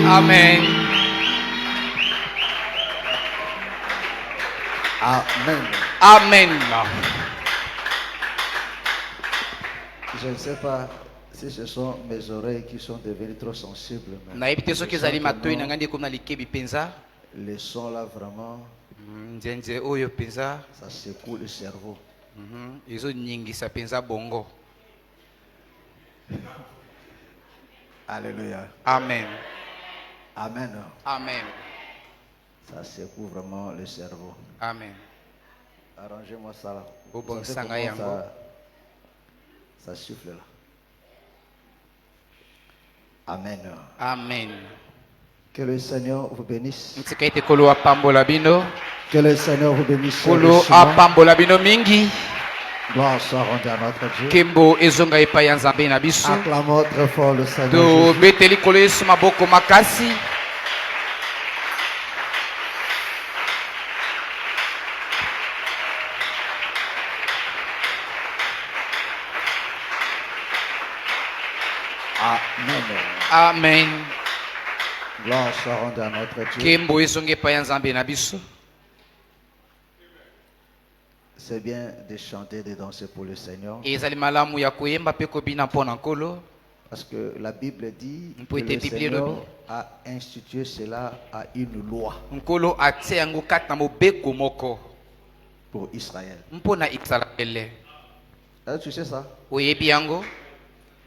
Amen. Amen. Amen. Je ne sais pas si ce sont mes oreilles qui sont devenues trop sensibles. Mais nayebi te soki ezali je sens que matoi na non, ngai nde ekoma likebi mpenza les sons là vraiment, nzenze oyo mpenza ça secoue le cerveau. ezoningisa mpenza bongo. Alléluia. Amen. Amen. Amen. Ça secoue vraiment le cerveau. Amen. Arrangez-moi ça là. Bon, Vous savez ça comment va, yango. ça souffle là. Amen. Amen. Que le Seigneur vous bénisse. ntika ete kolo apambola bino, Que le Seigneur vous bénisse. kolo richement. apambola bino mingi, Gloire soit rendue à notre Dieu. kembo ezonga epai ya nzambe na biso. Acclamons très fort le Seigneur Jésus. tobeteli kolo yesu maboko makasi. Amen. Amen. Gloire soit rendue à notre Dieu. kembo ezonga epai ya nzambe na biso. C'est bien de chanter, de danser pour le Seigneur. ezali malamu ya koyemba mpe kobina mpo na nkolo. Parce que la Bible dit On que peut le être biblique, Seigneur lobby. a institué cela à une loi nkolo atie yango kati na mobeko moko pour Israël. mpo na isalaele. Tu sais ça? oyebi yango.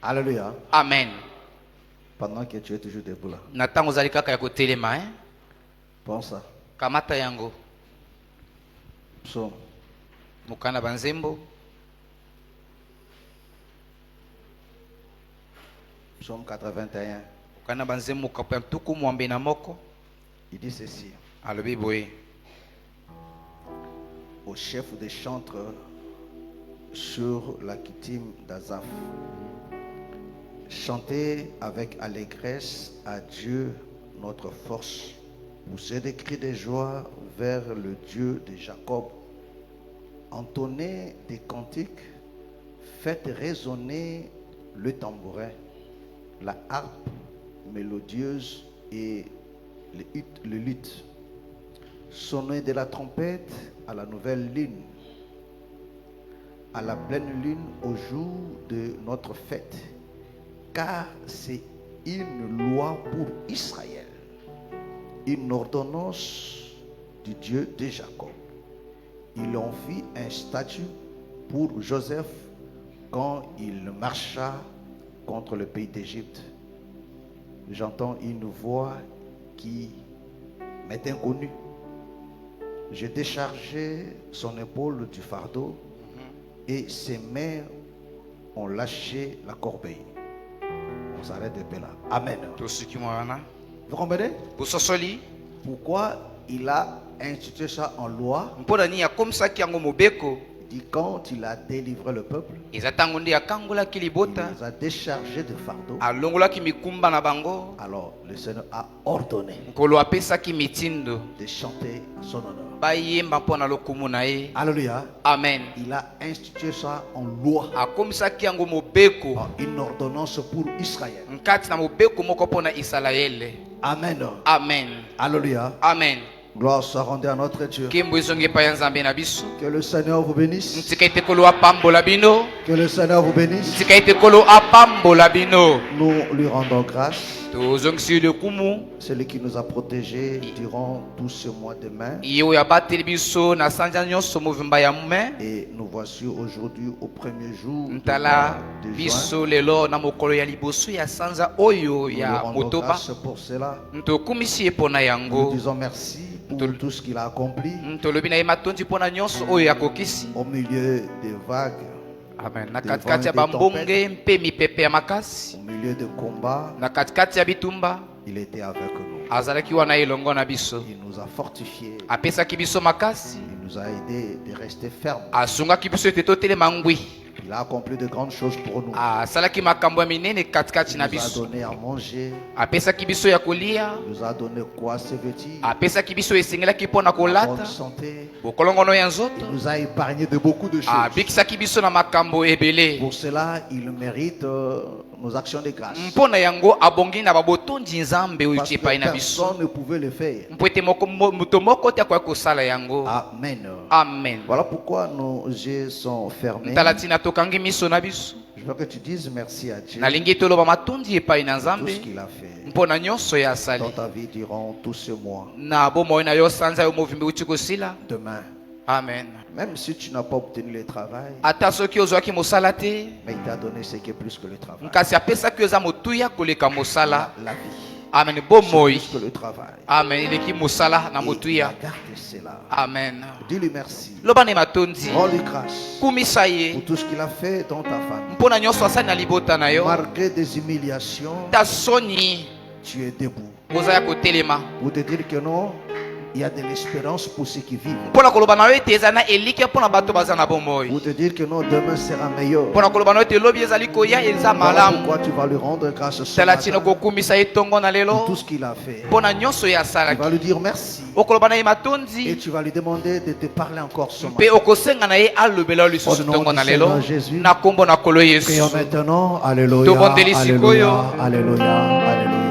Alléluia. Amen. Pendant que tu es toujours debout là. na ntango ozali kaka ya kotelema Pense ça. kamata yango. Psaume. mokana banzembo. Psaume 81. mokana banzembo mokapo ya ntuku mwambe na moko. Il dit ceci. alobi boye. Au chef des chantres sur la Kittim d'Azaph. Chantez avec allégresse à Dieu notre force. Poussez des cris de joie vers le Dieu de Jacob. Entonnez des cantiques, faites résonner le tambourin, la harpe mélodieuse et le luth. Sonnez de la trompette à la nouvelle lune, à la pleine lune au jour de notre fête, car c'est une loi pour Israël, une ordonnance du Dieu de Jacob. Il en fit un statut pour Joseph quand il marcha contre le pays d'Égypte. J'entends une voix qui m'est inconnue. Je déchargeai son épaule du fardeau et ses mains ont lâché la corbeille. On s'arrête de là. Amen. tosuki mwana Vous comprenez? bososoli Pourquoi il a institué ça en loi? mpo na nini akomisaki yango mobeko. Il dit quand il a délivré le peuple, eza ntango nde akangolaki il libota, les a déchargés de fardeau. alongolaki mikumba na bango. Alors le Seigneur a ordonné nkolo apesaki mitindo de chanter son honneur. bayemba mpo na lokumu na ye. Alléluia. Amen. Il a institué ça en loi, akomisaki yango mobeko en une ordonnance pour Israël. nkati na mobeko moko mpo na isalaele. Amen. Amen. Alléluia. Amen. Gloire soit rendue à notre Dieu. kembo ezongi epai ya nzambe na biso. Que le Seigneur vous bénisse. ntika ete kolo apambola bino. Que le Seigneur vous bénisse. ntika ete kolo apambola bino. Nous lui rendons grâce. tozongisi lokumu Celui qui nous a protégés durant tout ce mois de mai. ye oyo abateli biso na sanza nyonso movimba ya mume. Et nous voici aujourd'hui au premier jour du ntala mois de juin. biso lelo na mokolo ya liboso ya sanza oyo Nous lui ya rendons motoba. grâce pour cela. tokumisi ye mpo na Nous yango. disons merci pour tout ce qu'il a accompli tolobi na ye matondi mpo na nyonso oyo akokisi. au milieu des vagues, amen. na Des katikati ya vents, des bambonge mpe mipepe ya makasi. au milieu des combats. na katikati ya bitumba Il était avec nous. azalaki wana elongo na biso. Il nous a fortifiés. apesaki biso makasi. Il nous a aidés de rester fermes. asungaki biso ete totelema ngwi. Il a accompli de grandes choses pour nous. asalaki makambo ya minene katikati Il na nous a biso. donné à manger. apesaki biso ya kolia. Il nous a donné quoi se vêtir. apesaki biso esengelaki mpo na La kolata. bonne santé. bokolongono ya Il nzoto. nous a épargné de beaucoup de choses. abikisaki biso na makambo ebele. Pour cela, il mérite nos actions de grâce. mpona yango abongi na babotondi nzambe oyo Parce que epai na biso personne ne pouvait le faire. mpo ete moto moko te akoki kosala yango. Amen. Amen. Voilà pourquoi nos yeux sont fermés. ntala ntina tokangi miso na biso. Je veux que tu dises merci à Dieu nalingi toloba matondi epai na pour tout ce nzambe qu'il a fait mpona nyonso ya asali dans ta vie durant tout ce mois. na bomoi na yo sanza yo movimbi uti kosila. Demain, Amen. même si tu n'as pas obtenu le travail, ata soki ozwaki mosala te mais il t'a donné ce qui est plus que le travail. kasi apesaki yo eza motuya koleka mosala. La vie, Amen. c'est Bomoi. plus que le travail. Amen. eleki mosala na Et motuya. garde cela. Amen. Dis-lui merci. loba ne matondi Rends-lui grâce kumisa ye pour tout ce qu'il a fait dans ta famille. mpona nyonso asali na libota na yo. Malgré des humiliations, ta soni tu es debout. oza ya kotelema Pour te dire que non, il y a de l'espérance pour ceux qui vivent. mpona koloba na yo ete eza na elike mpona bato baza na bomoi. Pour te dire que non, demain sera meilleur. mpona koloba na yo ete lobi ezali koya eza Voilà malamu. pourquoi tu vas lui rendre grâce ce tala ntina matin kokumisa ye ntongo na pour lelo tout ce qu'il a fait. mpona nyonso ye Tu vas asalaki. lui dire merci okoloba na ye et matondi tu vas lui demander de te parler encore ce mpe matin. okosenga na ye alobela yo lisusu Au nom ntongo du na lelo Seigneur Jésus. na nkombo na kolo yesu. Prions maintenant. Alléluia. Tobondeli sikoyo. Alléluia. Alléluia. Alléluia.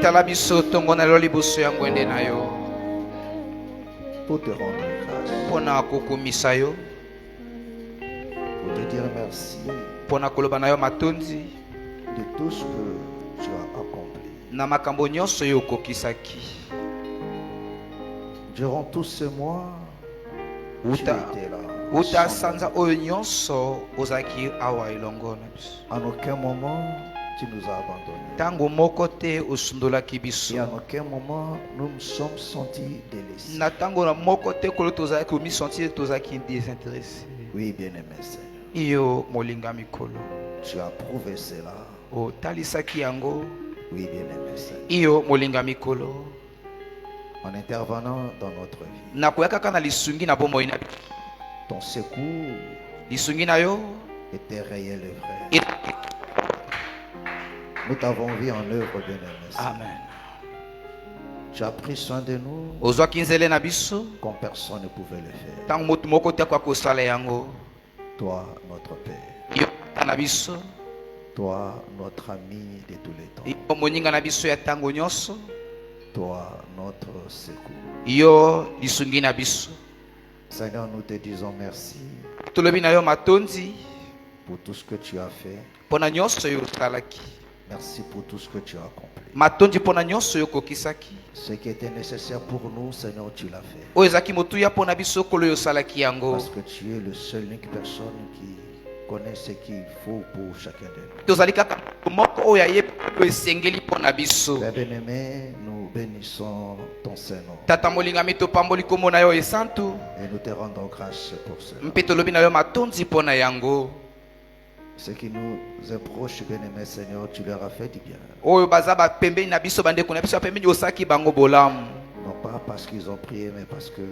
tala biso tongo na lelo liboso ya ngwende na yo pour te rendre grâce, mpona kokumisa yo pour te dire merci mpona koloba na yo matondi de tout ce que tu as accompli. na makambo nyonso oyo okokisaki. Durant tous ces mois, tu Uta- étais là. uta sans sanza oyo nyonso ozalaki awa elongo na biso. nous. En aucun moment, tu nous as abandonnés. Ntango moko te osundolaki Et biso. en aucun moment, nous nous sommes sentis délaissés. Na ntango na moko te kolo tozalaki komisentir tozalaki désintéressé. Oui, bien-aimé Seigneur, Iyo molinga mikolo tu as prouvé cela. otalisaki yango. Oui, bien-aimé Seigneur, Iyo molinga mikolo en intervenant dans notre vie. nakoya kaka na lisungi na bomoi na biso. Ton secours Lisungi na yo était réel et vrai. et- Nous t'avons vu en œuvre, bien-aimé Seigneur. amen. Tu as pris soin de nous Ozwaki nzele na biso comme personne ne pouvait le faire. ntango moto moko te akoka kosala yango. Toi, notre Père. Yo tata na biso, Toi, notre ami de tous les temps. yo moninga na biso ya ntango nyonso, Toi, notre secours. yo lisungi na biso. Seigneur, nous te disons merci Tolobi na yo matondi pour tout ce que tu as fait. mpona nyonso oyo osalaki. Merci pour tout ce que tu as accompli. Matondi mpona nyonso oyo okokisaki. Ce qui était nécessaire pour nous, Seigneur, tu l'as fait. Oyo ezalaki motuya mpona biso kolo oyo osalaki yango. Parce que tu es le seul unique personne qui connaît ce qu'il faut pour chacun de nous. Tozali kaka moto moko oyo ayebi oyo esengeli mpona biso. Père bien-aimé, nous bénissons ton Saint-Nom Tata molingami topamboli kombo na yo esantu et nous te rendons grâce pour cela. mpe tolobi na yo matondi mpona yango. Ce qui nous est proche, bien-aimé Seigneur, tu leur as fait du bien. Oyo baza bapembeni na biso bandeko na biso bapembeni osalaki bango bolamu. Non pas parce qu'ils ont prié, mais parce que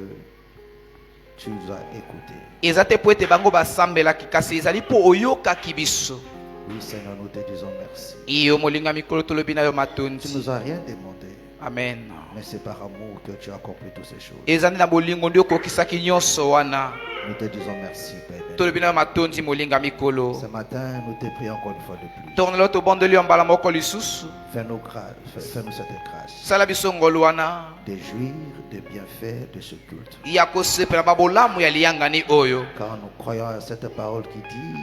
tu nous as écoutés. Eza te po ete bango basambelaki kasi ezali mpo oyokaki biso. Oui, Seigneur, nous te disons merci. Iyo molinga mikolo tolobi na yo Tu matondi. nous as rien demandé, Amen. mais c'est par amour que tu as accompli toutes ces choses. Ezali na bolingo nde okokisaki nyonso wana. Nous te disons merci, Père. Tolobi na yo matondi molinga mikolo. Ce matin, nous te prions encore une fois de plus. Tournelo tobondeli yo mbala moko lisusu. Fais-nous grâce, fais-nous cette grâce Sala biso ngolu wana. de jouir des bienfaits de ce culte. Ya kosepela babolamu ya liyangani oyo. Car nous croyons à cette parole qui dit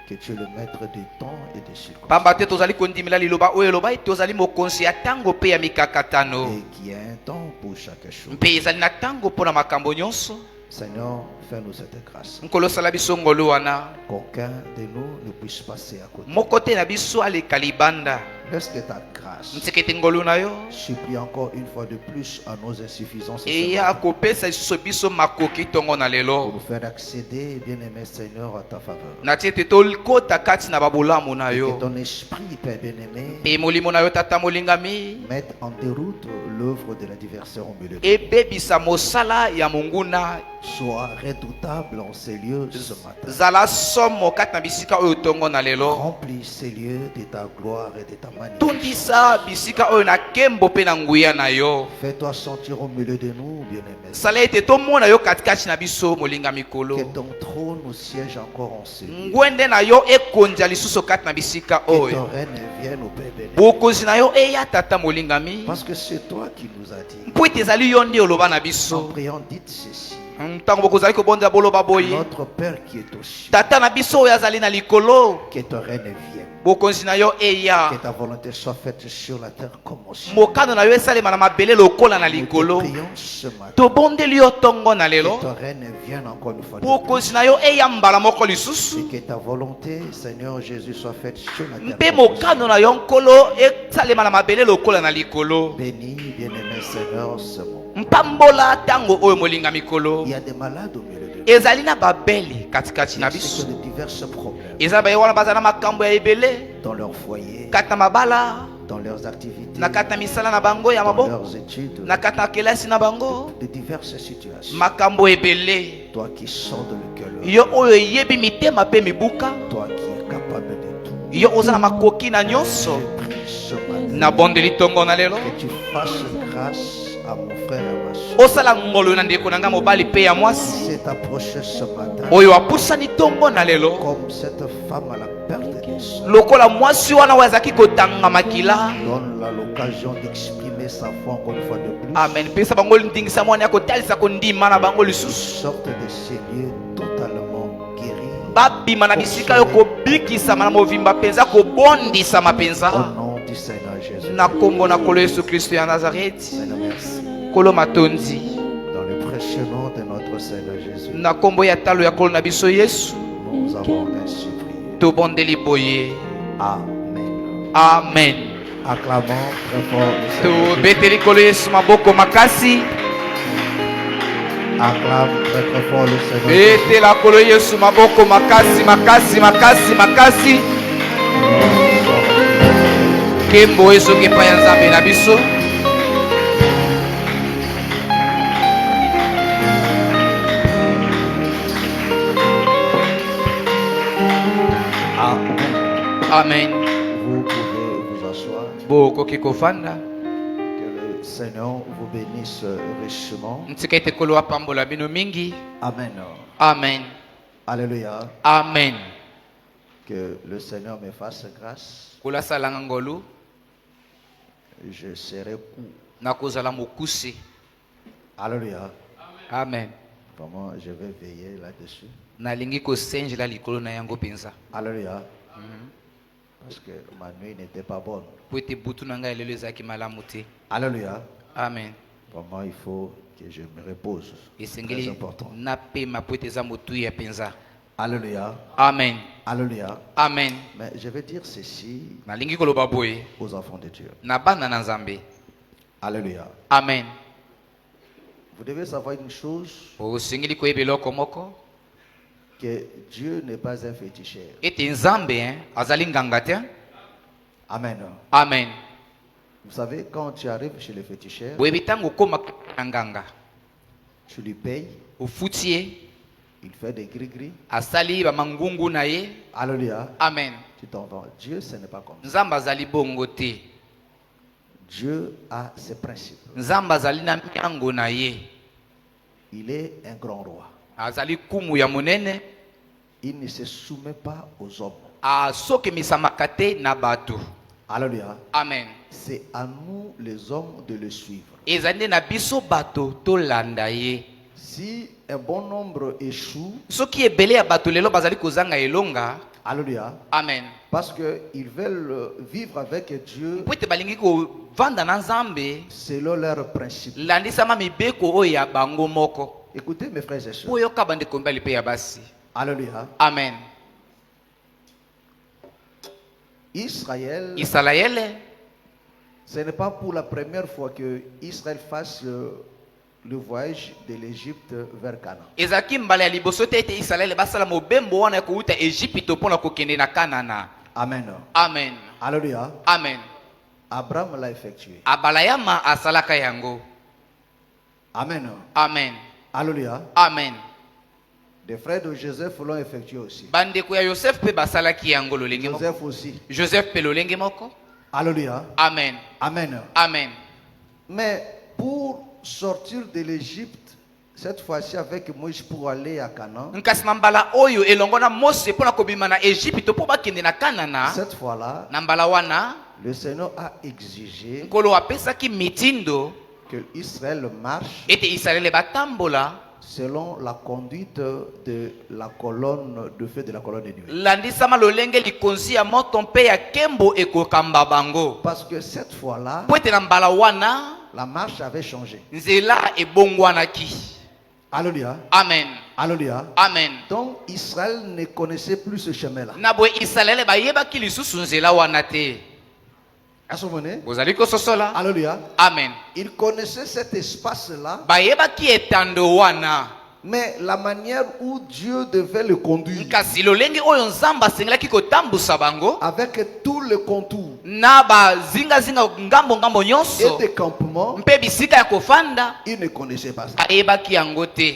que tu es le maître des temps et des circonstances. Pamba te tozali kondimela liloba oyo eloba ete tozali mokonzi ya ntango mpe ya mikakatano. Et qu'il y a un temps pour chaque chose. Mpe ezali na ntango mpona makambo nyonso. Seigneur, fais-nous cette grâce. Nkolo sala biso ngolu wana. Qu'aucun de nous ne puisse passer à côté. Moko te na biso aleka libanda. Laisse que ta grâce Nsekete ngolu na yo. supplie encore une fois de plus à nos insuffisances ce Eya matin kopesa lisusu biso makoki tongo na pour lelo. nous faire accéder, bien-aimé Seigneur, à ta faveur. Na ti ete tokota kati na babolamu na Et que yo. ton esprit, Père bien-aimé, Mpe molimo na yo tata molingami. mette en déroute l'œuvre de l'adversaire au milieu de nous. Ebebisa mosala ya monguna. Sois redoutable en ces lieux ce matin. Zala somo kati na bisika oyo tongo na lelo. Remplis ces lieux de ta gloire et de ta magnifique. Tondisa bisika oyo na kembo mpe na nguya na yo. Fais-toi sentir au milieu de nous, bien-aimé. Sala ete tomona yo katikati na biso molinga mikolo. Que ton trône nous siège encore en ces lieux. Ngwende na yo ekonza lisusu kati na bisika Que ton oyo. règne vienne au Père béni. Bokonzi na yo eya tata molingami. Parce que c'est toi qui nous as dit. Mpo ete ezali yo nde oloba na En biso. priant, dites ceci. Ntango bokozali kobonza boloba boye. Notre Père qui est aux cieux, Tata na biso oyo azali na likolo. que ton règne vienne. Bokonzi na yo eya. Que ta volonté soit faite sur la terre comme au ciel. Mokano na yo esalema na mabele lokola na Nous te likolo. prions ce matin. Tobondeli yo tongo na Que lelo. ton règne vienne encore une fois de Bokonzi na yo eya mbala moko plus. lisusu. Et que ta volonté, Seigneur Jésus, soit faite sur la terre. Mpe comme au ciel. mokano na yo nkolo esalema na mabele lokola na likolo. Bénis, bien-aimé Seigneur, ce moment. Mpambola tango oyo molinga mikolo. Il y a des malades au milieu de nous. Ezali na babeli katikati na Il y a biso. de divers problèmes Eza baye wana baza na makambo ya ebele. dans leur foyer, Kati na mabala. dans leurs activités, Na kati na misala na bango ya dans maboko. leurs études, Na kati na kelasi na bango. de diverses situations. Makambo ebele. Toi qui sors de le cœur, Yo oyo eyebi mitema mpe mibuka. toi qui es capable de tout. Yo oza na makoki na nyonso. Je prie ce matin Na bondeli tongo na lelo. que tu fasses grâce à mon frère et à ma soeur osala ngolo na ndeko na nga mobali pe ya mwasi s'est approché ce matin oyo apusani ntongo na lelo comme cette femme à la perte des sangs. lokola mwasi wana oyo azalaki kotanga makila. Donne-la l'occasion d'exprimer sa foi encore une fois de plus. Amen. Pesa bango ndingisa mwana ya kotalisa kondima na bango lisusu. Sorte de ces lieux totalement guéris. Babima na bisika yo kobikisama na movimba penza kobondisama penza. Au nom du Seigneur Jésus. Na kombo na kolo Yesu Kristo ya Nazareth. Seigneur, merci. Kolo matondi. Dans le précieux nom de notre Seigneur Jésus. Na kombo ya talo ya kolo na biso Yesu. Nous avons ainsi prié. To bondeli boye. Amen. Amen. Acclamons très fort le To Seigneur. beteli kolo Yesu maboko makasi. Acclame très très fort le Seigneur. Betela kolo Yesu maboko makasi makasi makasi makasi. Kembo Yesu kepa ya Nzambe na biso. Amen. Vous pouvez vous asseoir. Bokoki kofanda. Que le Seigneur vous bénisse richement. Ntika ete kolo apambola bino mingi. Amen. Amen. Alléluia. Amen. Que le Seigneur me fasse grâce. Kula salanga ngolu Je serai court. na kozala mokusi. Alléluia. Amen. Vraiment, je vais veiller là-dessus. Nalingi kosenjela likolo na yango penza. Alléluia. Parce que ma nuit n'était pas bonne. Po ete butu na ngai lelo ezalaki malamu te. Alléluia. Amen. Vraiment, il faut que je me repose. Très Esengeli important. napema po ete eza motuya penza. Alléluia. Amen. Alléluia. Amen. Mais je vais dire ceci Nalingi koloba boye aux enfants de Dieu. na bana na Nzambe. Alléluia. Amen. Vous devez savoir une chose, Osengeli koyeba eloko moko que Dieu n'est pas un féticheur. ete Nzambe azali nganga te. Amen. Amen. Vous savez, quand tu arrives chez le féticheur, Boyebi ntango okoma na nganga tu lui payes, ofuti ye il fait des gris-gris. asali bamangungu na ye. Alléluia. Amen. Tu t'en vas. Dieu, ce n'est pas comme ça. Nzambe azali bongo te. Dieu a ses principes. Nzambe azali na miango na ye. Il est un grand roi. Azali kumu ya monene. Il ne se soumet pas aux hommes. Asokemisama te na bato. Alléluia. Amen. C'est à nous, les hommes, de le suivre. Ezali na biso bato tolanda ye. Si un bon nombre échoue, Soki ebele ya bato lelo bazali kozanga elonga. alléluia, Amen. parce qu'ils veulent vivre avec Dieu Po ete balingi kovanda na Nzambe selon leurs principes. landisama mibeko oyo ya bango moko. Écoutez mes frères et sœurs. Po yoka bandeko mibali pe ya basi. Alléluia. Amen. Israël, Israele ce n'est pas pour la première fois que Israël fasse le voyage de l'Égypte vers Canaan. ezalaki mbala ya liboso te ete Israele basala mobembo wana ya kouta Egypte mpona kokende na Kanana. Amen. Amen. Alléluia. Amen. Abraham l'a effectué. Abalayama asalaka yango. Amen. Amen. Alléluia. Amen. Des frères de Joseph l'ont effectué aussi. Bandeko ya Yosef pe basalaki yango lolenge moko. Joseph aussi. Joseph pe lolenge moko. Alléluia. Amen. Amen. Amen. Mais pour sortir de l'Égypte, cette fois-ci avec Moïse pour aller à Canaan, Nkasi na mbala oyo elongo na Mose mpona kobima na Egypte po bakende na Kanana. cette fois-là, Na mbala wana le Seigneur a exigé nkolo apesaki mitindo que Israël marche ete Israele batambola selon la conduite de la colonne de feu de la colonne de nuit. landisama lolenge likonzi ya moto mpe ya kembo ekokamba bango. Parce que cette fois-là, Po ete na mbala wana la marche avait changé. nzela ebongwanaki. Alléluia. Amen. Alléluia. Amen. Donc Israël ne connaissait plus ce chemin-là. Na boye Israele bayebaki lisusu nzela wana te. À ce moment, Bozali kososola. alléluia. Amen. Il connaissait cet espace-là, Bayebaki etando wana. mais la manière où Dieu devait le conduire, Kasi lolenge oyo Nzambe asengelaki kotambusa bango avec tous les contours na bazingazinga ngambo et nyonso des campements, mpe bisika ya kofanda il ne connaissait pas ça. ayebaki yango te.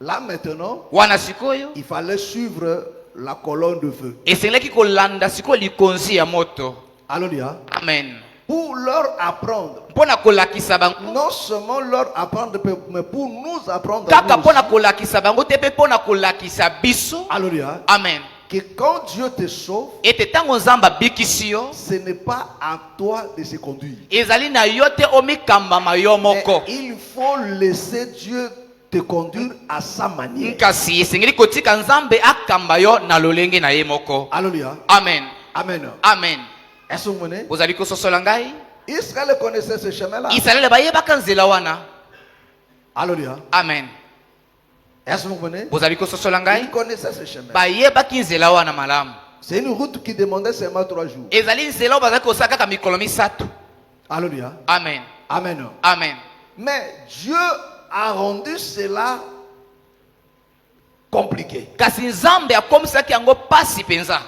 Là maintenant, Wana sikoyo il fallait suivre la colonne de feu. esengelaki kolanda sikoyo likonzi ya moto. Alléluia. Amen. pour leur apprendre. mpona kolakisa bango Non seulement leur apprendre, mais pour nous apprendre. kaka nous mpona aussi. kolakisa bango te mpe mpona kolakisa biso. Alléluia. Amen. Que quand Dieu te sauve, ete ntango nzambe abikisi yo ce n'est pas à toi de se conduire. ezali na yo te omikambama yo Mais moko, il faut laisser Dieu te conduire à sa manière. kasi esengeli kotika nzambe akamba yo na lolenge na ye moko. Alléluia. Amen. Amen. Amen. Est-ce que vous venez? ozali kososola ngai? Israël connaissait ce chemin-là. Israele bayebaka nzela wana. Alléluia. Amen. Est-ce que vous venez? ozali kososola Ils ngai? connaissaient ce chemin. bayebaki nzela wana malamu. C'est une route qui demandait seulement 3 jours. ezali nzela oyo bazali kosala kaka mikolo misato. Alléluia. Amen. Amen. Amen. Mais Dieu a rendu cela compliqué. kasi nzambe akomisaki yango pasi mpenza.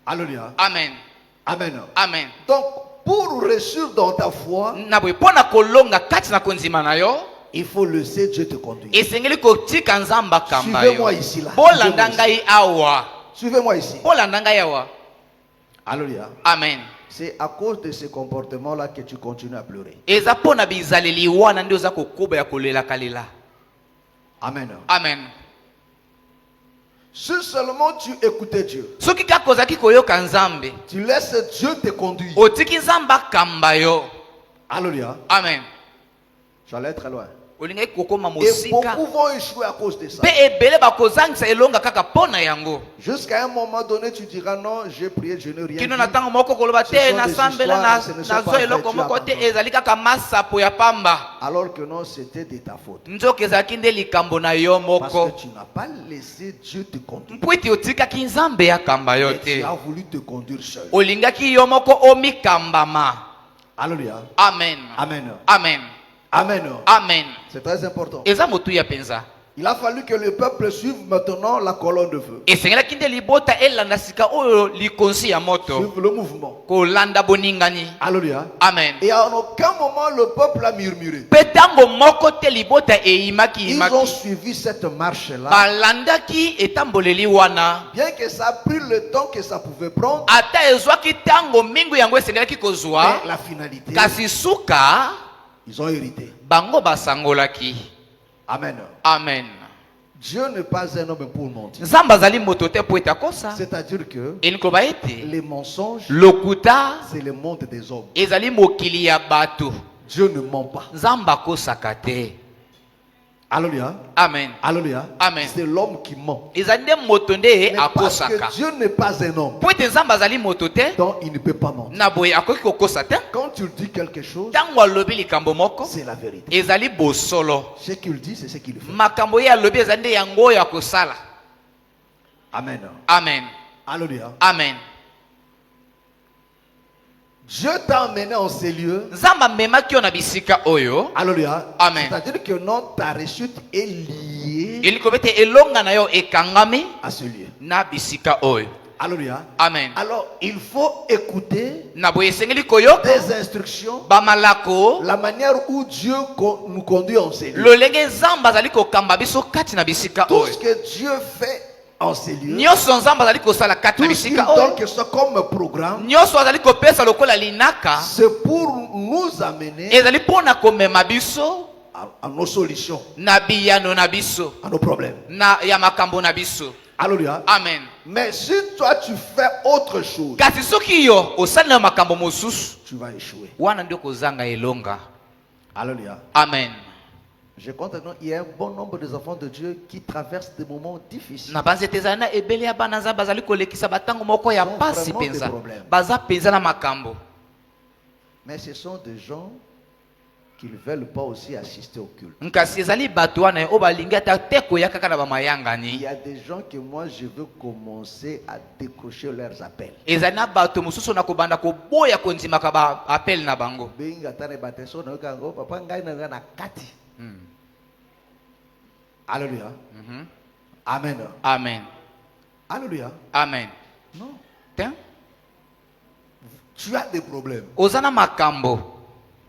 Alléluia. Amen. Amen. Amen. Donc, pour réussir dans ta foi, na boye mpona kolonga kati na kondima na yo il faut laisser Dieu te conduire. esengeli kotika nzambe akamba yo. Suivez-moi ici, là. bolanda ngai awa. Suivez-moi ici. bolanda ngai awa. Alléluia. Amen. C'est à cause de ce comportement-là que tu continues à pleurer. eza mpona bizaleli wana nde oza kokuba ya kolelaka lela. Amen. Amen. Si seulement tu écoutais Dieu, soki kaka ozalaki koyoka nzambe tu laisses Dieu te conduire. otiki nzambe akamba yo. Alléluia. Amen. J'allais très loin. olingaki kokoma Et mosika beaucoup vont échouer à cause de ça. mpe ebele bakozangisa elonga kaka mpona yango. Jusqu'à un moment donné, tu diras non, j'ai prié, je n'ai rien kino na dit. ntango moko koloba Ce te sont des nasambela histoires, ce ne sont nazwa pas eloko vraies, moko tu te abandonnes. ezali kaka masapo ya pamba. Alors que non, c'était de ta faute. nzoka ezalaki nde likambo na yo Parce moko que tu n'as pas laissé Dieu te conduire. mpo ete otikaki nzambe akamba yo Et tu te, as voulu te conduire seul. olingaki yo moko omikambama. Alléluia. Amen. Amen. Amen. Amen. Amen. C'est très important. eza motuya mpenza. Il a fallu que le peuple suive maintenant la colonne de feu. esengelaki nde libota elanda sika oyo likonzi ya moto Suive le mouvement. kolanda boningani. Alléluia. Amen. Et à aucun moment le peuple a murmuré. mpe ntango moko te libota eyimaki Ils ont yimaki, suivi cette marche-là. balandaki etamboleli wana. Bien que ça a pris le temps que ça pouvait prendre, ata ezwaki ntango mingi yango esengelaki kozwa, mais la finalité, kasi suka ils ont hérité. bango basangolaki. Amen. Amen. Dieu n'est pas un homme pour mentir. nzambe azali moto te po ete akosa. C'est-à-dire que elingi koloba ete les mensonges, lokuta c'est le monde des hommes. ezali mokili ya bato, Dieu ne ment pas. nzambe akosaka te. Alléluia. Amen. Alléluia. Amen. C'est l'homme qui ment. ezali nde moto nde Mais parce akosaka. que Dieu n'est pas un homme, po ete nzambe azali moto te, donc il ne peut pas mentir. na boye akoki kokosa te. Quand tu dis quelque chose, ntango alobi likambo moko c'est la vérité. ezali bosolo. Ce qu'il dit, c'est ce qu'il fait. makambo ye alobi ezali nde yango oyo akosala. Amen. Amen. Alléluia. Amen. Dieu t'a emmené en ces lieux. nzambe amemaki yo na bisika oyo. Alléluia. Amen. C'est-à-dire que non, ta réussite est liée elingi koloba ete elonga na yo ekangami à ce lieu. na bisika oyo. Alléluia. Amen. Alors, il faut écouter na boye esengeli koyoka des instructions, bamalako la manière où Dieu nous conduit en ces lieux. lolenge nzambe azali kokamba biso kati na bisika Tout oyo. ce que Dieu fait en ces lieux, nyonso nzambe azali kosala kati na tout ce qu'il bisika donne oyo, que ce soit comme programme, nyonso azali kopesa lokola linaka, c'est pour nous amener ezali mpona komema biso à nos solutions, na biyano na biso à nos problèmes. na ya makambo na biso. Alléluia. Amen. Mais si toi tu fais autre chose, kasi soki yo osali na makambo mosusu, tu vas échouer. wana ndio kozanga elonga. Alléluia. Amen. Je compte maintenant, il y a un bon nombre des enfants de Dieu qui traversent des moments difficiles. na banzete ezali na ebele ya bana nzambe bazali kolekisa batango moko ya Ont pasi vraiment des mpenza, problèmes. baza mpenza na makambo. Mais ce sont des gens qui ne veulent pas aussi assister au culte. nkasi ezali bato wana oyo balingi ata te koya kaka na Il bamayangani. y a des gens que moi je veux commencer à décrocher leurs appels. ezali na bato mosusu na kobanda koboya kondimaka baapele na bango. Benga tane bateso na yokango papa ngai na nga na kati. Alléluia. Amen. Amen. Alléluia. Amen. Non. Te Tu as des problèmes. oza na makambo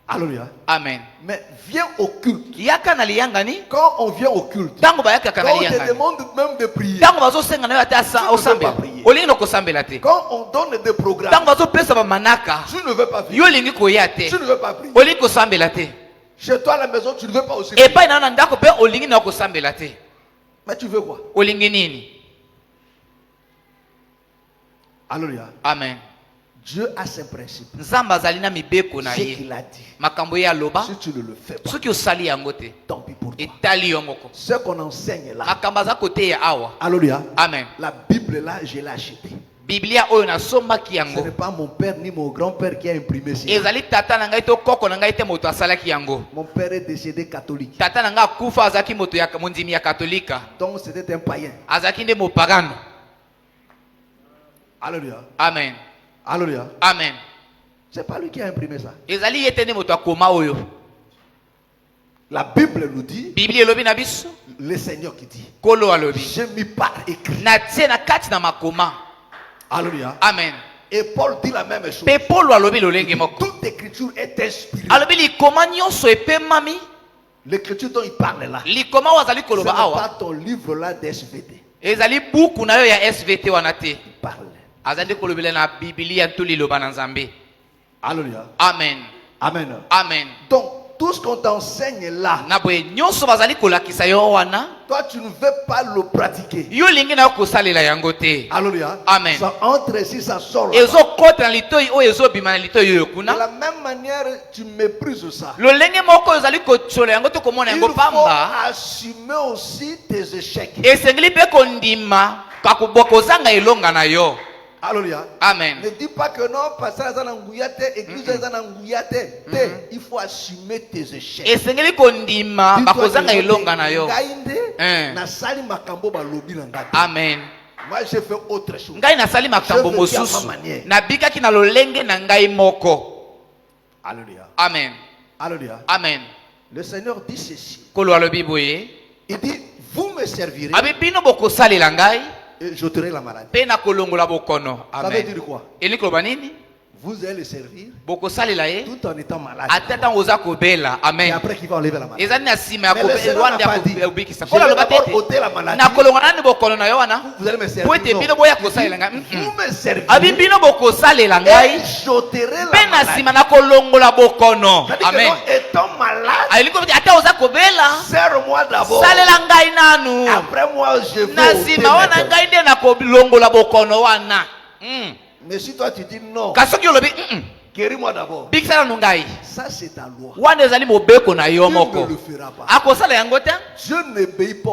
Alléluia. Amen. Mais viens au culte. Yaka na liyangani. Quand on vient au culte, Tango bayaka quand kana on te liyangani. demande même de prier, Tango bazo senga na yo ata Tu ne veux osambela. pas prier. Olingi no kosambela te. quand on donne des programmes, Tango bazo pesa ba manaka. tu ne veux pas prier. Yo lingi koya te. Tu ne veux pas prier. Olingi kosambela te. Chez toi à la maison, tu ne veux pas aussi prier. Et pas na ndako pe olingi na kosambela te. Mais tu veux quoi? Olingi nini? Alléluia. Amen. Dieu a ses principes. Nzamba azali na mibeko na Ce ye. qu'il a dit. Makambo ya loba. Si tu ne le fais pas, Soki osali yango te. tant pis pour toi. Etali yongoko. Ce qu'on enseigne là. Makambo aza kote ya awa. Alléluia. Amen. La Bible là, je l'ai achetée. Biblia oyo nasombaki Ce yango. n'est pas mon père ni mon grand-père qui a imprimé ça. Ezali tata na ngai to koko na ngai te moto asalaki yango. Mon père est décédé catholique. Tata na ngai akufa azaki moto ya mondimi ya katolika. Donc c'était un païen. Azaki nde mopagano. Alléluia. Amen. Alléluia. Amen. C'est pas lui qui a imprimé ça. Ezali ye te nde moto akoma oyo. La Bible nous dit, Biblia elobi na biso. le Seigneur qui dit, Kolo alobi. j'ai mis par écrit. Na tie na kati na makoma. Alléluia. Amen. Et Paul dit la même chose. Pe Paul alobi lolenge moko. Toute écriture est inspirée. Alobi likoma nyonso epemami. L'écriture dont il parle là, Likoma oyo azali ce n'est koloba awa. pas ton livre là d'SVT. Ezali buku na yo ya SVT wana te. Il parle. Azali kolobela na Biblia to liloba na Nzambe. Alléluia. Amen. Amen. Amen. Donc, tout ce qu'on t'enseigne là, Na boye nyonso bazali kolakisa yo wana. toi tu ne veux pas le pratiquer. Yo lingi na yo kosalela yango te. Alléluia. Amen. Ça entre ici, ça sort là. Ezokota na litoi oyo ezobima na litoi oyo De kuna. la même manière, tu méprises ça. Lolenge moko oyo ezali kotsola yango to komona Il yango faut pamba. assumer aussi tes échecs. Esengeli pe kondima kakobokozanga elonga na yo. Alléluia. Amen. Ne dis pas que non, parce que ça église il faut assumer tes échecs. Esengeli kondima Dis-toi bakozanga que elonga na yo. Ngaïnde, na sali makambo balobi na ngati. Amen. Moi j'ai fait autre chose. Ngai nasali makambo Je veux dire à mosusu. ma manière. Nabikaki na lolenge na ngai moko. Alléluia. Amen. Alléluia. Amen. Le Seigneur dit ceci. Kolo alobi boye. Il dit, vous me servirez Abi bino bokosalela ngai et j'ôterai la maladie. pe na kolongola bokono. Ça veut Amen. dire quoi? Eli koloba nini? Vous allez le servir Bokosalela ye tout en étant malade. atata oza kobela. Et Amen. après qu'il va enlever la maladie. Ezali na sima ya Mais le kobela Seigneur wanda n'a pas dit, ya kobikisa. je Kolo vais aloba d'abord tete. ôter la maladie. Na kolongola nani bokono na yo wana? Vous allez me servir. Po ete Non. bino boya Il dit, kosalela ngai. vous me servirez Abi bino bokosalela ngai et j'ôterai la pe na maladie. sima na kolongola bokono. C'est-à-dire que Amen. non, étant malade, Ayeli kobi ata oza kobela. serre-moi d'abord. Salela ngai nanu. Après moi, je vais Na ôter sima wana mes ngai nde na kolongola bokono wana. Mais si toi tu dis non, Kasi soki olobi guéris-moi d'abord. bikisana nu ngai. Ça c'est ta loi. Wana ezali mobeko na yo Dieu ne moko. le fera pas. Akosala yango te. Dieu n'obéit pas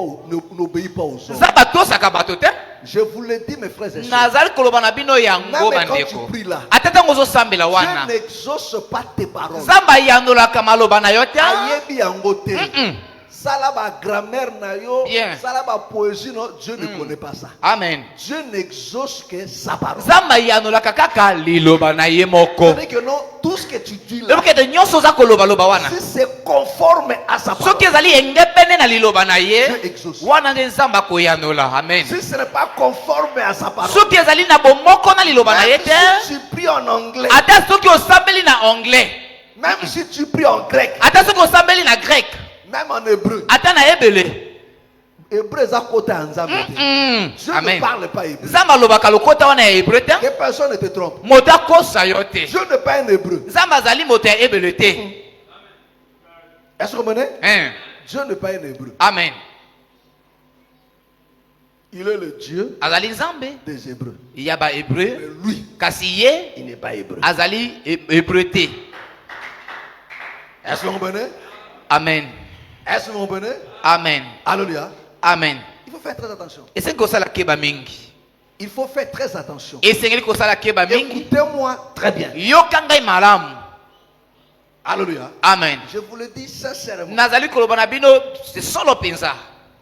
aux hommes. Nzambe atosaka bato te. Je vous le dis mes frères et sœurs. Nazali koloba na bino yango Même quand bandeko. tu pries là, Ata ntango ozosambela wana. Dieu n'exauce pas tes paroles. Nzambe ayandolaka maloba na yo te. Ayebi yango te. Mm-mm. Sala ba grammaire na yo, Bien. sala ba poésie non, Dieu ne connaît pas ça. Amen. Dieu n'exauce que sa parole. Nzambe ayandolaka kaka liloba na ye moko. C'est-à-dire que non, tout ce que tu dis là, Lobi kete nyonso oza kolobaloba wana. si c'est conforme à sa parole, Soki ezali engepene na liloba na Dieu ye. exauce. Wana nde Nzambe akoyandola. Amen. Si ce n'est pas conforme à sa parole, Soki ezali na bomoko na liloba na ye même te. si tu pries en anglais, Ata soki osambeli na anglais. même si tu pries en grec, Ata soki osambeli na grec. même en hébreu, Ata na ebele. hébreu est à côté en Nzambe. Dieu ne Amen. parle pas hébreu. Nzambe alobaka lokota wana ya hébreu te. Que personne ne te trompe. Moto akosa yo te. Dieu n'est pas un hébreu. Nzambe azali moto ya ebele te. Est-ce que vous comprenez? Hein. Dieu n'est pas un hébreu. Amen. Il est le Dieu Azali Nzambe des Hébreux. ya ba Mais hébreu lui, kasi ye il n'est pas hébreu. azali hébreu te. Est-ce que vous comprenez? Amen. Est-ce que vous comprenez? Amen. Alléluia. Amen. Il faut faire très attention. Esengeli kosala keba mingi. Il faut faire très attention. Esengeli kosala keba mingi. Écoutez-moi très bien. Yoka ngai malamu. Alléluia. Amen. Je vous le dis sincèrement. Nazali koloba na bino c'est solo penza.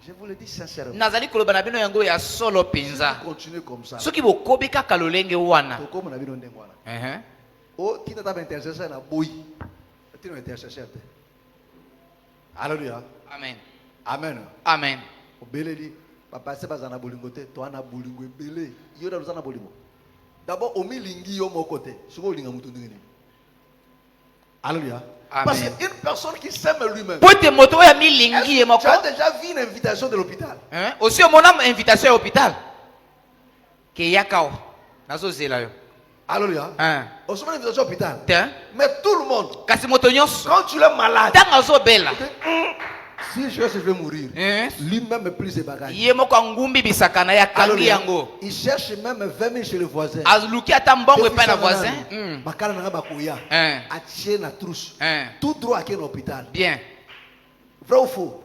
Je vous le dis sincèrement. Nazali koloba na bino yango ya solo penza. Continuez comme ça. Soki bokobi kaka lolenge wana. Comme on a vu dans le démon. Mhm. Oh, tu n'as pas intercesseur na boy. Tu n'as intercesseur. Alléluia. Amen. Amen. Amen. Obeleli. Papa c'est pas na bolingo te, toi na bolingo ebele. Yo da na bolingo. D'abord au milingi yo mon côté. Soko linga mutu ndingini. Alléluia. Parce Amen. qu'une personne qui s'aime lui-même. Pote moto ya milingi ye Tu moko. as déjà vu une invitation de l'hôpital? Hein? Aussi mon âme invitation à l'hôpital. Ke yakao. Nazo zela yo. Alléluia. Hein? On se met une invitation à l'hôpital. Tiens. Mais tout le monde, Kasi moto nyonso. quand tu es malade, Tanga zo bela. si je vais mourir, Hein? lui-même est plus ses bagages. Ye moko ngumbi bisakana ya kangi Alléluia. yango. Il cherche même 20 000 chez le voisin. Aluki ata mbongo epai na voisin. Bakala nanga bakoya. Hein? Atie na trousse. Hein? Tout droit à quel hôpital? Bien. Vrai ou faux?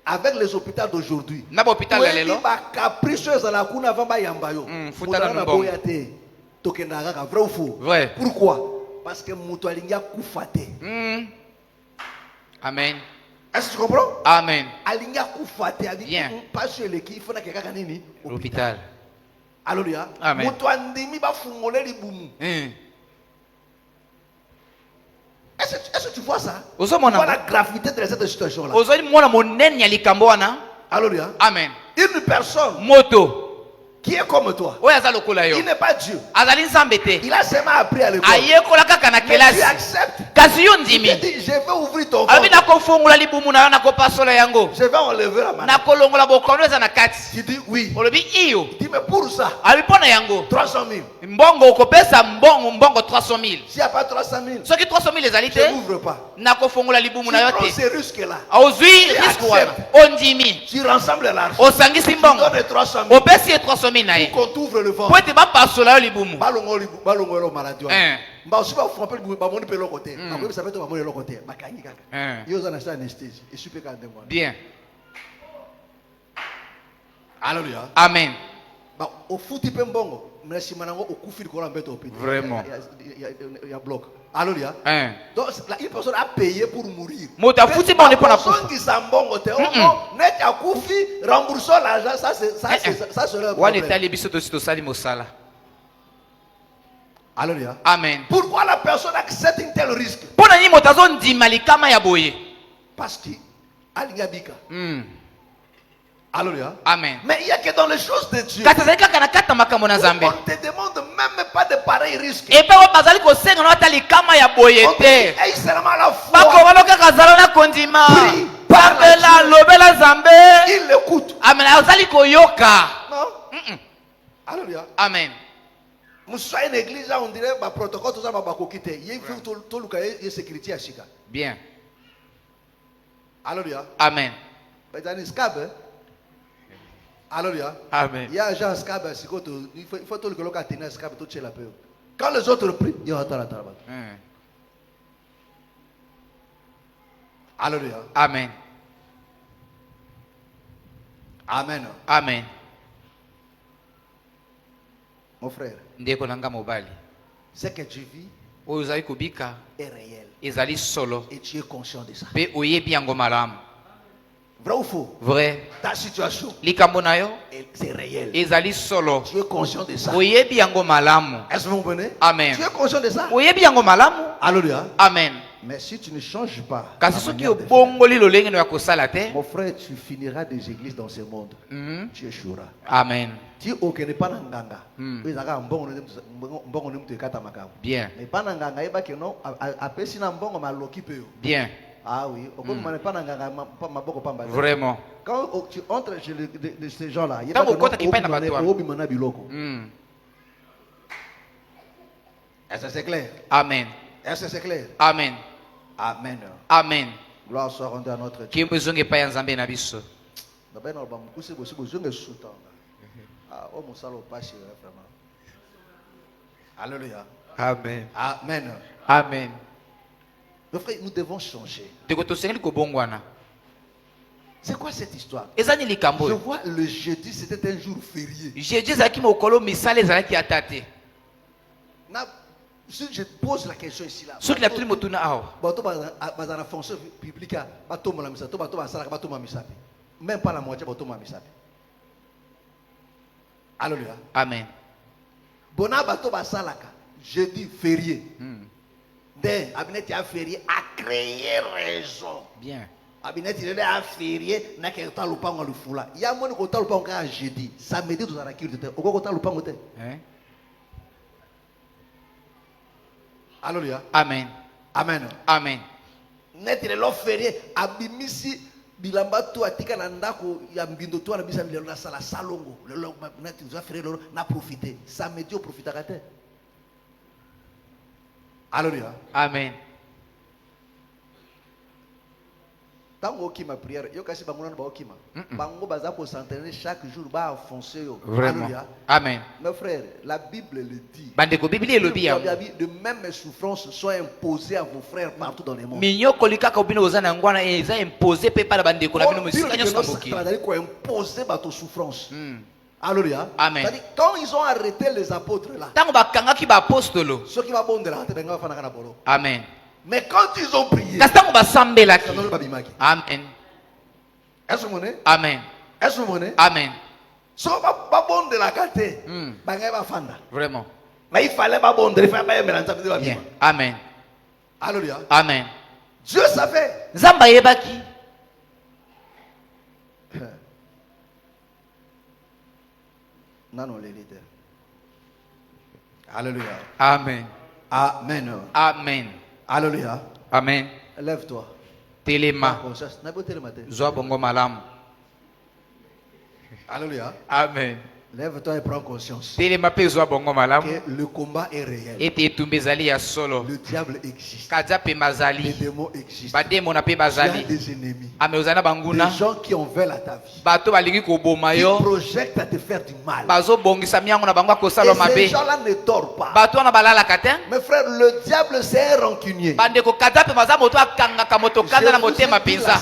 Avec les hôpitaux d'aujourd'hui. Na hôpital Tu lelo. ba capricieux à la kuna vamba yambayo. Futala na nubongo. boya te. Tokenda kaka vrai ou faux? Vrai. Pourquoi? Parce que mutu alingia kufa te. Amen. Est-ce que tu comprends? Amen. Alingia kufa te. Bien. Pas sur les qui faut na kaka nini? L'hôpital. Alléluia. Amen. Mutu andimi ba fungole libumu. Est-ce que tu vois ça? Tu Ozo vois mona. la gravité de cette situation-là. Ozo mona monene ya likambo wana. Alléluia. Amen. Une personne Moto. qui est comme toi, Oyo aza lokola yo. il n'est pas Dieu. Azali nzambe te. Il a seulement appris à l'école. Ayekola kaka na Mais tu kelasi. acceptes. Kasi yo Il ndimi. te dit, je vais ouvrir ton Abi corps. nakofungola libumu na yo nakopasola yango. Je vais enlever la main. Nakolongola bokono eza na kati. Tu dis oui. Olobi iyo. Il dit, mais pour ça, Abi pona yango. 300 000. Mbongo okopesa mbongo 300 000. S'il n'y a pas 300 000, Soki 300 000 ezali je te. n'ouvre pas. Nakofungola libumu Tu na yo prends te. ces risques-là. Ozwi risque wana. Ondimi. Tu rassembles l'argent. Osangisi Tu mbongo. donnes les 300 000. Opesi ye 300 000 na ye. Qu'on t'ouvre le ventre. Po ete bapasola yo libumu. Balongo lo maladie. Hein. Bah aussi va frapper le ba moni pe l'autre côté. Après ça fait to ba moni l'autre côté. Ba kangi kaka. Hein. Yo za na sa anesthésie. Et super quand même. Bien. Alléluia. Amen. Bah au fouti pe mbongo. Merci manango au kufi ko lambeta au pété. Vraiment. Il y a bloc. Alléluia. Hein. Donc une personne a payé pour mourir. Moto afuti ba on est pas na personne qui s'ambongo te. Oh net ya kufi remboursons l'argent ça serait un Wana problème. etali biso tosi tosali mosala. Alléluia. Amen. Pourquoi la personne accepte un tel risque? Pona nini moto azondima likama ya boye. Parce que alinga bika. Alléluia. Amen. Mais il y a que dans les choses de Dieu. Kasi ezali kaka na kati ya makambo na On Nzambe. ne te demande même pas de pareils risques. Epe oyo bazali kosenga na ata likama ya boye On te dit, te. hey, seulement la foi. Bakobana kaka zala na kondima. Prie, parle à Papela Dieu. lobela Nzambe. Il l'écoute. Amen. Azali koyoka. Non? Alléluia. Amen. Moussa une église, on dirait, bah, protocole, tout ça, bah, quitter. Il faut tout le cas, il y a sécurité à Chica. Bien. Alléluia. Amen. Mais dans les scabs, hein. Alléluia. Amen. Il y a un genre scab, il faut tout le cas, il tenir scab, tout chez la paix. Quand les autres prient, il y a un temps à travail. Alléluia. Amen. Amen. Amen. Mon frère, Ndeko nanga mobali. ce que tu vis Oyo ozali kobika est réel. ezali solo. Et tu es conscient de ça. Pe oyebi yango malamu. Vrai ou faux? Vrai. Ta situation, Likambo na yo c'est réel. ezali solo. Tu es conscient de ça. Oyebi yango malamu. Est-ce que vous comprenez? Amen. Tu es conscient de ça? Oyebi yango malamu. Alléluia. Amen. Mais si tu ne changes pas, Kasi la soki manière de faire, obongoli lolenge no ya kosala te. mon frère, tu finiras des églises dans ce monde. Tu échoueras. Amen. Tu ne pas nganga. Mbongo ne mtekata makamu. Bien. Mais pas nganga, eba que non, apesi na mbongo maloki pe yo. Bien. Ah oui, au comme pas nganga, maboko pamba. Vraiment. Quand tu entres chez ces gens-là, il y Tango kota kipai na bato wana. obimana biloko. Est-ce que c'est clair? Amen. Est-ce que c'est clair? Amen. Amen. Amen. Gloire soit rendue à notre Dieu. Kimbo ezonge epai ya Nzambe na biso. D'abord, on va me pousser aussi besoin de soutien. Ah, oh mon salaud pas chez vraiment. Alléluia. Amen. Amen. Amen. Mes frères, nous devons changer. Ndeko tosengeli kobongwana. C'est quoi cette histoire? Ezani likambo. Je vois le jeudi, c'était un jour férié. Jeudi ezalaki mokolo misala ezalaki ata te. Si je pose la question ici là, Soki natuli motuna awa. dans la fonction publique, même pas la moitié, alléluia. Amen. Bona bato basalaka, jeudi férié. Dès Abinet a férié a créé raison. Bien. Abinet il a férié n'a qu'un temps lupango le fula. Il y a mon côté lupango à jeudi. Samedi tout ça la culture. Au côté lupango te. Hein? Alléluia. Amen. Amen. Amen. net lelo férié abimisi bilamba to atika na ndako ya mbindo to na bisa lelo na sala salongo lelo net tu férié lelo na profiter samedi au profitaka te. Alléluia. Amen. Tango okima prière yo kasi bango na ba okima bango baza ko s'entraîner chaque jour ba enfoncer yo. Vraiment. Alléluia. Amen. Mes frères, la Bible le dit. Bandeko Biblia elobi ya. De mêmes souffrances sont imposées à vos frères partout dans le monde. Minyo kolika ka obino ozana ngwana eza imposé pe pa bandeko na bino musika nyoso boki. C'est-à-dire quoi imposer ba to souffrance. Alléluia. Amen. C'est-à-dire quand ils ont arrêté les apôtres là. Tango bakangaki ba apostolo. Ceux qui va bondela te benga fana kana bolo. Amen. Mais quand ils ont prié. Kastango basambelaki. Amen. Est-ce que vous monnaie? Amen. Est-ce que vous monnaie? Amen. So ba bondela kate. Banga ba fanda. Vraiment. Mais il fallait pas bondela, il fallait pas mélanger de la Bien. Amen. Alléluia. Amen. Dieu savait. Zamba yebaki. Non, non, les leaders. Alléluia. Amen. Amen. Amen. Alléluia. Amen. Lève-toi. Telema. Alléluia. Zwa bongo malamu. Amen. Lève-toi et prends conscience Telema pe zwa bongo malamu. que le combat est réel. Ete etumba ezali ya solo. Le diable existe. Kaza pe Les mazali. démons existent. Bademo na pe Tu as bazali. des ennemis. Ame ozana banguna. Des gens qui en veulent à ta vie. Bato balingi koboma Ils yo. projettent à te faire du mal. Bazo bongisa miango na bango Et akosala ces mabe. gens-là ne dorment pas. Bato wana balala kata. Mes frères, le diable c'est un rancunier. Bandeko kaza pe maza moto akangaka moto kanda na motema penza.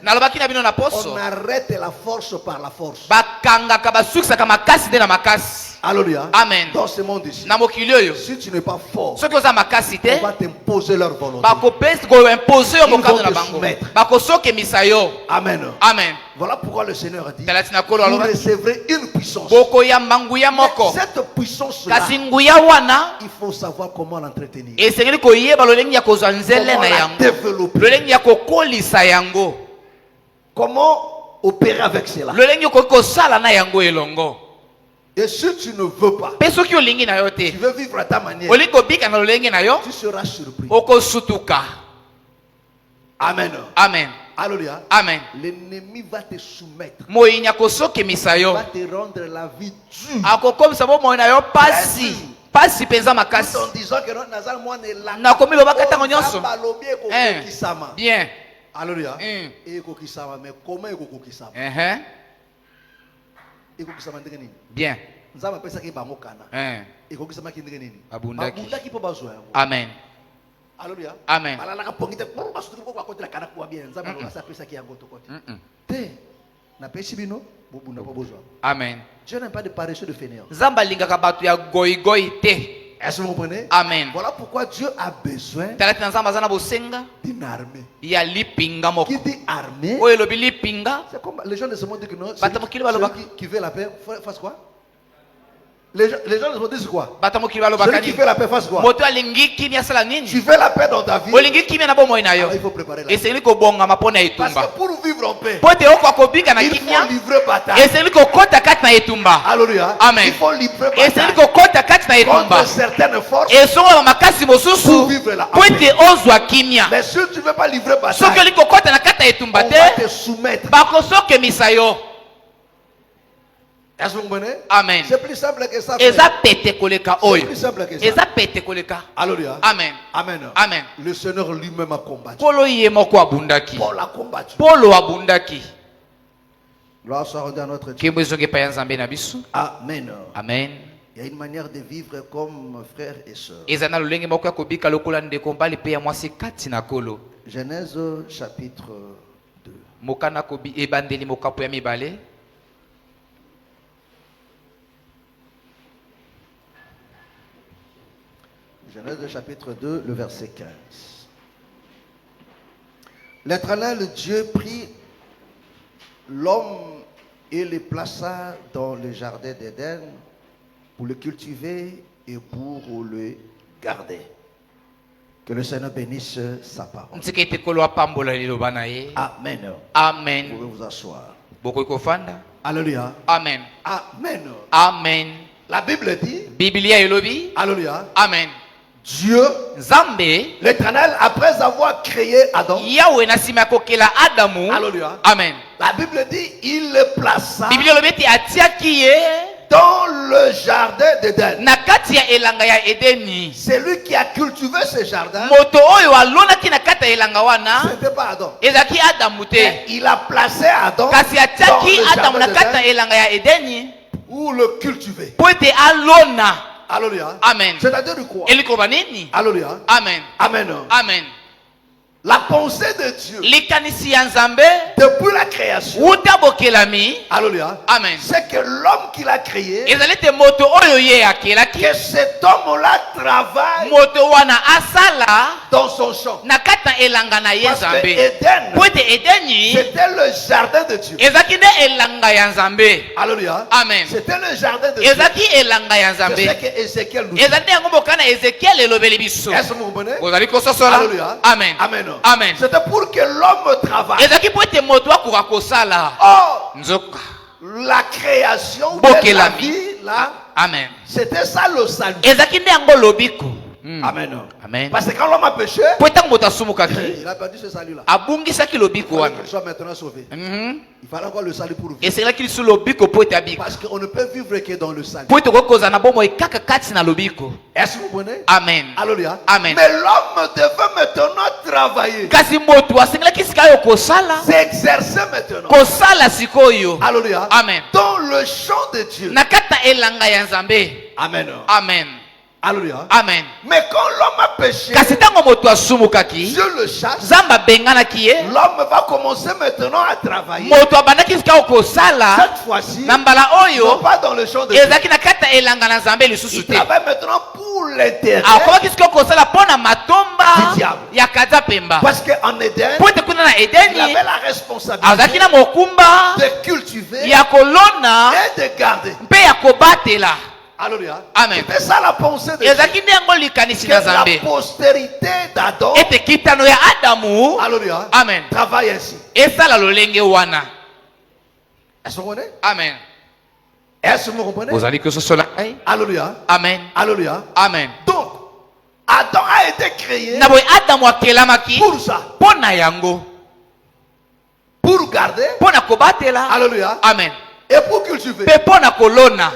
Nalobaki na bino na poso. On arrête la force par la force. Bakangaka basukisaka makasi nde na makasi. Alléluia. Amen. Dans ce monde ici, Na mokili oyo. si tu n'es pas fort, Soki oza makasi te. on va t'imposer leur volonté. Bakopesa koimpose yo Ils vont mokano te na bango. soumettre. Bakosokemisa yo. Amen. Amen. Voilà pourquoi le Seigneur a dit, Talati na kolo vous aloba. recevrez une puissance. Bokoyamba nguya Mais moko. cette puissance-là, Kasi nguya wana. il faut savoir comment l'entretenir. Esengeli koyeba lolenge ya kozwa nzele Comment na la yango. développer. Lolenge ya kokolisa yango. Comment opérer avec cela. Lolenge koki kosala na yango elongo. Et si tu ne veux pas, Pe soki olingi na yo tu te. veux vivre à ta manière, Olingi kobika na lolenge na yo. tu seras surpris. Okosutuka. Amen. Amen. Alléluia. Amen. L'ennemi va te soumettre. Moyinya kosokemisa Il yo. va te rendre la vie dure. Akokomisa bomoi na yo pasi. Pasi penza makasi. Tout en disant que non, Nazal, moi, on est là. Nakomi lobaka tango nyonso. Kisama. Bien. Alléluia. Et kokisama, mais comment il kokisama? Et kokisama ndenge nini? Bien. Nzama pesa ki bango kana. Et kokisama ki ndenge nini? Abundaki. Abundaki po bazwa yango. Amen. Alléluia. Amen. Balala ka pongite pour basutu ko kwa kana kwa bien. Nzama ko sa pesa ki yango to kote. Te. Na pesi bino bobunda po bozwa. Amen. Dieu n'aime pas de paresseux de fainéants. Zamba lingaka bato ya goigoi te. Est-ce que vous comprenez? Amen. Voilà pourquoi Dieu a besoin Talati na nzamba zana bosenga d'une armée. ya lipinga moko. Qui dit armée? Oyo lobi lipinga. C'est comme les gens de ce monde disent que non. Bata mokili baloba. Qui veut la paix, fasse quoi? Les gens de ce monde disent quoi? Bata mokili baloba Celui qui kani. veut la paix, fasse quoi? Moto alingi kimia sala nini? Tu veux la paix dans ta vie? Olingi kimia na bomoi na yo. Alors, il faut préparer la paix. Esengeli kobonga mapona Parce etumba. que pour vivre en paix, Pote okwa kobika na il faut kimia. livrer bataille. Esengeli kokota kati na etumba. Alléluia. Amen. Il faut livrer Esengeli bataille kokota kati na etumba. contre certaines forces. Esongola makasi mosusu. Pour vivre la Po ete ozwa kimia. Mais si tu ne veux pas livrer Soki bataille, olingi kokota na kati na etumba on va te te. soumettre. Bakosokemisa yo. Est-ce que vous comprenez? Amen. C'est plus simple que ça. Eza pete koleka C'est oyo. plus simple que ça. Eza pete koleka. Alléluia. Amen. Amen. Amen. Le Seigneur lui-même a combattu. Polo ye moko abundaki. Paul a combattu. Polo abundaki. Gloire soit rendue à notre Dieu. Kembo ezonge pa ya nzambe na biso. Amen. Amen. Il y a une manière de vivre comme frères et sœurs. Eza na lolenge moko ya kobika lokola ndeko mbali pe ya mwasi kati na kolo. Genèse chapitre 2. Mokana kobi ebandeli mokapo ya mibale. Genèse chapitre 2, le verset 15. L'Éternel Dieu prit l'homme et le plaça dans le jardin d'Éden pour le cultiver et pour le garder. Que le Seigneur bénisse sa parole. Ntikete kolo apambola liloba na ye. Amen. Vous Amen. pouvez vous asseoir. Bokoki kofanda. Alléluia. Amen. Amen. Amen. La Bible dit, Biblia elobi. Alléluia, Amen. Dieu, Nzambe l'Éternel, après avoir créé Adam, Yahweh na nsima ya kokela Adamu. Alléluia. Amen. La Bible dit, il le plaça Bible elobi ete atiaki ye dans le jardin d'Éden. na kati ya elanga ya Edeni. C'est lui qui a cultivé ce jardin. Moto oyo alonaki na kati ya elanga Ce wana n'était pas Adam. ezalaki Adamu te. Mais il a placé Adam Kasi dans atiaki le Adamu na jardin kati ya d'Éden elanga ya Edeni pour le cultiver. po ete alona. Alléluia. Amen. C'est-à-dire quoi? Elikoloba nini? Alléluia. Amen. Amen. Amen. La pensée de Dieu Likanisi ya Nzambe depuis la création, wuta bokelami. alléluia, Amen. c'est que l'homme qu'il a créé, Ezali te moto oyo ye akelaki. que cet homme-là travaille Moto wana asala dans son champ. na kati na elanga na ye Parce que Nzambe. Éden, Po ete Edeni c'était le jardin de Dieu. ezalaki nde elanga ya Nzambe. Alléluia. Amen. C'était le jardin de Dieu. Ezalaki elanga ya C'est ce Nzambe. que Ézéchiel nous dit. Ezali nde yango boka na Ezekiel elobeli biso. Est-ce que vous comprenez? Ozali kososola. Alléluia. Amen. Amen. Amen. C'était pour que l'homme travaille. Ezalaki po ete moto akoka kosala. Or, Nzoka. la création de Bokelami. la vie, là, Amen. c'était ça le salut. Ezalaki nde yango lobiko. Amen. Amen. Parce que quand l'homme a péché, Po etango moto asumukaki il a perdu ce salut-là. abungisaki lobiko Il fallait wana. qu'il soit maintenant sauvé. Mhm. Il fallait encore le salut pour vivre. Eselaki lisu lobiko po ete abika. Parce qu'on ne peut vivre que dans le salut. Po ete kokoza na bomoi kaka kati na lobiko. Est-ce que vous comprenez? Amen. Alléluia. Amen. Mais l'homme devait maintenant travailler. Kasi moto asengelaki sika oyo kosala. S'exercer maintenant. Kosala sikoyo. Alléluia. Amen. Dans le champ de Dieu. Na kati na elanga ya Nzambe. Amen. Amen. Alléluia. Amen. Mais quand l'homme a péché, Kasi ntango moto asumukaki, Dieu le chasse. Nzambe abenganaki ye. L'homme va commencer maintenant à travailler. Moto abandaki sika oyo kosala. Cette fois-ci, Na mbala non oyo pas dans le champ de Dieu. ezalaki na kati na elanga na Nzambe lisusu Il te. travaille maintenant pour l'intérêt. Akomaki sika oyo kosala mpo na Du matomba diable. ya kaza pemba. Parce qu'en Éden, Po ete kuna na il Edeni avait la responsabilité azalaki na mokumba de cultiver ya kolona et de garder. mpe ya kobatela. Alléluia. Amen. C'était ça la pensée de Dieu. Ezalaki nde yango likanisi Que na la Nzambe postérité d'Adam, ete kitano ya Adamu alléluia, amen travaille ainsi. esala lolenge wana. Est-ce que vous comprenez? Amen. Est-ce que vous comprenez? Ozali kososola ngai. Alléluia. Amen. Alléluia. Amen. Donc, Adam a été créé Na boye Adamu akelamaki pour ça, mpo na yango, pour garder, mpo na kobatela. alléluia, Amen. et pour cultiver. Mpe mpo na kolona.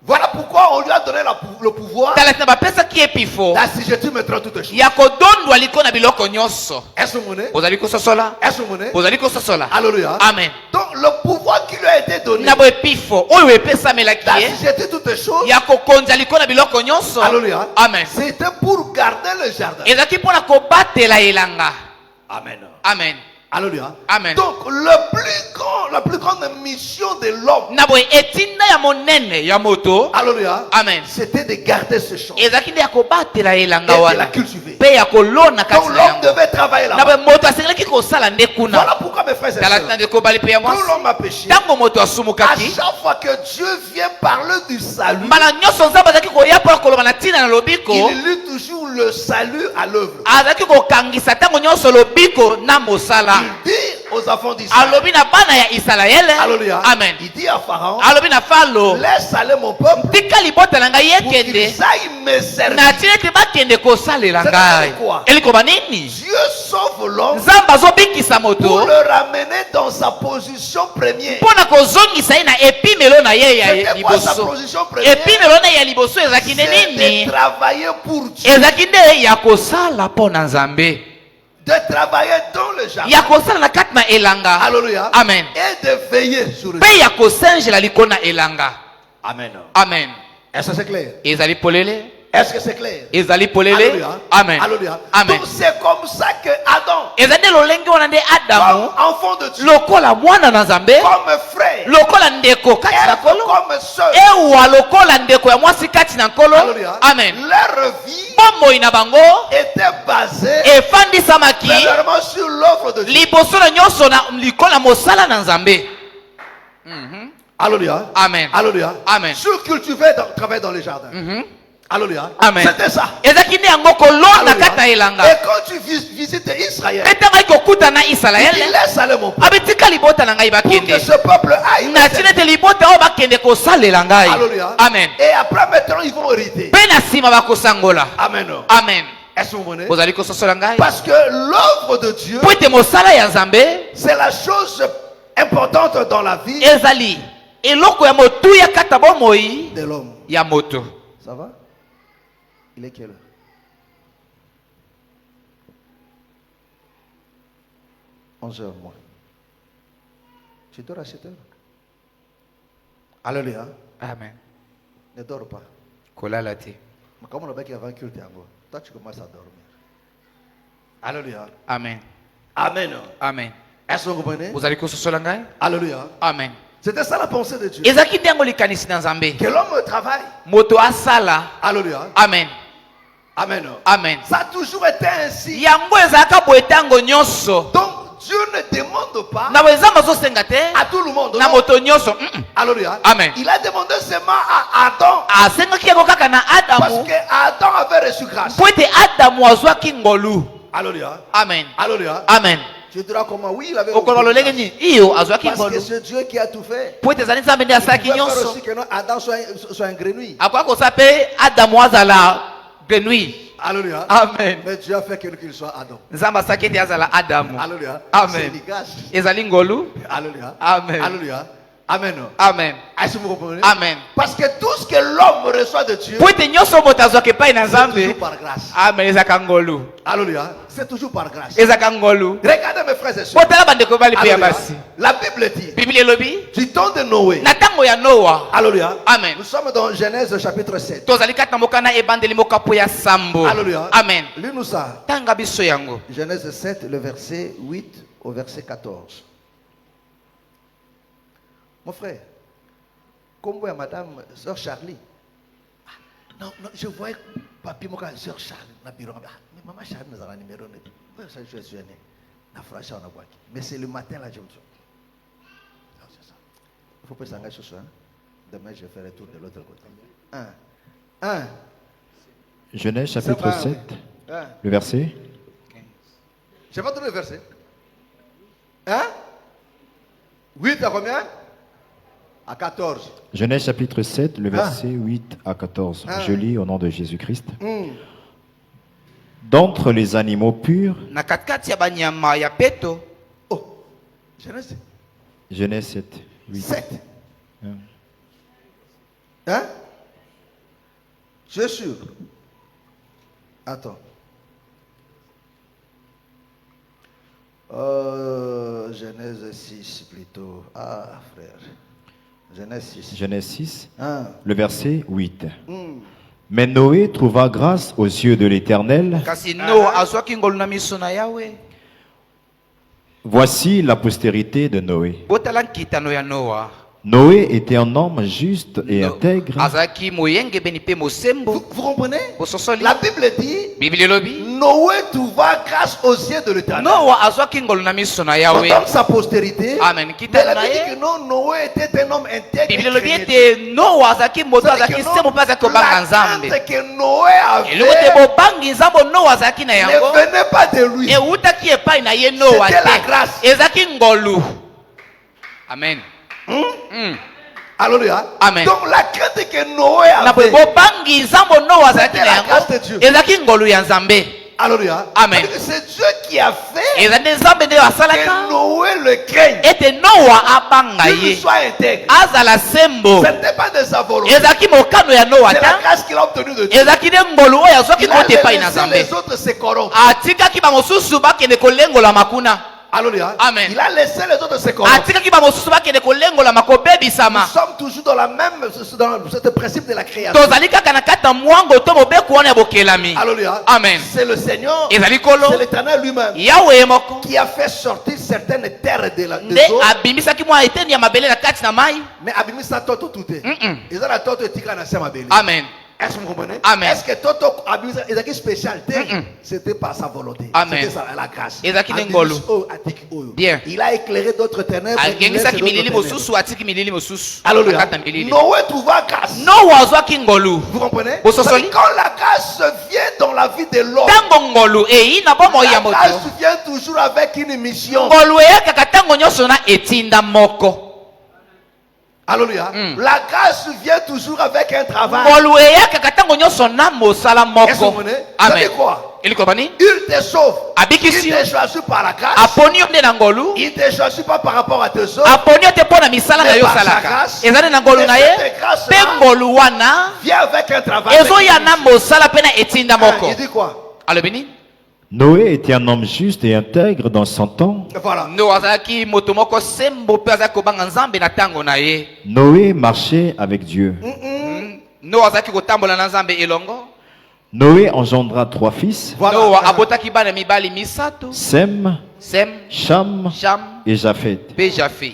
Voilà pourquoi on lui a donné le pouvoir Tala tina bapesaki ye pifo d'assujettir maintenant toutes choses. ya kodondwa liko na biloko nyonso. Est-ce que vous comprenez? Ozali kososola. Est-ce que vous comprenez? Ozali kososola. Alléluia. Amen. Donc, le pouvoir qui lui a été donné Na boye pifo oyo epesamelaki ye d'assujettir toutes choses, ya kokonza liko na biloko nyonso. alléluia, Amen. c'était pour garder le jardin. Ezalaki mpo na kobatela elanga. Amen. Amen. Alléluia. Amen. Donc, la plus grande mission de l'homme, Na boye etinda ya monene ya moto. alléluia, Amen. c'était de garder ce champ Ezalaki nde ya kobatela et elanga de la wana cultiver. mpe ya kolona Donc, kati na l'homme yango. devait travailler Na là-bas. boye moto asengelaki kosala nde kuna. Voilà pourquoi, mes frères et Tala sœurs, tina ndeko bali mpe ya quand mwasi. l'homme a péché, Ntango moto à asumukaki, chaque fois que Dieu vient parler du salut, mbala nyonso Nzambe azalaki koya mpo na koloba na ntina na lobiko, il lit toujours le salut à l'œuvre. azalaki kokangisa ntango nyonso lobiko na mosala. Il dit aux enfants d'Israël, Alobi na bana ya Isalaele. alléluia, Amen. il dit à Pharaon, Alobi na Falo, laisse aller mon peuple tika libota na ngai pour qu'ils yekende aillent me servir. na tina ete bakende kosalela ngai. Elikoba nini? Dieu sauve l'homme Nzambe azobikisa pour moto le ramener dans sa position première. mpo na kozongisa ye na epimelo na ye ya C'était quoi sa liboso. position première? Epimelo na ye ya liboso ezalaki nde C'est nini? de travailler pour Dieu, Ezalaki nde ya kosala mpo na Nzambe, de travailler dans le jardin. ya kosala na kati na elanga. Alléluia. Amen. Et de veiller sur eux. Mpe ya kosenjela liko na elanga. Amen. Amen. Est-ce que c'est clair? Ezali polele. Est-ce que c'est clair? Ezali polele. Alléluia. Amen. Alléluia. Amen. Donc c'est comme ça que Adam, Ezali nde lolenge wana nde comme Adamu enfant de Dieu, lokola mwana na Nzambe, comme frère, lokola ndeko kati na elle nkolo, comme sœur, ewa lokola ndeko ya mwasi kati na nkolo. alléluia, Amen. leur vie Bomoi na bango était basée efandisamaki premièrement sur l'œuvre de Dieu. liboso na nyonso na likola mosala na Nzambe. Alléluia. Amen. Alléluia. Amen. Sur cultiver, travailler dans les jardins. Alléluia. Amen. C'était ça. ezaki nde yango kolonda Alléluia. kati na elanga Et quand tu visites Israël, mpe ntango ayiki kokuta na il isalaele laisse aller mon peuple. abitika libota na ngai Pour que bakende ce peuple aille. na ntina ete libota oyo bakende kosalela ngai Alléluia. amen Et après maintenant, ils vont hériter. mpe na nsima bakosangola Amen. amen Est-ce que vous comprenez? bozali kososola ngai Parce que l'œuvre de Dieu, po ete mosala ya nzambe c'est la chose importante dans la vie ezali eloko ya motuya kata bomoi de l'homme. ya moto Ça va? Il est quelle heure? 11h moins. Tu dors à 7h? Alléluia. amen Ne dors pas. kolala te Mais comme on a bien avant culte, toi tu commences à dormir. Alléluia. amen Amen. amen Est-ce que vous comprenez? bozali kososola ngai Alléluia. amen C'était ça la pensée de Dieu. ezalaki nde yango likanisi na nzambe Que l'homme travaille. moto asala Alléluia. amen Amen. amen Ça a toujours été ainsi. yango ezalaka boye ntango nyonso Donc Dieu ne demande pas na boye nzambe azosenga te à tout le monde. na Non. moto nyonso Alléluia. Amen. Il a demandé seulement à Adam. asengaki yango kaka na Parce adamu que Adam avait reçu grâce. po ete adamu azwaki ngolu Alléluia. amen Alléluia. amen Tu diras comment? Oui, il avait okoloba reçu lolenge grâce. nini iyo azwaki Parce que ngolu c'est Dieu qui a tout fait. po ete ezali nzambe nde Il asalaki pouvait faire nyonso aussi que non, Adam soit un grenouille. akoki kosala mpe adamu azala grenouille Alléluia. amen Mais Dieu a fait qu'il soit Adam. nzambe asalaki ete azala adamu Alléluia. Amen. C'est l'igage. ezali ngolu Alléluia. Amen. Alléluia. Amen. amen Est-ce que vous comprenez? amen Parce que tout ce que l'homme reçoit de Dieu, po ete nyonso moto azwaka epai na c'est toujours nzambe par grâce. amen ezalaka ngolu Alléluia. C'est toujours par grâce. ezalaka ngolu Regardez mes frères et sœurs. botala bandeko bali mpe ya Alléluia. basi La Bible dit, biblia elobi du temps de Noé. na ntango ya noa Alléluia. amen Nous sommes dans Genèse chapitre 7. tozali kati na mokana ebandeli mokapo ya sambo Alléluia. amen Lis-nous ça. tanga biso yango Genèse 7, le verset 8 au verset 14. Mon frère, comme vous, madame, sœur Charlie. Ah, non, non, je voyais papi, mon sœur Charlie, na bureau. Ah, mais maman Charlie nous a un numéro. Ça, je suis né. Na frère, on a boit. Mais c'est le matin là, je me dis. Non, c'est ça. Il faut pas s'engager ce soir. Demain, je ferai tour de l'autre côté. Un. Genèse C'est chapitre pas, 7, oui. Un. le verset. Je vais pas donner le verset. Hein? 8 à combien? À 14. Genèse chapitre 7, le verset 8 à 14. Ah. Je lis au nom de Jésus-Christ. D'entre les animaux purs, na katikati ya banyama ya peto Oh, Genèse Genèse 7, 8. 7. Hein. Hein? Tu es sûr? Attends. Genèse 6 plutôt. Ah, frère. Genèse 6. Genèse 6, Hein? le verset 8. Mais Noé trouva grâce aux yeux de l'Éternel. kasi noa azwaki ngolu na miso na yawe Voici la postérité de Noé. botala nkitano ya noa Noé était un homme juste et intègre, azalaki moyengebeni mpe mosembo Vous comprenez? bososoli La Bible dit biblia elobi Noé trouva grâce aux yeux de l'Éternel. noa azwaki ngolu na miso na yawe Dans sa postérité, amen mais kitano la na Bible dit ye que non, Noé était un homme intègre. biblia et elobi craignait ete noa azalaki moto azalaki sembo mpe azalaki kobanga nzambe la crainte que Noé eloko ete avait bobangi nzambo noa azalaki na ne yango venait pas de lui. eutaki epai na ye noa C'était la te grâce. ezalaki ngolu amen Alléluia. Amen. Donc la crainte que Noé na boye avait. bobangi nzambo noa azalaki C'était na la grâce de Dieu. yango ezalaki ngolu ya nzambe Alléluia. Amen. C'est-à-dire que c'est Dieu qui a fait ezali nde nzambe nde que asalaka Noé le craigne. ete noa abanga Qu'il ye soit intègre. azala sembo Ce n'était pas de sa volonté. ezalaki mokano ya noa C'est la te grâce qu'il a obtenue de Dieu. ezalaki nde ngolu oyo azwaki Il a kota epai na laissé nzambe les autres se corrompre. atikaki bamosusu bakende kolengola makuna Alléluia. Amen. Il a laissé les autres se corrompre. atikaki bamosusu bakende kolengola Nous makobebisama sommes toujours dans la même, dans ce principe de la création. tozali kaka na kati na mwango to mobeko wana ya bokelami Alléluia. Amen. C'est le Seigneur, ezali kolo c'est l'Éternel lui-même yawe moko qui a fait sortir certaines terres de la nde des eaux, abimisaki mwa eteni ya mabele na kati na mai mais abimisa toto tout est. Ils ont la toto etika na se mabele. amen Est-ce que vous comprenez? Amen. Est-ce que Toto abuse ezaki spécialité? C'était par sa volonté. Amen. C'était la grâce. Ezaki Abuse ngolu. oyo, atiki oyo. Bien. Il a éclairé d'autres ténèbres. il laisse agengisaki milili d'autres mosusu atiki milili mosusu Alléluia. akata milili Noé trouva grâce. noa azwaki ngolu Vous comprenez? Vous sosoli? C'est quand la grâce vient dans la vie de l'homme, ntango ngolu eyi na bomoi ya la moto grâce vient toujours avec une mission. ngolu eyakaka ntango nyonso na etinda moko Alléluia. La grâce vient toujours avec un travail. ngolu eyakaka ntango nyonso na mosala Est-ce que vous moko comprenez? Ça amen dit quoi? elikoba nini Il te sauve. Abikisi Il yo. te choisit par la grâce. aponi yo nde na ngolu Il ne te choisit pas par rapport à tes œuvres. aponi yo te mpo na misala na Mais yo par sa osalaka grâce, ezali na ngolu na ye et cette grâce-là mpe ngolu wana Viens avec un travail. ezoya na mosala mpe na etinda moko Il dit quoi? alobi nini Noé était un homme juste et intègre dans son temps. Voilà. no azalaki moto moko sembo mpe azalaki kobanga nzambe na ntango na ye Noé marchait avec Dieu. no azalaki kotambola na nzambe elongo Noé engendra 3 fils, Voilà. noa abotaki bana mibali misato Sem, sem Cham sham et Japheth. mpe jafe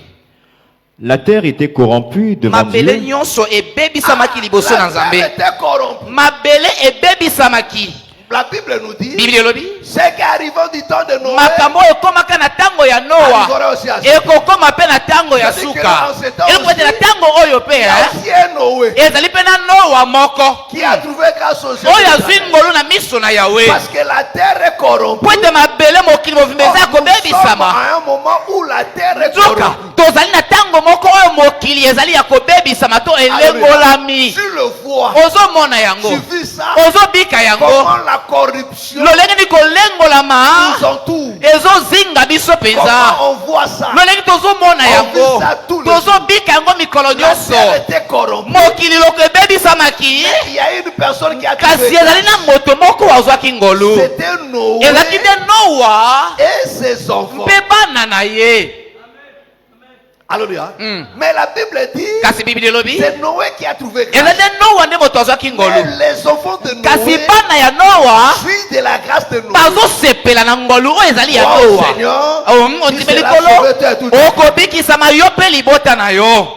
La terre était corrompue devant mabele Dieu. nyonso ebebisamaki liboso na La terre nzambe était corrompue. mabele ebebisamaki La Bible nous dit biblia elobi ce qui arrivant du temps de Noé makambo oyo ekomaka na ntango ya noa arrivera aussi à ce ekokoma mpe na ntango ya C'est-à-dire que suka dans ce temps eloko ete na aussi, ntango oyo mpe Il y a aussi un Noé ezali mpe na noa moko qui a trouvé grâce aux yeux oyo de azwi l'Éternel. ngolu na miso na yawe Parce que la terre est corrompue. po ete mabele mokili mobimba eza Nous sommes kobebisama à un moment où la terre est nzoka corrompue. tozali na ntango moko oyo mokili ezali ya kobebisama to elengolami Tu le vois. ozomona yango Tu vis ça. ozobika yango Comment la corruption lolenge ni kolengolama nous entoure. ezozinga biso mpenza Comment on voit ça? lolenge tozomona yango vit ça tous les jours. tozobika yango mikolo La nyonso terre était corrompue. mokili loko ebebisamaki Il y a une personne qui a kasi trouvé ezali grâce. na moto moko azwaki ngolu C'était Noé ezalaki nde noa et ses enfants. mpe bana na ye Alléluia. Mais la Bible dit kasi bibili elobi c'est Noé qui a trouvé eza grâce. nde noa nde moto azwaki Mais ngolu les enfants de kasi Noé bana ya noa jouissent de la grâce de Noé. bazosepela na ngolu oyo ezali ya Oh noa Seigneur, ondimi tu seras likolo sauvé, toi et tout. okobikisama yo mpe libota na yo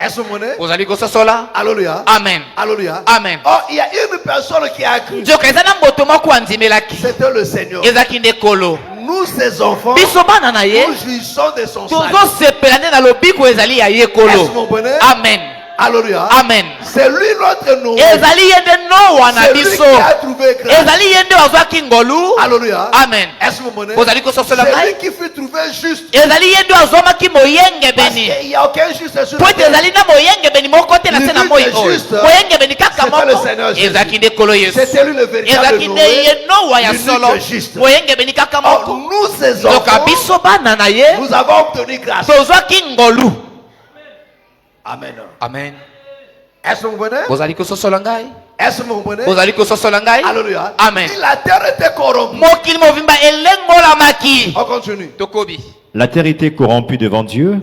Est-ce que vous comprenez? ozali kososola Alléluia. amen Alléluia. Amen. Oh, il y a une personne qui a cru. nzoka eza na moto moko andimelaki C'était le Seigneur. ezalaki nde kolo Nous, ses enfants, biso bana na ye nous jouissons de son salut. tozosepela nde na lobiko ezali ya ye Est-ce que kolo vous comprenez? amen Alléluia. amen C'est lui notre Noé. ezali ye nde noa na C'est lui biso qui a trouvé grâce. ezali ye nde azwaki ngolu Alléluia. amen Est-ce que vous comprenez? ozali kososola C'est lui ngai qui fut trouvé juste. ezali ye nde azwamaki Parce moyengebeni qu'il n'y a aucun juste sur po la ete terre. ezali na moyengebeni moko te na se na L'unique moi et oyo juste, moyengebeni kaka c'était le moko Seigneur Jésus. ezalaki nde kolo yesu C'était lui le véritable ezalaki nde Noé. ye noa ya L'unique solo et juste. moyengebeni kaka Or, moko nous, ses zoka enfants, biso bana na ye nous avons obtenu grâce. tozwaki ngolu Amen. amen Est-ce que vous comprenez? bozali kososola ngai Est-ce que vous comprenez? bozali kososola ngai Alléluia. amen Si la terre était corrompue. mokili mobimba elengolamaki On continue. tokobi La terre était corrompue devant Dieu.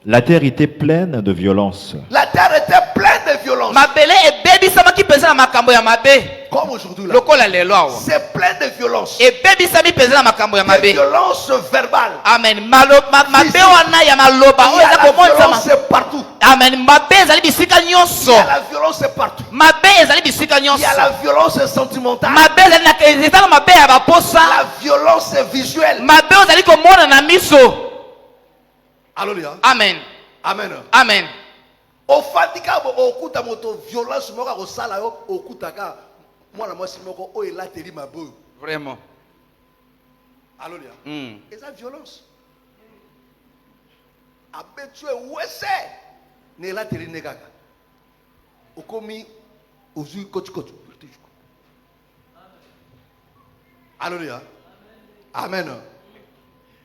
La terre était pleine de violence. La terre était pleine de violence. mabele ebebisamaki mpenza na makambo ya mabe Comme aujourd'hui là. lokola lelo awa C'est plein de violence. ebebisami mpenza na makambo ya De mabe violence verbale. amen mabe wana ya maloba Il oyo y a eza la komonisama violence partout. amen mabe ezali bisika Il nyonso y a la violence partout. mabe ezali bisika Il y nyonso a la violence sentimentale. mabe ezali eza na mabe ya baposa La violence visuelle. mabe oyo ozali komona na miso Alléluia. amen Amen. amen Ofatika okuta moto violence moko akosala yo okutaka mwana mwasi moko oyo elateli maboyo. vraiment Alléluia. mm. Eza violence. Abetue wese ne elateli ne kaka. Okomi ozui kochikocho. Alléluia. Amen.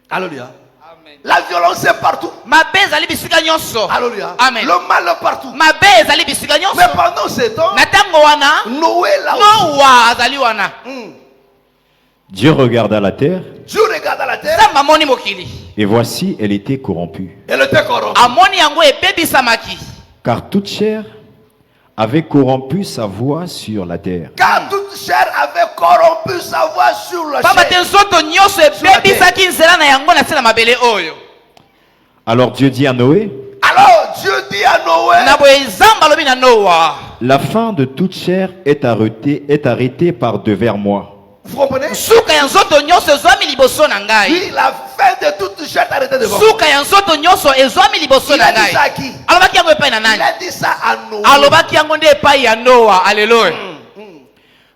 Alléluia. amen La violence est partout. mabe ezali bisika nyonso Alléluia. amen Le mal est partout. mabe ezali bisika nyonso Mais pendant ce temps, na ntango wana Noé là noa azali wana Dieu regarda la terre, Dieu regarda la terre. nzambe amoni mokili et voici, elle était corrompue. Elle était corrompue. amoni yango ebebisamaki Car toute chair avait corrompu sa voix sur la terre. Car toute chair avait corrompu sa voix sur la pamba te chair. nzoto nyonso ebebisaki nzela na yango na se na mabele oyo Alors Dieu dit à Noé, Alors Dieu dit à Noé, na boye nzambe alobi na Noa, la fin de toute chair est arrêtée par devers moi. vous comprenez? suka ya nzoto nyonso ezwami liboso na ngai. Oui, la fin de toute chair est arrêtée devant moi. Suka ya nzoto nyonso ezwami liboso Il na a dit ngai. ça à qui? Alobaki yango epai na Il nani? a dit ça à Noé. Alobaki yango nde epai ya Noa. Alléluia.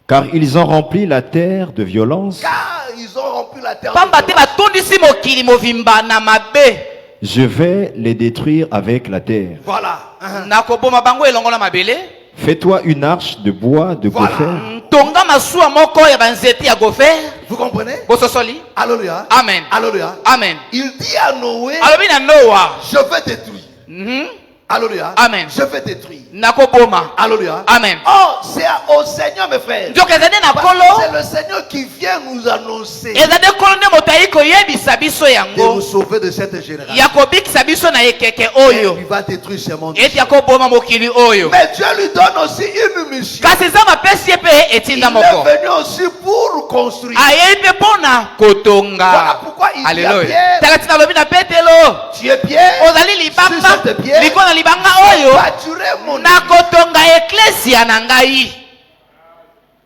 Car ils ont rempli la terre de violence. Car ils ont rempli la terre. Pamba te de violence. batondisi mokili movimba na mabe. Je vais les détruire avec la terre. Voilà. Nakoboma bango elongo na mabele. Fais-toi une arche de bois de Voilà. gopher. Tonga masuwa moko ya banzete ya gofer. Vous comprenez? Bososoli. Alléluia. Amen. Alléluia. Amen. Il dit à Noé, Alobi na Noa. je vais détruire. Mhm. Alléluia. Amen. Je vais détruire. Nakoboma. Alléluia. Amen. Oh, c'est au Seigneur, mes frères. Nzoka ezali na Parce que c'est kolo. le Seigneur qui vient nous annoncer Ezali kolo nde moto ayi koyebisa biso de yango. nous sauver de cette génération. Ya kobikisa biso na ekeke Et oyo. il va détruire ce monde. Eti akoboma mokili oyo. Mais Dieu lui donne aussi une mission. Kasi nzambe apesi ye mpe Il etinda est moko. venu aussi pour construire. Ayei mpe mpona kotonga. Voilà pourquoi il dit à Alleluia. Pierre, Tala tina alobi na Petelo. tu es Pierre, Ozali sur libanga. cette pierre, Likolo na libanga oyo. bâtirai mon Na kotonga eklesia na ngai.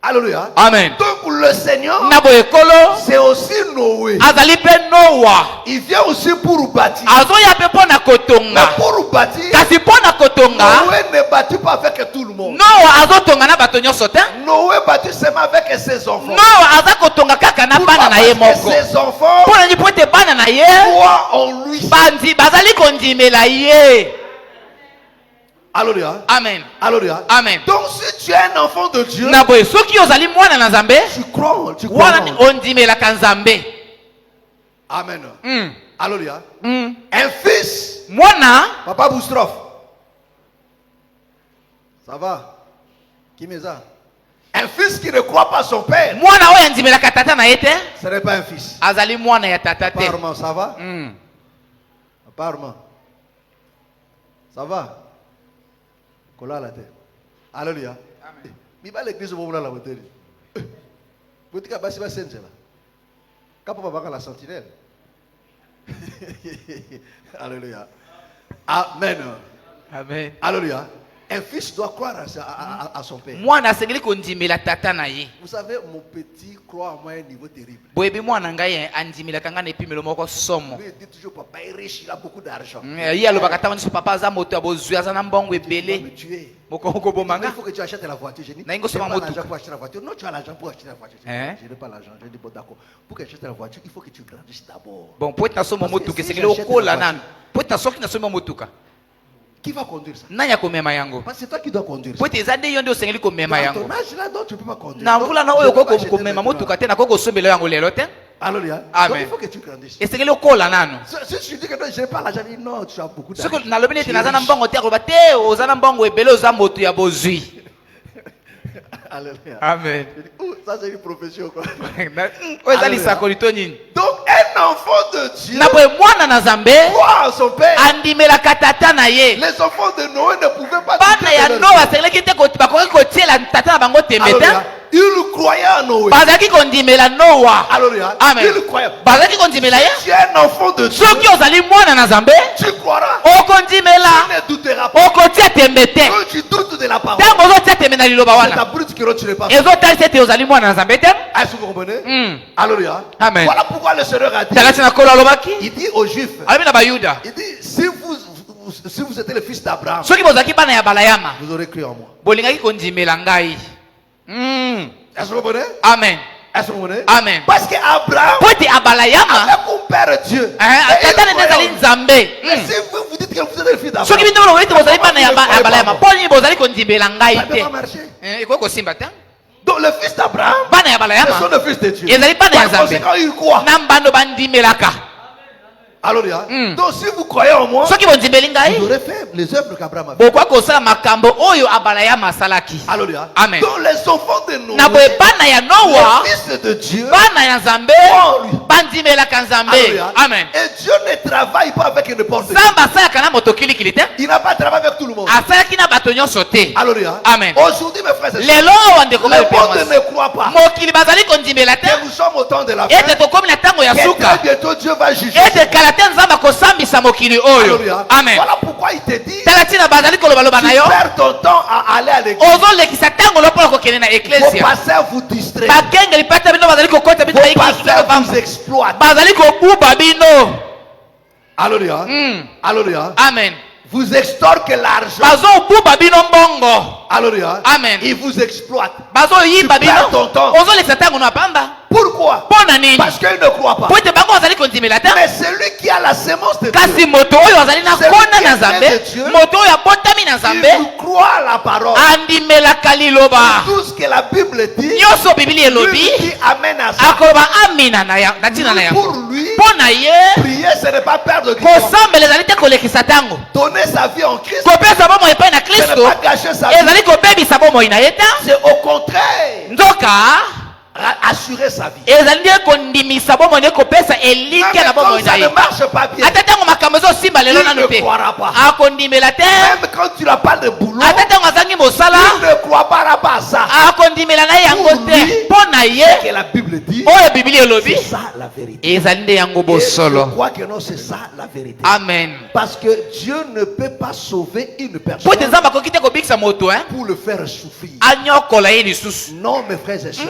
Alléluia. Amen. Donc le Seigneur, Na boye kolo. c'est aussi Noé. Azali mpe Noa. Il vient aussi pour bâtir. Azoya mpe mpona Mais kotonga. pour bâtir, Kasi mpona kotonga. Noé ne bâtit pas avec tout le monde. Noa azotonga na bato nyonso te. Noé bâtit seulement avec ses enfants. Noa aza kotonga kaka na Pourquoi? bana na ye Parce que moko. ses enfants Mpona nini po ete bana na ye croient en lui. bazali kondimela ye. Alléluia. Amen. Alléluia. Amen. Donc si tu es un enfant de Dieu, Na boye soki ozali mwana na nzambe tu crois wana en lui. ondimelaka nzambe. Amen. Mm. Alléluia. Mm. Un fils, Mwana Papa Boustroff. Ça va? Qui me ça? Un fils qui ne croit pas son père, mwana oyo andimelaka tata na ye te ce n'est pas un fils. azali mwana ya tata te. Apparemment, ça va? Mm. Apparemment. Ça va? Kola la terre. Alléluia. Mais pas l'église où vous la voter. Vous dites que c'est senze là. Quand papa va la sentinelle. Alléluia. Amen. Amen. Alléluia. Un fils doit croire à son père. Mwana asengeli kondimela tata na ye. Vous savez, mon petit croit à moi à un niveau terrible. Boyebi mwana ngai andimelaka ngai na epimelo moko somo. Lui, il dit toujours, papa est riche, il a beaucoup d'argent. Ye alobaka ntango nyonso papa aza moto ya bozwi aza na mbongo Il va ebele. me tuer. Mokoboma Il nga. faut que tu achètes la voiture. Je dis, Naingo j'ai soma pas motuka. l'argent pour acheter la voiture. Non, tu as l'argent pour acheter la voiture. Hein? Je n'ai pas l'argent. Je dis, bon, d'accord. Pour que j'achète la voiture, il faut que tu grandisses d'abord. Bon po ete nasomba Parce que motuka si esengeli j'achète okola la nanu. Po ete nasoki nasomba motuka. Qui va conduire ça? Nani akomema yango? Parce que c'est toi qui dois conduire Po ça. ete eza nde yo nde osengeli komema Dans yango. ton âge là, donc tu ne peux pas conduire. Na Donc, mvula na je oyo peux pas okoki acheter komema maintenant. motuka te nakoki kosombela yango lelo te. Alléluia. Amen. Donc il faut que tu grandisses. Esengeli okola nanu. Si tu dis que non, je n'ai pas l'argent, je dis non, tu as beaucoup d'argent. Soki nalobi neti Tu es naza na riche. mbongo te akoloba te oza na mbongo ebele oza moto ya bozwi. Alléluia. Amen. Je dis, ouh, ça c'est une profession quoi. Oyo eza lisakoli to nini? Donc un enfant de Dieu Na boye mwana na nzambe croit en son père. andimelaka tata na ye. Les enfants de Noé ne pouvaient pas Bana douter ya de leur Noa Dieu. asengelaki te bakoki kotiela tata na bango tembe Alléluia. te. Il croyait en Noé. Bazalaki kondimela Noa. Alléluia. Amen. Il croyait. Bazalaki kondimela ye. Tu es un enfant de Dieu. Soki ozali mwana na nzambe Tu croiras. okondimela Tu ne douteras pas. okotia tembe te. Quand tu doutes de la parole, Ntango ozotia tembe na liloba c'est ta wana brute qui retire pas. ezotalisa ete ozali mwana na nzambe te. Est-ce que vous comprenez? Mm. Alléluia. Amen. Voilà pourquoi le Seigneur a dit. Talati na kolo alobaki Il dit aux Juifs. alobi na bayuda Il dit si vous êtes le fils d'Abraham, soki bozalaki bana ya balayama vous aurez cru en moi. bolingaki kondimela ngai. Mm. Est-ce que vous comprenez? Amen. Est-ce que vous comprenez? Amen. Parce qu'Abraham Po ete abalayama avait comme père Dieu. Et il tata nde croyait ezali en lui. nzambe. Mais Mm. si vous dites que vous êtes le fils d'Abraham, soki bino boloba ete bozali bana ya Pourquoi vous ne balayama croyez mpo nini bozali kondimela ngai ça ne peut te. pas marcher. Ekoki kosimba te. Donc le fils d'Abraham, Bana ya ce sont balayama le fils de Dieu. ezali bana ya Par nzambe conséquent, il croit. na mbando bandimelaka. Alléluia. Mm. Donc si vous croyez en moi, soki bondimeli vous ngai aurez fait les œuvres qu'Abraham a fait. bokoki kosala makambo oyo abalayama asalaki. Alléluia. Amen. Donc les enfants de Noé, Na boye bana ya Noa les fils de Dieu, bana ya nzambe croient en lui. bandimelaka nzambe. Alléluia. Amen. Et Dieu ne travaille pas avec n'importe qui. nzambe asalaka na moto kilikili te. Il n'a pas travaillé avec tout le monde. asalaki na bato nyonso te. Alléluia. Amen. Aujourd'hui, mes frères et sœurs, lelo awa ndeko le ngai mpe ya monde mwasi. ne croit pas mokili bazali kondimela te que nous sommes au temps de la fin. ete tokomi na ntango ya Et suka très bientôt, Dieu va juger. ete kala te nzamba kosambisa mokili oyo. Alléluia. Amen. Voilà pourquoi il te dit, Talatina bazali koloba loba na tu yo. perds ton temps à aller à l'église. Ozo lekisa tango lopola kokende na Vos ecclesia. pasteurs vous distraient. Bakengeli pata bino bazali kokota bino Vos pasteurs vous exploitent. bazali kobuba bino. Alléluia. Alléluia. Amen. Vous extorquent l'argent. Bazo buba bino mbongo. Alléluia. Amen. Ils vous exploitent. Bazo yiba Tu perds ton bino. temps. Ozo lekisa tango na pamba. Pourquoi? Pona nini? Parce qu'ils ne croient pas. Po ete bango bazali kondimela te. Mais celui qui a la sémence de Kasi Dieu, moto oyo azali na Celui kona qui na est Nzambe, fait de Dieu, moto oyo abotami na il Nzambe, vous croit à la parole. andimelaka liloba. Tout ce que la Bible dit, Nyonso Biblia lui elobi, qui amène à ça. akoloba amina na ya, na ntina na yango. Pour lui, Mpo na ye, prier, ce n'est pas perdre du temps. kosambela ezali te kolekisa tango. Donner sa vie en Christ, Kopesa bomoi epai na ce n'est Kristo, pas gâcher sa vie. ezali kobebisa bomoi na ye te. C'est au contraire Nzoka, assurer sa vie. ezali nde kondimisa bomoi nde kopesa Mais elinke na comme bomoi ça na ne ye. marche pas bien, Ata ntango makambo ezosimba lelo il nanu ne te, croira pas. akondimela te. Même quand tu n'as pas de boulot, Ata ntango azangi mosala, il ne croira pas à ça. akondimela na ye yango Pour lui, te. Mpo na ye, Que la Bible dit, oyo Biblia elobi, c'est ça la vérité. ezali nde yango Et je bosolo. crois que non, c'est ça la vérité. Amen. Parce que Dieu ne peut pas sauver une personne Po te nzambe akoki te kobikisa moto, pour le faire souffrir. anyokola ye lisusu. Non, mes frères et sœurs.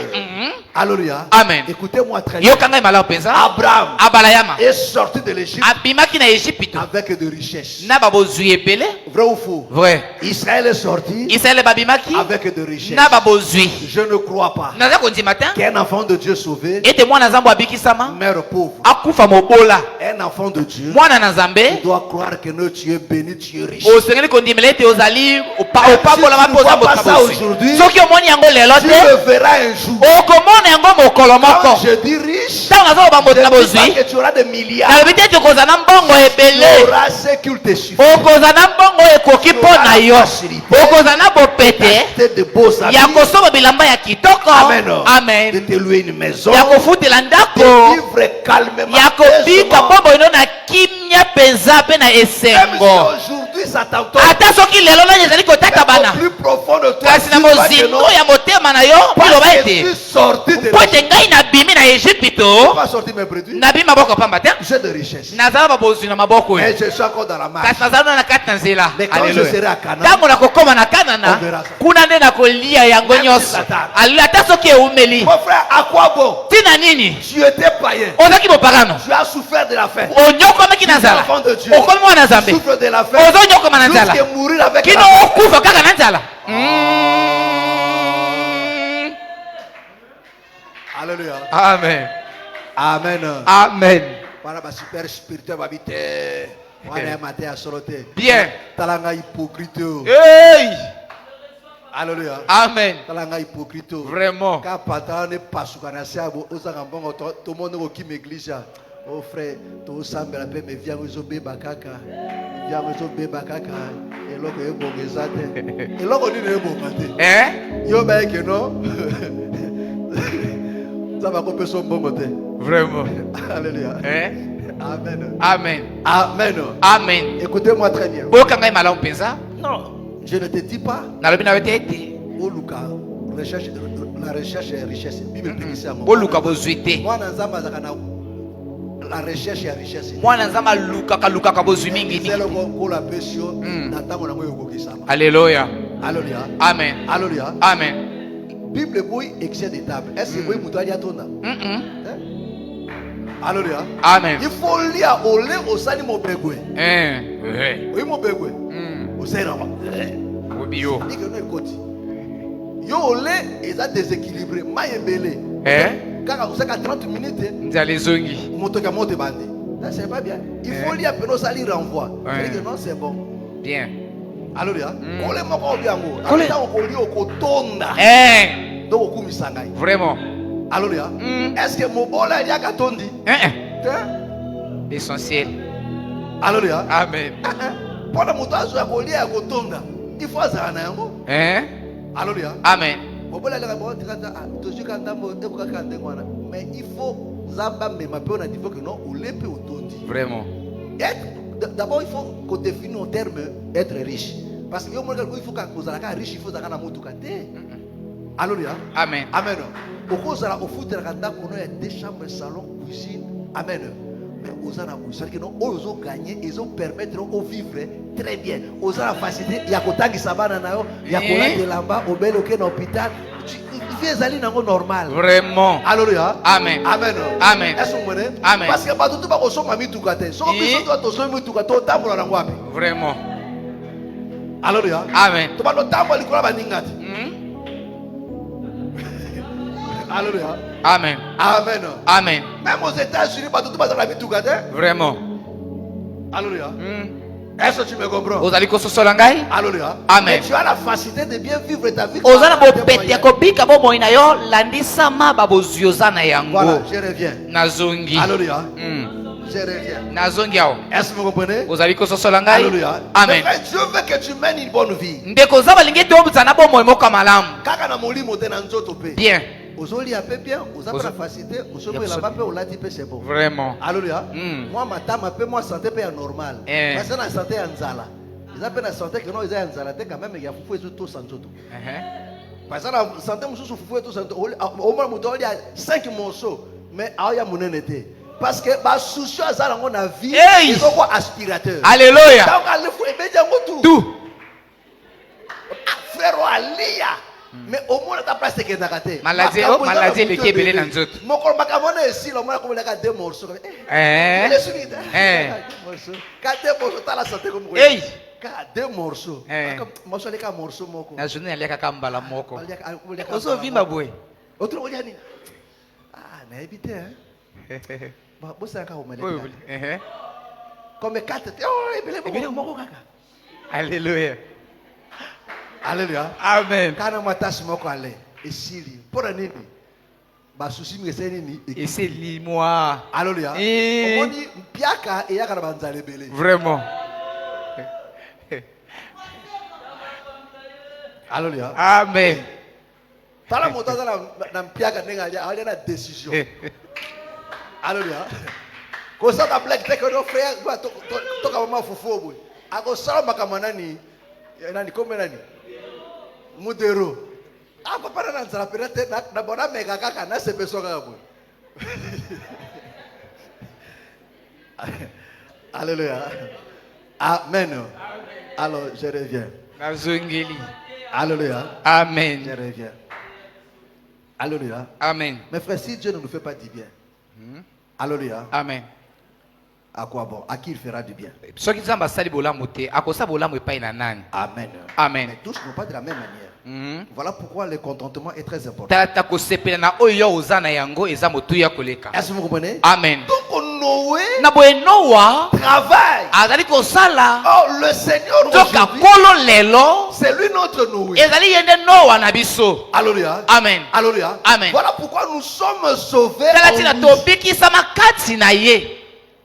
Alléluia. Amen. Écoutez-moi très bien. Yoka ngai malamu mpenza. Abraham Abalayama est sorti de l'Égypte abimaki na Ejipito avec de richesses. na babozwi ebele. Vrai ou faux? Vrai. Israël est sorti Israele babimaki avec de richesses. na babozwi. Je ne crois pas Naza kondima te qu'un enfant de Dieu sauvé, ete mwana nzambe abikisama mère pauvre, akufa mobola. un enfant de Dieu Mwana na Nzambe doit croire que non, tu es béni, tu es riche. osengeli kondimela ete ozali opambolama mpe vois ozambe pas ça kaboswi. aujourd'hui, Soki omoni yango lelo Tu te, le verras un jour. okomona yango mokolo Quand moko. je dis riche, Ntango naza koba je moto ne na dis pas bozwi, que tu auras des milliards. nalobi te ete okozala na mbongo Tu ebele. auras ce qu'il te suffit. Okozala na mbongo ekoki mpo na yo. Okozala na bopete D'acheter de beaux habits, ya kosomba bilamba ya kitoko. Amen. de Amen. te louer une maison, Ya kofutela de ndako, vivre calmement. ya kobika aisément. bombo ino na kimia mpenza mpe na Même si esengo. aujourd'hui ça t'entoure, Ata soki lelo nani ezali kotata au bana, plus profond de toi, kasi na tu vois que mozindo non, ya motema na yo parce biloba que je ete suis sorti de mpo l'Égypte. ete ngai nabimi na Je Ejipito, pas sorti mes produits. nabimi maboko pamba te, J'ai de richesses. nazala babozwi na maboko Mais oyo, je suis encore dans la marche. kasi nazala na kati na nzela. Mais quand je Alleluia. serai à Canaan, Ntango nakokoma na Kanana, On verra ça. kuna nde nakolia yango Même nyonso. si Satan. Alleluia. Ata soki eumeli, mon frère, à quoi bon? tina nini? Tu étais païen. Ozalaki mopagano, Tu as souffert de la faim. onyokomaki na nzala, Enfant de Dieu. okomi mwana na Tu Nzambe, souffres de la faim. ozonyokoma na nzala, Jusqu'à mourir avec la kino faim. okufa kaka na nzala. Alléluia. Amen. Amen. Amen. Voilà ma super spirituel babité. Voilà matin à soloté. Bien. Talanga hypocrite. Hey. Alléluia. Amen. Talanga hypocrite. Vraiment. Quand pata ne passe au canasiabo, aux angambons, tout le monde qui m'églige. Oh frère, tout ça me rappelle, mais viens aux obé bakaka. Viens aux obé bakaka. Et là, il y a bon exate. Et là, on dit le bon côté. Hein? Yo, ben, que non. Ça va couper son bon côté. Vraiment. Alléluia. Hein? Amen. Amen. Amen. Amen. Écoutez-moi très bien. Boyoka ngai malamu mpenza. Non, je ne te dis pas. Nalobi na yo te ete Oluka, la recherche est richesse. Bible dit ici à mon. boluka bozwi te. Moi, Nzamba zakana la recherche est richesse. Mwana nzambe alukaka bozwi mingi C'est le mingi. ko la pesio. Natango na moyo kokisama. Alléluia. Alléluia. Amen. Alléluia. Amen. Bible boy excès de table. Est-ce que boy mutali atona? Alléluia. Amen. Il faut lire au lait au sali mobegwe. Oui mobegwe. Au sera. Obio. Dit que non écoute. Yo au lait ils a déséquilibré. Maïebele. Quand vous avez 30 minutes, Nzala ezongi. motoka mote bandi. C'est pas bien. Il faut lire pero sali renvoi. C'est que non c'est bon. Bien. Alléluia. On les moko biango. Ata okoli okotonda. Donc okumisanga. Vraiment. Alléluia. Est-ce que mobola ya katondi? L'essentiel. Alléluia. Amen. Pendant moto azo ya kolia ya kotonda. Il faut azana yango. Alléluia. Amen. Mobola la bo tikata tozu kanda mo eboka kanda ngwana. Mais il faut zamba mema pe on a dit que non ou lepe otondi. Vraiment. D'abord il faut qu'on définisse en terme être riche. Parce que il faut qu'on soit riche, il faut qu'on soit riche. Alléluia. Amen. Amen. Au foutre quand on a 2 chambres, salon, cuisine. Amen. Mais aux gens qui ont gagné, ils ont permettre de vivre très bien. Aux gens facilité, il y a Kotagi Sabana, il y a Kolande Lamba, au bel aucun hôpital. Viens aller dans le normal. Vraiment. Alléluia. Amen. Amen. Amen. Est-ce que vous comprenez? Amen. Parce que tout le monde a mis tout côté. Si on a Vraiment. Alléluia. Amen. Tu vas le temps pour le Alléluia. Amen. Amen. Amen. Même aux États-Unis, tout le monde a mis tout côté. Vraiment. Alléluia. Est-ce que tu me comprends? Ozali kososola ngai? Alléluia. Amen. Mais tu as la facilité de bien vivre ta vie. Ozana bopete ya kobika bomoi na yo landisama babozwi oza na yango. Voilà, je reviens. Nazongi. Alléluia. Je reviens. Nazongi ao. Est-ce que vous comprenez? Ozali kososola ngai? Alléluia. Amen. Mais Dieu veut que tu mènes une bonne vie. Ndeko za balingi ete obuzana bomoi moko malamu. Kaka na molimo te na nzoto pe. Bien. Ozoli un peu bien, vous avez la facilité, vous avez la pape, vous l'avez c'est bon. Vraiment. Alléluia. Moi, ma tame, moi, santé est normal. Parce que la santé est en zala. Ils appellent la santé que non, ils ont en zala. Quand même, il y a fou et tout sans tout. Parce que la santé, nous sommes fou et tout sans tout. Au moins, il y a 5 morceaux. Mais il y a mon été. Parce que ma souci à zala, on a vie. Ils ont quoi aspirateur. Alléluia. Tout. Frère, Alia. Mais au moins ta place c'est que nakate. Maladie le kebele na nzoto. Moko makamona ici le mona comme la deux morceaux. Quatre morceaux ta la santé comme quoi. Deux morceaux. Morceau les quatre morceaux moko. Na journée aleka kambala moko. Ozo vimba boy. Autre on dit ah na éviter hein. Ba bossa ka o mele. Comme quatre oh ebele moko kaka. Alléluia. Alléluia. Amen. Kana matasi moko ale esili pona nini basusi mingese nini esili moi. Alléluia. Omoni mpiaka eyaka na banzale belé. Vraiment. Alléluia. Amen. Tala motaza na mpiaka ndenga ali na décision. Alléluia. Ko sa ta black take no frère to ka mama fufu boy. Ako sala makamana ni nani comme nani Mudero. Ah, papa na nzala perete na bona mega kaka na sepeso kaka boy. Alléluia. Amen. Alors, je reviens. Nazongeli. Alléluia. Amen. Je reviens. Alléluia. Amen. Mes frères, si Dieu ne nous fait pas du bien, alléluia. Amen. À quoi bon? À qui il fera du bien? Ceux qui sont sali bolamu te, akosa bolamu epai na nani. Amen. Amen. Mais tous ne sont pas de la même manière. Voilà pourquoi le contentement est très important. Tata kosepela na oyo oza na yango eza motuya koleka. Est-ce que vous comprenez? Amen. Donc Noé Na boye Noah travaille. azali kosala. Oh, le Seigneur Toka aujourd'hui, kolo lelo. c'est lui notre Noé. Ezali yende Noah na biso. Alléluia. Amen. Alléluia. Amen. Voilà pourquoi nous sommes sauvés. Tala tina En lui. tobikisama kati na ye.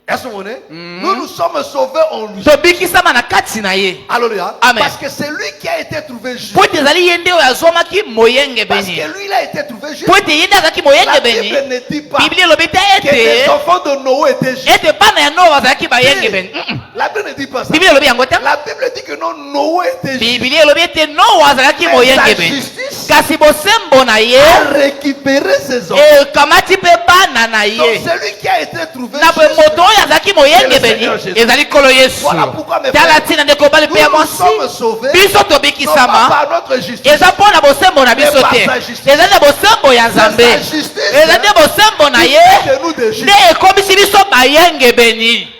Est-ce que vous comprenez? Nous sommes sauvés en lui. Tobikisama na kati na ye. Alléluia. Amen. Parce que c'est lui qui a été trouvé juste. Po ezali yende oyo azomaki moyenge Parce beni. que lui, il a été trouvé juste. Po yende azaki La moyenge beni. Bible ne dit pas Biblia elobi te que les ete enfants de Noé étaient justes. ete bana ya Noah azalaki bayenge beni. La Bible ne dit pas ça. Biblia elobi yango te. La Bible dit que non, Noé était juste. Biblia elobi ete Noah azalaki Mais moyenge sa beni. justice Kasi bosembo na ye a récupéré ses enfants. ekamati mpe bana na Donc ye. celui qui a été trouvé Na boye juste, moto oyo azalaki moyenge beni ezali kolo Yesu. Voilà pourquoi mes Tala frères, ntina ndeko bali mpe ya nous sommes mwasi. sauvés Biso non pas tobikisama par notre justice. eza mpo na bosembo na biso par te. sa justice. Eza nde bosembo ya Nzambe. C'est sa justice Eza nde bosembo na qui ye fait de nous des justes. nde ekomisi biso bayenge beni.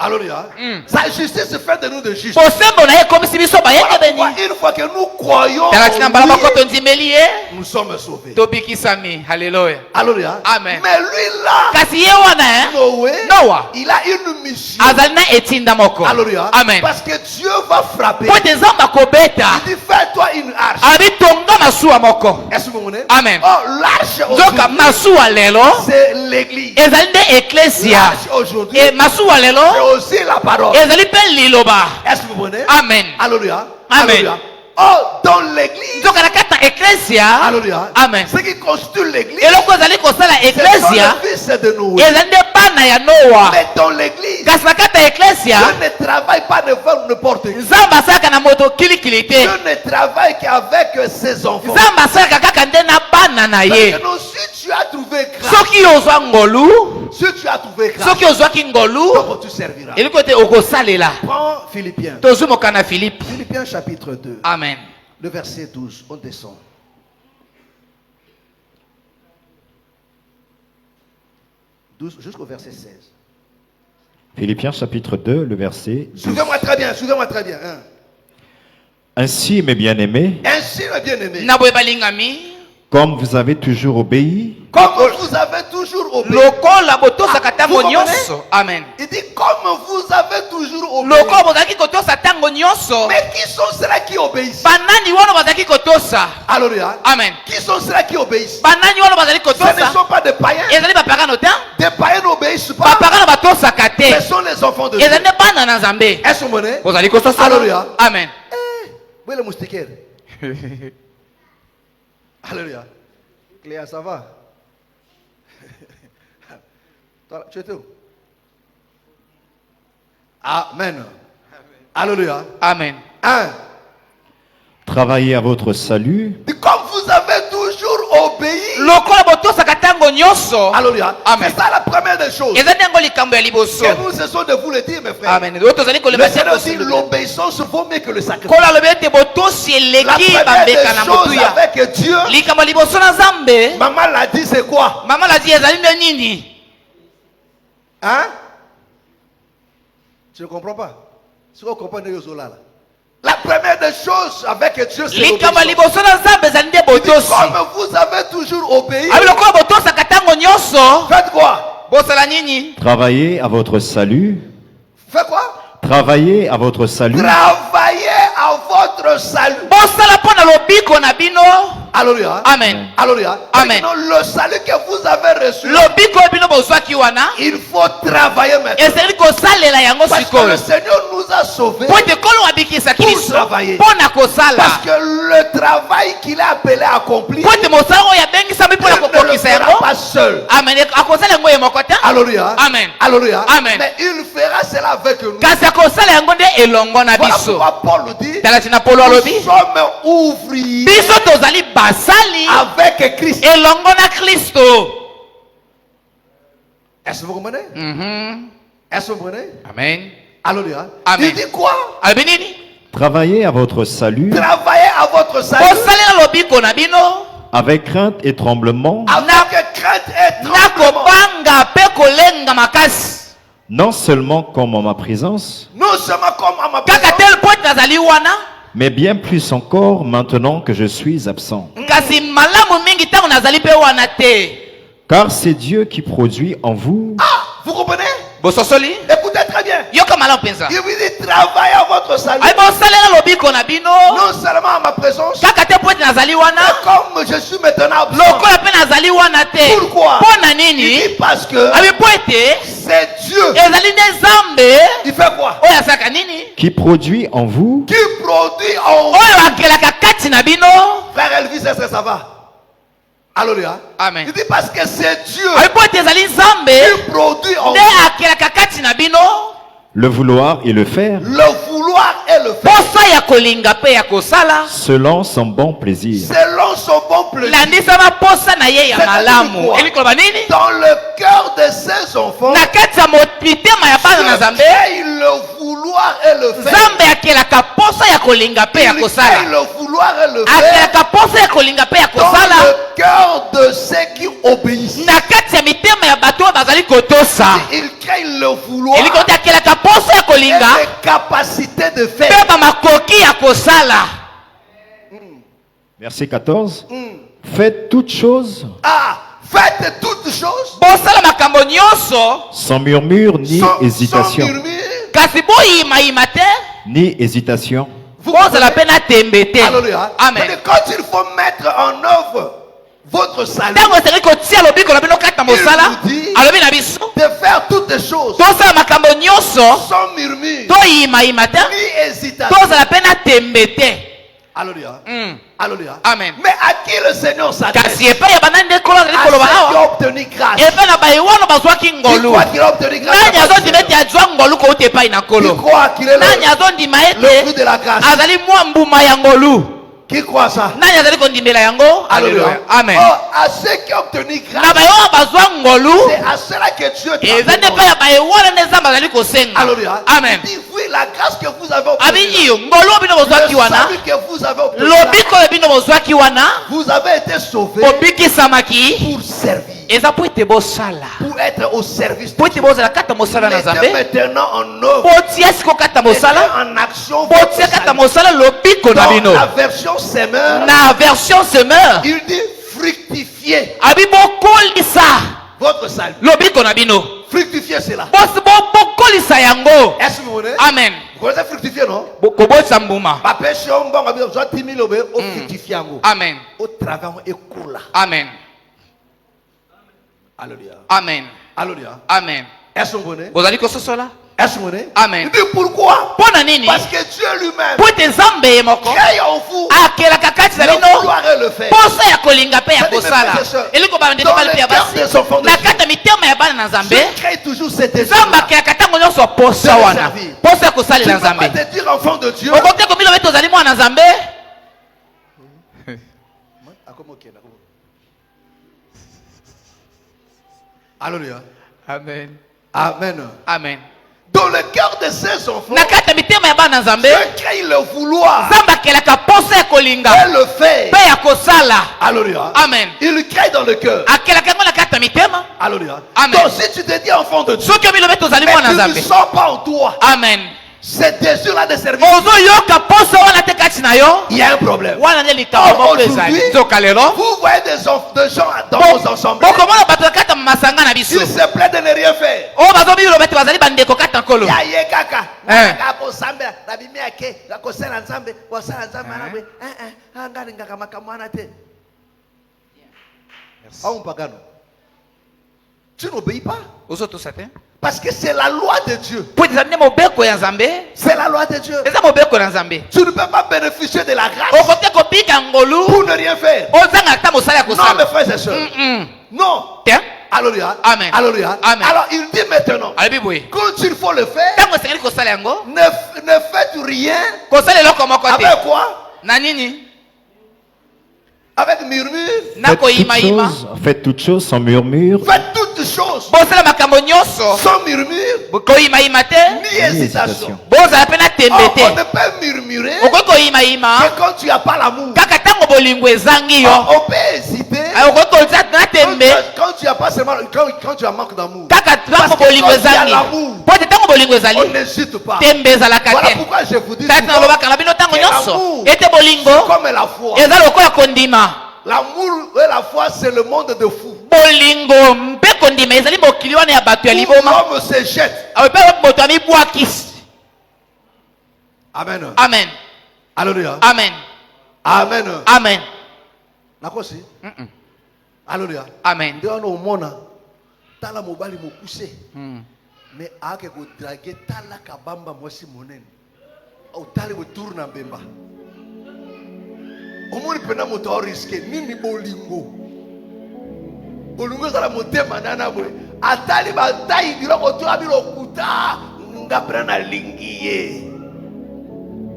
Alléluia. Sa justice fait de nous des justes. Bosembo na ye ekomisi biso bayenge Voilà beni. pourquoi une fois que nous croyons Tala ntina mbala en moko lui, tondimeli ye nous sommes sauvés. tobikisami. Haleluya. Alléluia. Amen. Mais lui là, Kasi ye wana Noé, Noah il a une mission. azali na etinda moko. Alléluia. Amen. Parce que Dieu va frapper. Po ete Nzambe akobeta Il dit fais-toi une arche. abi tonga masuwa moko. Est-ce que vous comprenez? Amen. Oh, l'arche Nzoka aujourd'hui, masuwa lelo c'est l'église. ezali nde eklesia. L'arche aujourd'hui, E masuwa lelo c'est aussi la parole. ezali mpe liloba. Est-ce que vous comprenez? Amen. Alléluia. Amen. Alléluia. Oh, dans l'église, Nzoka na kati na eklesia. alléluia. Amen. Ce qui constitue l'église, Eloko ezali kosala c'est eklesia le fils de Noé. ezali nde bana ya Noa. Mais dans l'église, Kasi na kati ya eklesia Dieu ne travaille pas devant n'importe qui. Nzambe asalaka na moto kilikili te. Dieu ne travaille qu'avec ses enfants. Nzambe asalaka kaka nde na bana na Parce ye. que nous, si tu as trouvé grâce, soki ozwa ngolu si tu as trouvé grâce, soki ozwaki ngolu donc tu serviras. elingi ete okosalela. Prends Philippiens. tozwi mokana Philippe. Philippiens chapitre 2, Amen. le verset 12, on descend. Jusqu'au verset 16. Philippiens chapitre 2, le verset 12. Suivez-moi très bien, suivez-moi très bien. Hein. Ainsi, mes bien-aimés, Ainsi, mes bien-aimés, na boye balingami comme vous avez toujours obéi, comme vous avez toujours obéi. lokola botosaka Ah, ntango vous nyonso. Amen. Il dit, comme vous avez toujours obéi. lokola bozalaki kotosa ntango nyonso, Mais qui sont ceux-là qui obéissent? banani wana bazalaki kotosa. Alléluia. Amen. Qui sont ceux-là qui obéissent? banani wana bazali Ce ne kotosa sont pas des païens. ezali bapagano te. Des païens n'obéissent pas. bapagano batosaka Ce te, sont les enfants de Dieu. ezali nde bana na nzambe. Elles sont menées. bozali kotosa. Alléluia. Amen. Où est le moustiquaire? Alléluia. Cléa, ça va? Toi, tu étais où? Amen. Alléluia. Amen. 1. travaillez à votre salut Comme vous avez toujours obéi. lokola botosaka ntango nyonso. Alléluia. Amen. C'est ça la première des choses. eza ntango likambo ya liboso. Et nous cessons de vous le dire, mes frères. Amen. oyo tozali Le koleba Seigneur dit te l'obéissance vaut mieux que le sacrifice. kola alobi ete botosi La eleki première bambeka na des choses motuya. avec Dieu, likambo ya liboso na nzambe, maman l'a dit, c'est quoi? mama lazi ezali nde nini? Hein? Tu ne comprends pas? Si vous comprenez, la première des choses avec Dieu, c'est likambo ya l'obéissance. liboso na nzambe ezali nde Il dit, botosi. comme vous avez toujours obéi, abi lokola botosaka ntango nyonso, faites quoi? bosala nini? travaillez à votre salut, Faites quoi? travaillez à votre salut Travaillez à votre salut. bosala mpo na lobiko na bino. Alléluia. Amen. Alléluia. Amen. Non, le salut que vous avez reçu, lobiko oyo bino bozwaki wana il faut travailler maintenant. ezali kosalela yango Parce que sikoyo le Seigneur nous a sauvés. po ete kolo abikisaki Pour biso travailler. mpo na kosala, Parce que le travail qu'il a appelé à accomplir, po ete mosala oyo abengisami mpo na il ne le kokokisa fera yango. pas seul. Amen. akosala yango ye moko te. Alléluia. Amen. Alléluia. Amen. Mais il fera cela avec nous. kasi akosala yango nde elongo na Voilà biso. pourquoi Paul nous dit, tala tina polo nous alobi sommes ouvriers biso tozali basali avec Christ. elongo na Kristo. Est-ce que vous comprenez? Mhm. Est-ce que vous comprenez? Amen. Alléluia. Amen. Il dit quoi? alobi nini? travaillez à votre salut Travaillez à votre salut kosalela lobiko na bino avec crainte et tremblement, avec crainte et na tremblement. kobanga mpe kolenga makasi, non seulement comme en ma présence, Non seulement comme à ma kaka présence, tel po ete nazali wana, mais bien plus encore maintenant que je suis absent. kasi malamu mingi ntango nazali mpe wana te. Car c'est Dieu qui produit en vous vous comprenez? bososoli Écoutez très bien. yoka malamu mpenza. Il vous dit travaillez à votre salut. ayi bosalela lobiko na bino Non seulement à ma présence, kaka te po ete nazali mais wana, comme je suis maintenant absent. lokola mpe nazali wana te. Pourquoi? mpo na Il dit nini? parce que abi po ete c'est Dieu. ezali nde nzambe Il fait quoi? oyo asalaka nini? qui produit en vous Qui produit en vous. oyo akelaka kati na bino. Frère Elvis, est-ce que ça va? Alléluia. Amen. Il dit parce que c'est Dieu abi po ete ezali nzambe qui produit en nde vous. akelaka kati na bino. le vouloir et le faire Le vouloir et le faire. posa ya kolinga mpe ya kosala selon son bon plaisir. Selon son bon plaisir. landisama posa na ye ya C'est malamu. quoi? eli koloba nini? Dans le cœur de ses enfants. na kati ya mitema ya bana na nzambe, crée le vouloir et le faire. nzambe akelaka posa ya kolinga mpe ya Il crée kosala, le vouloir et le faire akelaka posa ya kolinga mpe ya dans kosala le cœur de ceux qui obéissent. na kati ya mitema ya bato oyo bazali kotosa. Il crée le vouloir eli koti akelaka posa ya et kolinga les capacités de faire. mpe bamakoki ya kosala. Verset 14. Faites toutes choses Ah, faites toutes choses bosala makambo nyonso sans murmure ni sans hésitation. murmure. kasi boyimayima te, Ni hésitation. Vous bozala mpe comprenez? na tembe te. Alléluia. Amen. Mais quand il faut mettre en œuvre votre salut, ntango esengeli kotia lobiko na bino kati na mosala, Il vous dit- alobi na biso de faire toutes les choses tosala makambo nyonso sans murmure toyimayima te, ni hésitation. tozala mpe na tembe te. Alléluia. Mm. Alléluia. Amen. Mais à qui le Seigneur s'adresse? kasi epai ya banani nde nkolo azali À koloba ceux qui ont awa, obtenu grâce. epai na baye wana bazwaki Qui ngolu. croit qu'il a obtenu grâce? nani azondima ete azwa ngolu kouta epai na Qui nkolo? croit qu'il est nani le azondima fruit ete de la grâce? azali mwa mbuma ya ngolu? Qui croit ça? Nani azali kondimela yango? Alléluia. Amen. Oh, à ceux qui ont obtenu Na grâce, ba yo bazwa ngolu. c'est à cela que Dieu Eza ne t'appelle. pa ya ba ewala ne zamba azali kosenga. Alléluia. Amen. Il dit, oui, la grâce que vous avez obtenue, Abi yo ngolu bino bozwa le kiwana. salut que vous avez obtenu, Lobiko bino bozwa kiwana. vous avez été sauvés Obiki samaki. pour servir, Eza po ete bosala. pour être au service de Po ete bozala kata mosala na Mettez Nzambe. maintenant en œuvre, Botia siko kata mettez mosala. en action votre Botia kata salut. mosala lobiko na Dans bino. la version semeur, Na version semeur. il dit fructifier Abi bokolisa votre salut. lobiko na bino. Fructifier, c'est là. Bokolisa yango. Est-ce que vous voulez? Amen. Vous connaissez fructifier, non? Kobotisa mbuma. Ba péché, on va besoin de 10 000 au fructifier en gros. Amen. Au travail, et cola. Amen. Alléluia. Amen. Alléluia. Amen. Est-ce que vous voulez? Bozali kososola? Est-ce que vous voulez? Amen. Il dit pourquoi? Pona nini? Parce que Dieu lui-même Po ete Nzambe ye moko crée en vous akelaka kati na le bino vouloir et le faire. posa ya kolinga mpe ya C'est-à-dire, kosala mes frères et sœurs, eliko bandeko dans bana le mpe ya cœur basi des enfants de na Dieu, kati ya mitema ya bana na Nzambe Dieu crée toujours cet esprit. Nzambe akelaka ntango nyonso posa De wana servir. posa ya Tu ne kosalela peux pas Nzambe te dire enfant de Dieu. okoki kobino mpe tozali mwana Nzambe Alléluia. Amen. Amen. Amen. Dans le cœur de ces enfants, na kati ya mitema ya bana Nzambe Dieu crée le vouloir Nzambe akelaka posa ya kolinga et le faire. mpe ya kosala. Alléluia. Amen. Il le crée dans le cœur. akelaka yango na kati ya mitema. Alléluia. Amen. Donc si tu te dis enfant de Dieu, soki obino mpe tozali mais mwana tu ne Nzambe. sens pas en toi Amen. ce désir-là de servir, ozoyoka posa wana te kati na yo il y a un problème. wana nde likambo moko ezali Aujourd'hui, nzoka lelo vous voyez des gens dans vos ensembles, bokomona bato ya kati ya masanga na biso ils se plaignent de ne rien faire. oyo bazobilo bete bazali bandeko kati na nkolo Ya ye kaka. Eh. Kaka kosambela na bimi yake na kosala nzambe kosala nzambe anabwe ngani ngaka makambo wana te. Au mpagano. Tu n'obéis pas ozotosa te parce que c'est la loi de Dieu. po ezali nde mobeko ya Nzambe C'est la loi de Dieu. eza mobeko na Nzambe Tu ne peux pas bénéficier de la grâce okoki kobika ngolu pour ne rien faire. ozanga ata mosala ya Non, mes kosala frères et sœurs. Non. te Alléluia. Amen. Alléluia. Amen. Alors il dit maintenant, alobi boye quand il faut le faire, ntango esengeli kosala yango ne faites rien kosala eloko moko te avec quoi? na nini Avec murmure. na koyimayima Faites toutes choses sans murmure, Faites toutes choses bosala makambo nyonso sans murmure koyimayima te ni hésitation. bozala mpe na tembe On te ne peut murmurer okoki koyimayima que quand tu n'as pas l'amour. kaka ntango bolingo ezangi yo On peut hésiter okoki kolisa na tembe quand tu n'as pas seulement quand tu as manque d'amour. kaka ntango que bolingo quand il y a ezangi l'amour, po ete ntango bolingo On ezali n'hésite pas. tembe ezalaka Voilà te pourquoi je vous dis kati souvent, nalobaka na bino ntango que nyonso l'amour, ete bolingo comme la foi. eza lokola kondima L'amour et la foi, c'est le monde de fous. bolingo mpe kondima ezali mokili wana ya bato ya Où liboma l'homme se jette. mpe moto amibwakisi Amen. amen Alléluia. amen Amen. amen Nakosi. Alléluia. amen Ndio wana umona tala mobali mokuse. Mais ake ko draguer tala kabamba mwasi monene. Au tali ko tourna mbemba. Omoni pena moto au risquer nini bolingo. Bolingo zala motema nana boy. Atali ba tayi biloko to abilo kuta nga prena lingiye.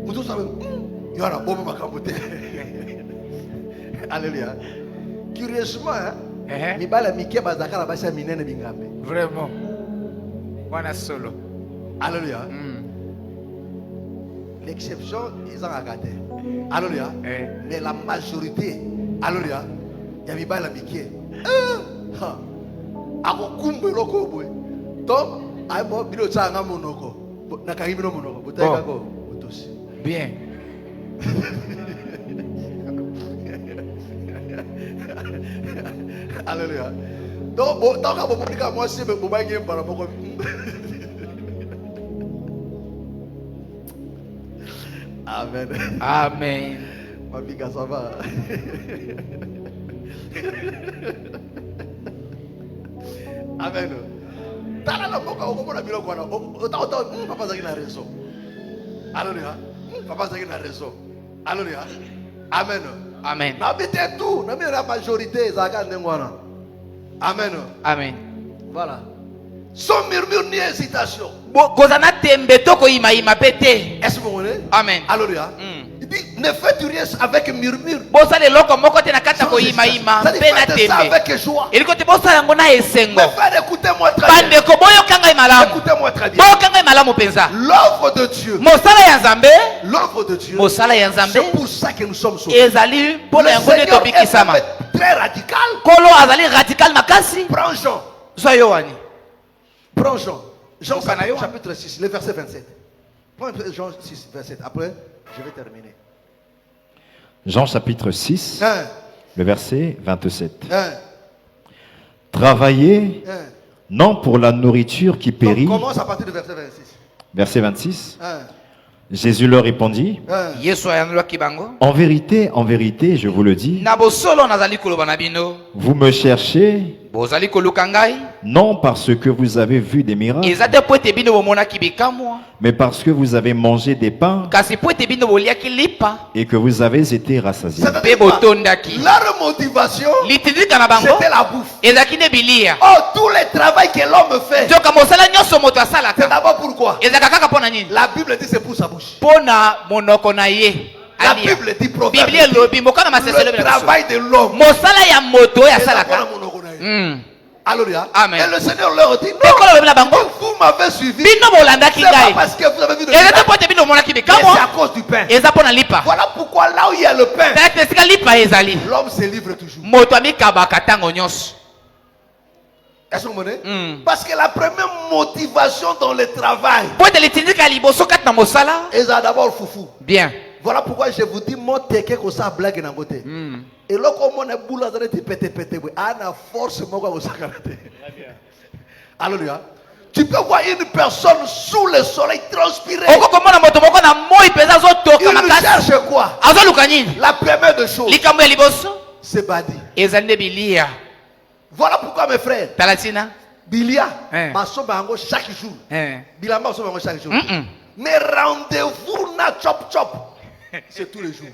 Mutu sabe yara bomba makambo te. Alléluia. Curieusement, mibala mike bazakala basi ya minene bingambe. vraiment wana solo Alléluia. L'exception, ils ont regardé. Alléluia. Mais la majorité, alléluia, il y a mibala mike. Ako kumbe loko boy. Donc, ay bo bilo tsanga monoko. Nakahimino monoko. Boteka ko botosi. bien Alléluia. Donc, tant que vous pouvez moi si vous voyez par rapport Amen. amen Ma biga ça va. Amen. Tala la boka okomona biloko wana. Ota papa zaki na raison. Alléluia. Papa zaki na raison. Alléluia. Amen. amen Na bite tout, na la majorité zaka ndengwana. Amen. amen Voilà. Sans murmure ni hésitation. koza na tembe to koyimayima mpe te Est-ce que vous voyez? amen Alléluia. Il dit, ne faites rien avec murmure. bosala eloko moko te na kati ya koyimayima Ça dit, mpe na faites ça tembe avec joie. elingo te bosala yango na esengo Mes frères, écoutez-moi très bien. bandeko boyoka ngai malamu Écoutez-moi très bien. boyoka ngai malamu mpenza L'œuvre de Dieu. mosala ya nzambe L'œuvre de Dieu. mosala ya nzambe C'est pour ça que nous sommes sauvés. ezali mpona Le yango nde Seigneur tobikisama est très radical. kolo azali radical makasi Prends Jean. zwa yo wani Prends Jean. Jean Okana yo. chapitre 6, le verset 27. Prends Jean 6, verset. Après, je vais terminer. Jean chapitre 6, 1, le verset 27. 1, Travaillez 1. non pour la nourriture qui Donc, périt. commence à partir du verset 26. Verset 26. 1, Jésus leur répondit, 1. yesu ayanolaki bango en vérité, je vous le dis, na bosolo nazali koloba na bino vous me cherchez bozali koluka ngai non parce que vous avez vu des miracles, eza te po ete bino bomonaki bikamwa mais parce que vous avez mangé des pains kasi po ete bino boliaki lipa et que vous avez été rassasiés. mpe botondaki Leur motivation, litindika na bango c'était la bouffe. ezalaki nde bilia Oh, tout le travail que l'homme fait, nzoka mosala nyonso moto c'est asalaka d'abord pourquoi? ezalaka kaka mpo na nini La Bible dit c'est pour sa bouche. mpo na monoko na ye La alia Bible dit proverbe. biblia elobi mokana masese elobi Le na biso travail de l'homme. mosala ya moto oyo est d'abord asalaka à mon oreille. Mm. Alléluia. Amen. Et le Seigneur leur dit, mpe kolo olobi na bango non, vous m'avez suivi. bino bolandaki C'est pas ngai parce que vous avez vu de eza te miracle, po ete bino bomonaki mais c'est bikamwa à cause du pain. eza mpo na lipa Voilà pourquoi là où il y a le pain, tala te esika lipa ezali l'homme se livre toujours. moto amikabaka ntango nyonso Est-ce que vous comprenez? Mm. Parce que la première motivation dans le travail, po ete litindika ya liboso kati na mosala c'est d'abord foufou. bien Voilà pourquoi je vous dis, mon teke ko sa blague na côté. Mm. Et là, comme on a boule à pété, a force, moi, ko sa karaté. Alléluia. Tu peux voir une personne sous le soleil transpirer. okokomona moto moko na moi mpenza azotoka Il makasi cherche quoi? azoluka nini La première des choses, likambo ya liboso c'est badi. ezali nde bilia Voilà pourquoi mes frères, tala ntina Bilia, Eh. chaque jour. Eh. Bilamba chaque jour. Mm-mm. Mais rendez-vous na chop chop, c'est tous les jours.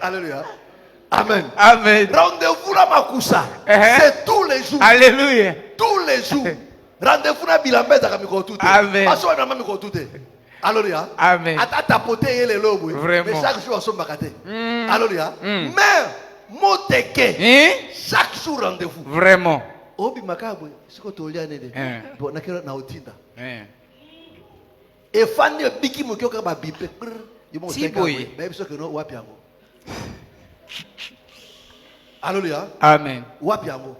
Alléluia. Amen. Amen. Rendez-vous na makusa, Eh. c'est tous les jours. Alléluia. Tous les jours. Rendez-vous na bilamba za kamiko tout. Amen. Paso na mamiko tout. Alléluia. Amen. Ata tapoter ele lobo. Vraiment. Mais chaque jour on sommes bakate. Mm. Alléluia. Mm. Mais moteke. Hein? Chaque jour rendez-vous. Vraiment. Obi makabwe siko tolia nene. Eh. Bon nakela na otinda. Eh. Et fani biki mokyoka ba bipe. Yimo Si boy. Mais biso que no wapi yango. Alléluia. Amen. Wapi yango.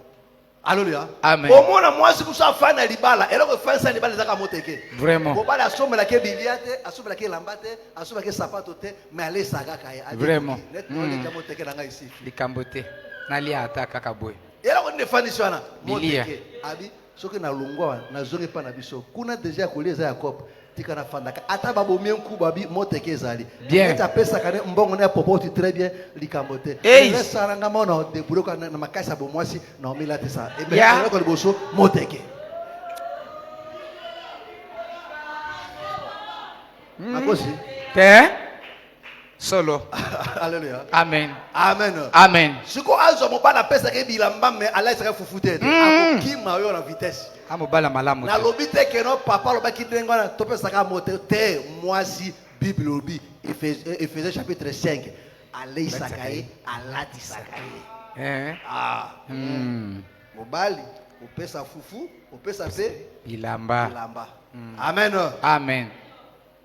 Alléluia. Amen. Au moins moi si vous fana libala, et là que fin ça libala zaka moteke. Vraiment. Ko bala somela ke biliate, asomela ke lambate, asomela ke sapato te, mais aller saga kaya. Vraiment. Net no le moteke na ngai ici. likambo te nalia ata kaka boye Et là on ne fani swana. Bilia. Moteke. Abi soki na lungwa na zongi pa na biso. Kuna déjà koleza Jacob. Tika na fandaka ata babomi nkuba bi moteke ezali Bien. eta pesa kane mbongo na popoti très bien likambote Hey. le saranga mona de buruka na makasa bo mwasi na omila te sa e be Yeah. ko liboso moteke makosi te solo alléluia amen amen amen siko azo mobala pesa ke bilamba me ala saka fufute akokima yo na vitesse amobala malamu na te lobi te ke no papa lobaki ndengo na topesaka mote te mwasi bible lobi Ephésiens chapitre 5 aleisaka ye alatisaka ye Eh. mobali opesa fufu opesa mpe bilamba bilamba amen amen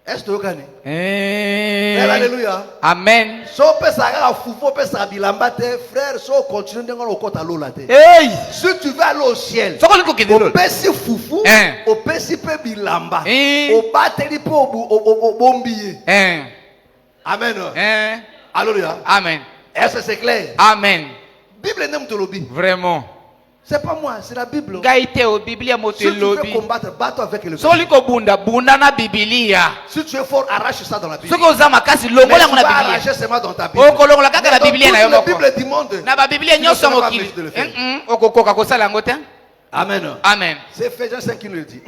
est-ce toyokani Eh. alléluia amen so opesaka kaka fufu opesaka bilamba te frère so continue ndenge wana okota lola te hey si tu veux aller au ciel soko liko kende lolo opesi fufu opesi mpe bilamba Eh. obateli mpe obombi ye amen alléluia amen est-ce que c'est clair amen bible nde moto olobi vraiment c'est pas moi c'est la bible ngai te o biblia moto si tu veux elobi combattre bateau avec le soko liko bunda bunda na bibilia si tu es fort arrache ça dans la bible soki oza makasi mais longola yango tu na vas bibilia arracher seulement dans ta bible okolongola kaka na dans bibilia na yo toute la moko bible du monde na babiblia tu ne nyonso ya seras pas mokili obligé de le faire. okokoka kosala yango te Amen. Amen. C'est Ephésiens 5 qui nous le dit.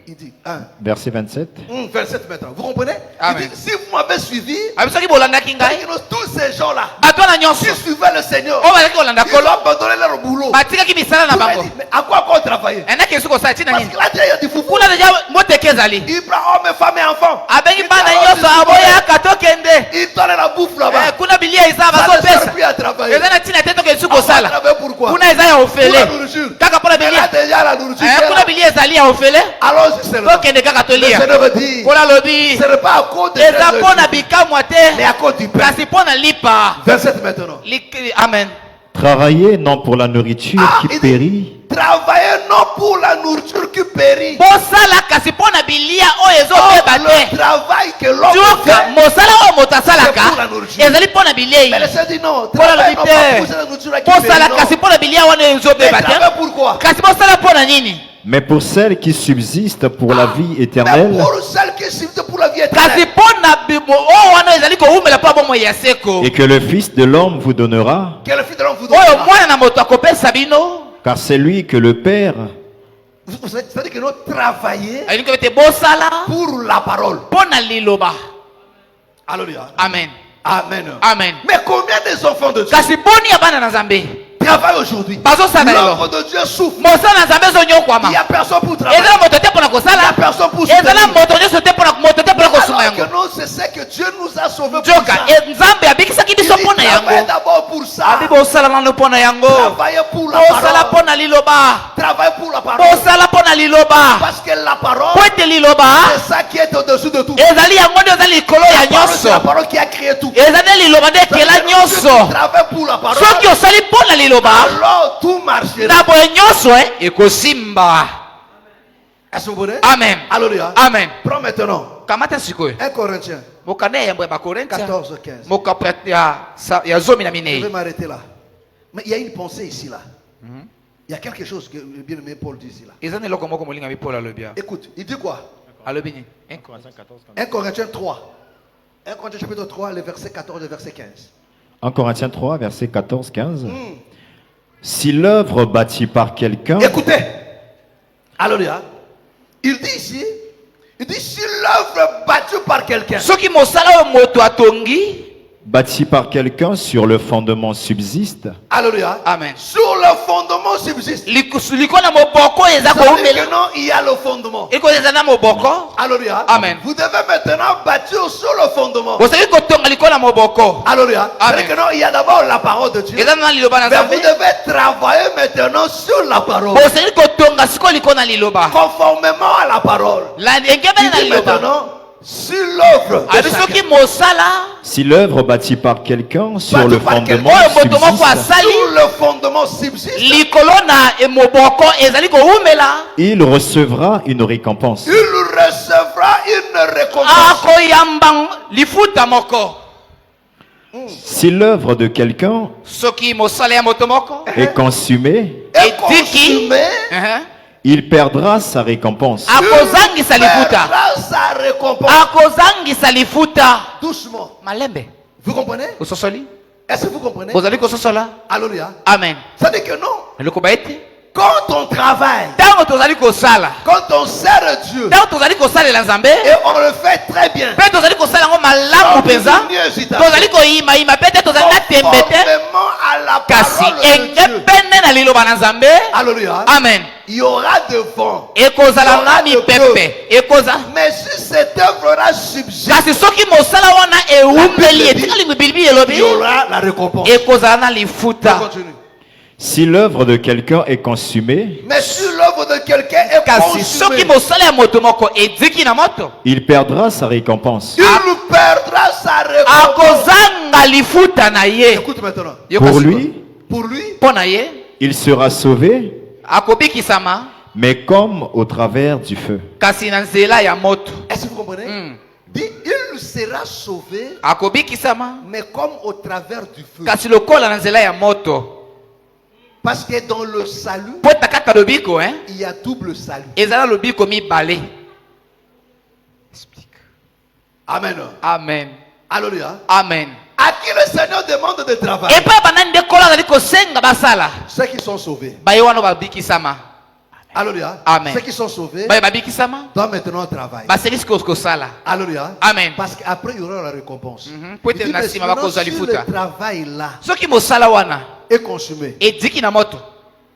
Il dit, Verset 27. verset maintenant. Vous comprenez? Amen. Il dit, si vous m'avez suivi, Abisoki bolandaki ngai. tous ces gens-là, Batwana nyonso. qui suivaient le Seigneur, O bazaki kolanda ils ont kolo. abandonné leur boulot. Batikaki misala na Vous m'avez bango. dit, mais à quoi encore travailler? Enaki esuko sa tina Parce nini. qu'il a déjà dit, vous Kuna deja moteke ezali. il prend hommes, femmes et enfants. Abengi Il bana prend nyonso hommes, aboya katokende. il donne la bouffe là-bas. Kuna bilia eza Ça ne sert bazopesa. plus à travailler. Eza na tina te toke esuko On va sala. travailler pourquoi? Kuna eza ya Pour ofele. la nourriture. Kaka pona Elle a bilia. déjà la nourriture. Kuna bilia ezali ya ofele. Allons-y seulement. Tokende kaka Le tolia. Seigneur veut dire, Kuna lobi. ce n'est pas à cause de Eza Jésus, pona bikamwa te. mais à cause du pain. Kasi pona lipa. Verset maintenant. Amen. Travaillez non pour la nourriture il qui dit, périt, travaillez non pour la nourriture qui périt. Bosala kasi pona bilia oyo Or, ezobeba te. le travail que l'homme Joka fait, mosala oyo moto c'est pour la asalaka nourriture. ezali mpona Mais le bilei. Seigneur dit non, Voilà travaillez le non vitaire. pas pour la nourriture qui Bosala périt. kasi Non. mpona bilia wana oyo Mais ezobeba te. travaillez pourquoi? Kasi bosala mpona nini? mais pour celles qui subsistent pour la vie Mais éternelle, pour celles qui suivent pour la vie Kasi éternelle. mpona oyo wana ezali kowumela mpo bomoi ya seko. et que le Fils de l'homme vous donnera, Que le Fils de l'homme vous Oyo donne. mwana na moto akopesa bino. car c'est lui que le Père C'est-à-dire que nous travaillons alingi ete bosala pour la parole. mpona liloba. Alléluia. Amen. Amen. Amen. Mais combien des enfants de Dieu Kasi boni ya bana na nzambe travaillent aujourd'hui? bazosala L'œuvre lelo. de Dieu souffre. Mosala na nzambe Il ezonyokwama. n'y a personne pour travailler. ezala moto te mpona Il n'y a kosala. personne pour ezala soutenir. moto nyonso te mpona kosunga Alors que yango. non, c'est ce que Dieu nous a sauvés pour Joka ça. nzambe abikisaki Il dit, biso mpona travaillez yango. d'abord pour ça. abi bosala nano mpona yango. Travaillez pour la bosala parole. mpona liloba. Travaillez pour la parole. bosala mpona liloba. Parce que la parole, po ete liloba c'est ça qui est au-dessus de tout. ezali yango nde eza likolo ya La parole, c'est la nyonso. parole qui a créé tout. ezali liloba nde ekela nyonso. Travaillez pour la parole. soki osali mpona liloba Alors tout marchera. na boye nyonso ekosimba. Est-ce que vous voulez? Amen. Alléluia. Amen. Prends maintenant kamata sikoyo 1 Corinthiens mokanda ya yambo ya bakorintia 14-15. mokapo ya zomi na Je vais minei. m'arrêter là. Mais il y a une pensée ici là. Il y a quelque chose que le bien-aimé Paul dit ici là. eza na eloko moko molinga bipola alobi ya Écoute, il dit quoi? alobi nini 1 Corinthiens 3. 1 Corinthiens chapitre 3, le verset 14 et verset 15. 1 Corinthiens 3, verset 14-15. Si l'œuvre bâtie par quelqu'un Écoutez. Alléluia. Il dit ici, il dit si l'œuvre battue par quelqu'un, soki mosala oyo moto atongi. bâti par quelqu'un sur le fondement subsiste, alléluia, Amen. sur le fondement subsiste. liko na moboko eza Ça veut dire koumela que non, il y a le fondement. iko eza na moboko. Alléluia. Amen. Vous devez maintenant bâtir sur le fondement. bosaki kotonga liko na moboko Alléluia. Ça veut Amen. dire que non, il y a d'abord la parole de Dieu. eza na liloba na Mais vous nzambe. devez travailler maintenant sur la parole. bosaki kotonga siko liko na liloba Conformément à la parole. engebeli Il na dit liloba. maintenant, sur l'œuvre de abi chacun. soki mosala si l'œuvre bâtie par quelqu'un sur Bâtie le par fondement oyo moto moko subsiste, asali Sur le fondement subsiste, likolo na moboko ezali koumela il recevra une récompense. il recevra une récompense. akoyamba lifuta moko. Si l'œuvre de quelqu'un soki mosala ya moto moko est consumée, Et etiki consumé, il perdra sa récompense. akozangisa il lifuta perdra sa récompense. akozangisa lifuta Doucement. malembe Vous comprenez? ososoli Est-ce que vous comprenez? bozali kososola. Alléluia. Amen. Ça dit que non. eloko baete Quand on travaille, ntango tozali kosala quand on sert Dieu, ntango tozali kosalela nzambe et on le fait très bien, mpe tozali kosala yango malamu mpenza tozali koyimayima mpe te tozali na tembe te conformément à la kasi parole de enge Dieu. pene na liloba na nzambe. Alléluia. Amen. Il y aura de vent. ekozala na mipepe ekoza Mais si cette œuvre-là subsiste, kasi soki mosala wana ewumbeli etikali bibilibi il elobi y aura la récompense. ekozala na On lifuta. continue. Si l'œuvre de quelqu'un est consumée, Mais si l'œuvre de quelqu'un est kasi soki consumée, mosala ya moto moko ediki na moto il perdra sa récompense. il perdra sa récompense. akozanga lifuta na ye. Écoute maintenant. Yoka Pour siko. lui, Pour lui, mpo na ye il sera sauvé, akobikisama mais comme au travers du feu. kasi na nzela ya moto. est-ce que vous comprenez? Dit, il sera sauvé, akobikisama mais comme au travers du feu. kasi lokola na nzela ya moto. Parce que dans le salut, po ata kaka lobiko il y a double salut. ezala lobiko mibale. Amen. Amen. Alléluia. Amen. À qui le Seigneur demande de travailler? epai banani nde nkolo azali kosenga basala Ceux qui sont sauvés. baye wana babikisama. Alléluia. Amen. Ceux qui sont sauvés Baye babikisama doivent maintenant travailler. baselisi kosala. Alléluia. Amen. Parce qu'après, il y aura la récompense. Po Il ete dit, na mais nsima sinon, bakozwa si lifuta. le travail là Soki mosala wana est consumé, ediki na moto,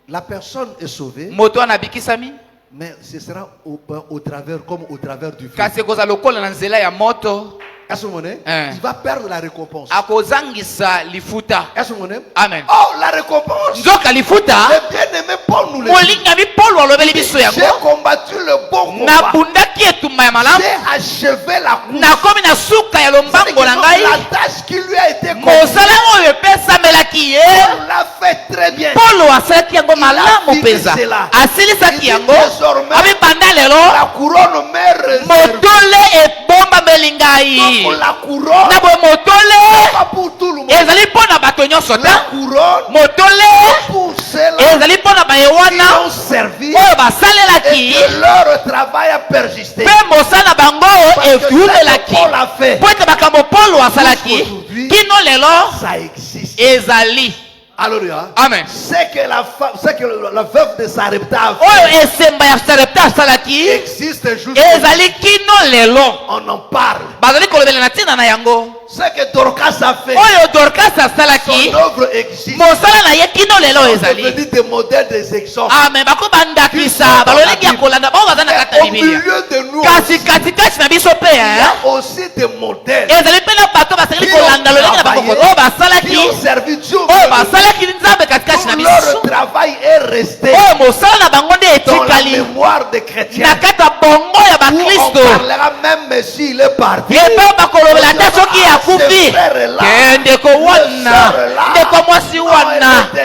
la personne est sauvée, moto wana abikisami, mais ce sera au travers, comme au travers du feu. kasi ekozala lokola na nzela ya moto, À ce moment, Hein. il va perdre la récompense. akozangisa lifuta. À ce moment, Amen. oh, la récompense. Nzoka lifuta, Le bien-aimé Paul nous le dit. molingami Paulo alobeli biso J'ai yango, combattu le bon combat. nabundaki etumba ya malamu, J'ai achevé la course. nakomi na suka ya lombango na ngai, La tâche qui lui a été confiée, mosala oyo epesamelaki ye, Paul l'a fait très bien. Paulo asalaki yango malamu fini mpenza, cela. asilisaki Il yango, dit désormais, abibanda lelo La couronne m'est réservée. motole ebombameli ngai, Pour la couronne, na boye motole pas pour tout le monde. ezali mpo na bato nyonso La ta, couronne, motole pour ceux-là ezali mpo na baye qui wana ont servi oyo et basalelaki que leur travail a persisté. mpe mosala na bango Parce que ce que evumelaki Paul a fait, mpo ete makambo Paulo asalaki Jusqu'aujourd'hui, kino lelo ça existe. ezali. Alléluia. Amen. C'est que la femme, c'est que la veuve de Sarepta a fait oyo esemba ya Sarepta asalaki existe juste. ezali kino lelo On en parle. bazali kolobela na ntina na yango, C'est que Dorcas a fait. oyo Dorcas Son asalaki œuvre existe. mosala na ye kino lelo On ezali. devenir des modèles des exemples. Amen. Bako bandakisa balolingi ya kolanda bao baza na kati ya Au Biblia, milieu de nous, kasi katikati na biso mpe il y a aussi des modèles ezali mpe na bato basengeli kolanda lolenge na bango oyo qui basalaki ont servi Dieu. oyo basalaki nzambe katikati na Tout biso, leur travail est resté oyo mosala na bango nde dans la etikali mémoire des na chrétiens. kati ya bongo ya Où on bakristo, parlera même s'il est parti. epe bakolobela te soki Ce akufi frère-là, ke ndeko wana ndeko mwasi wana te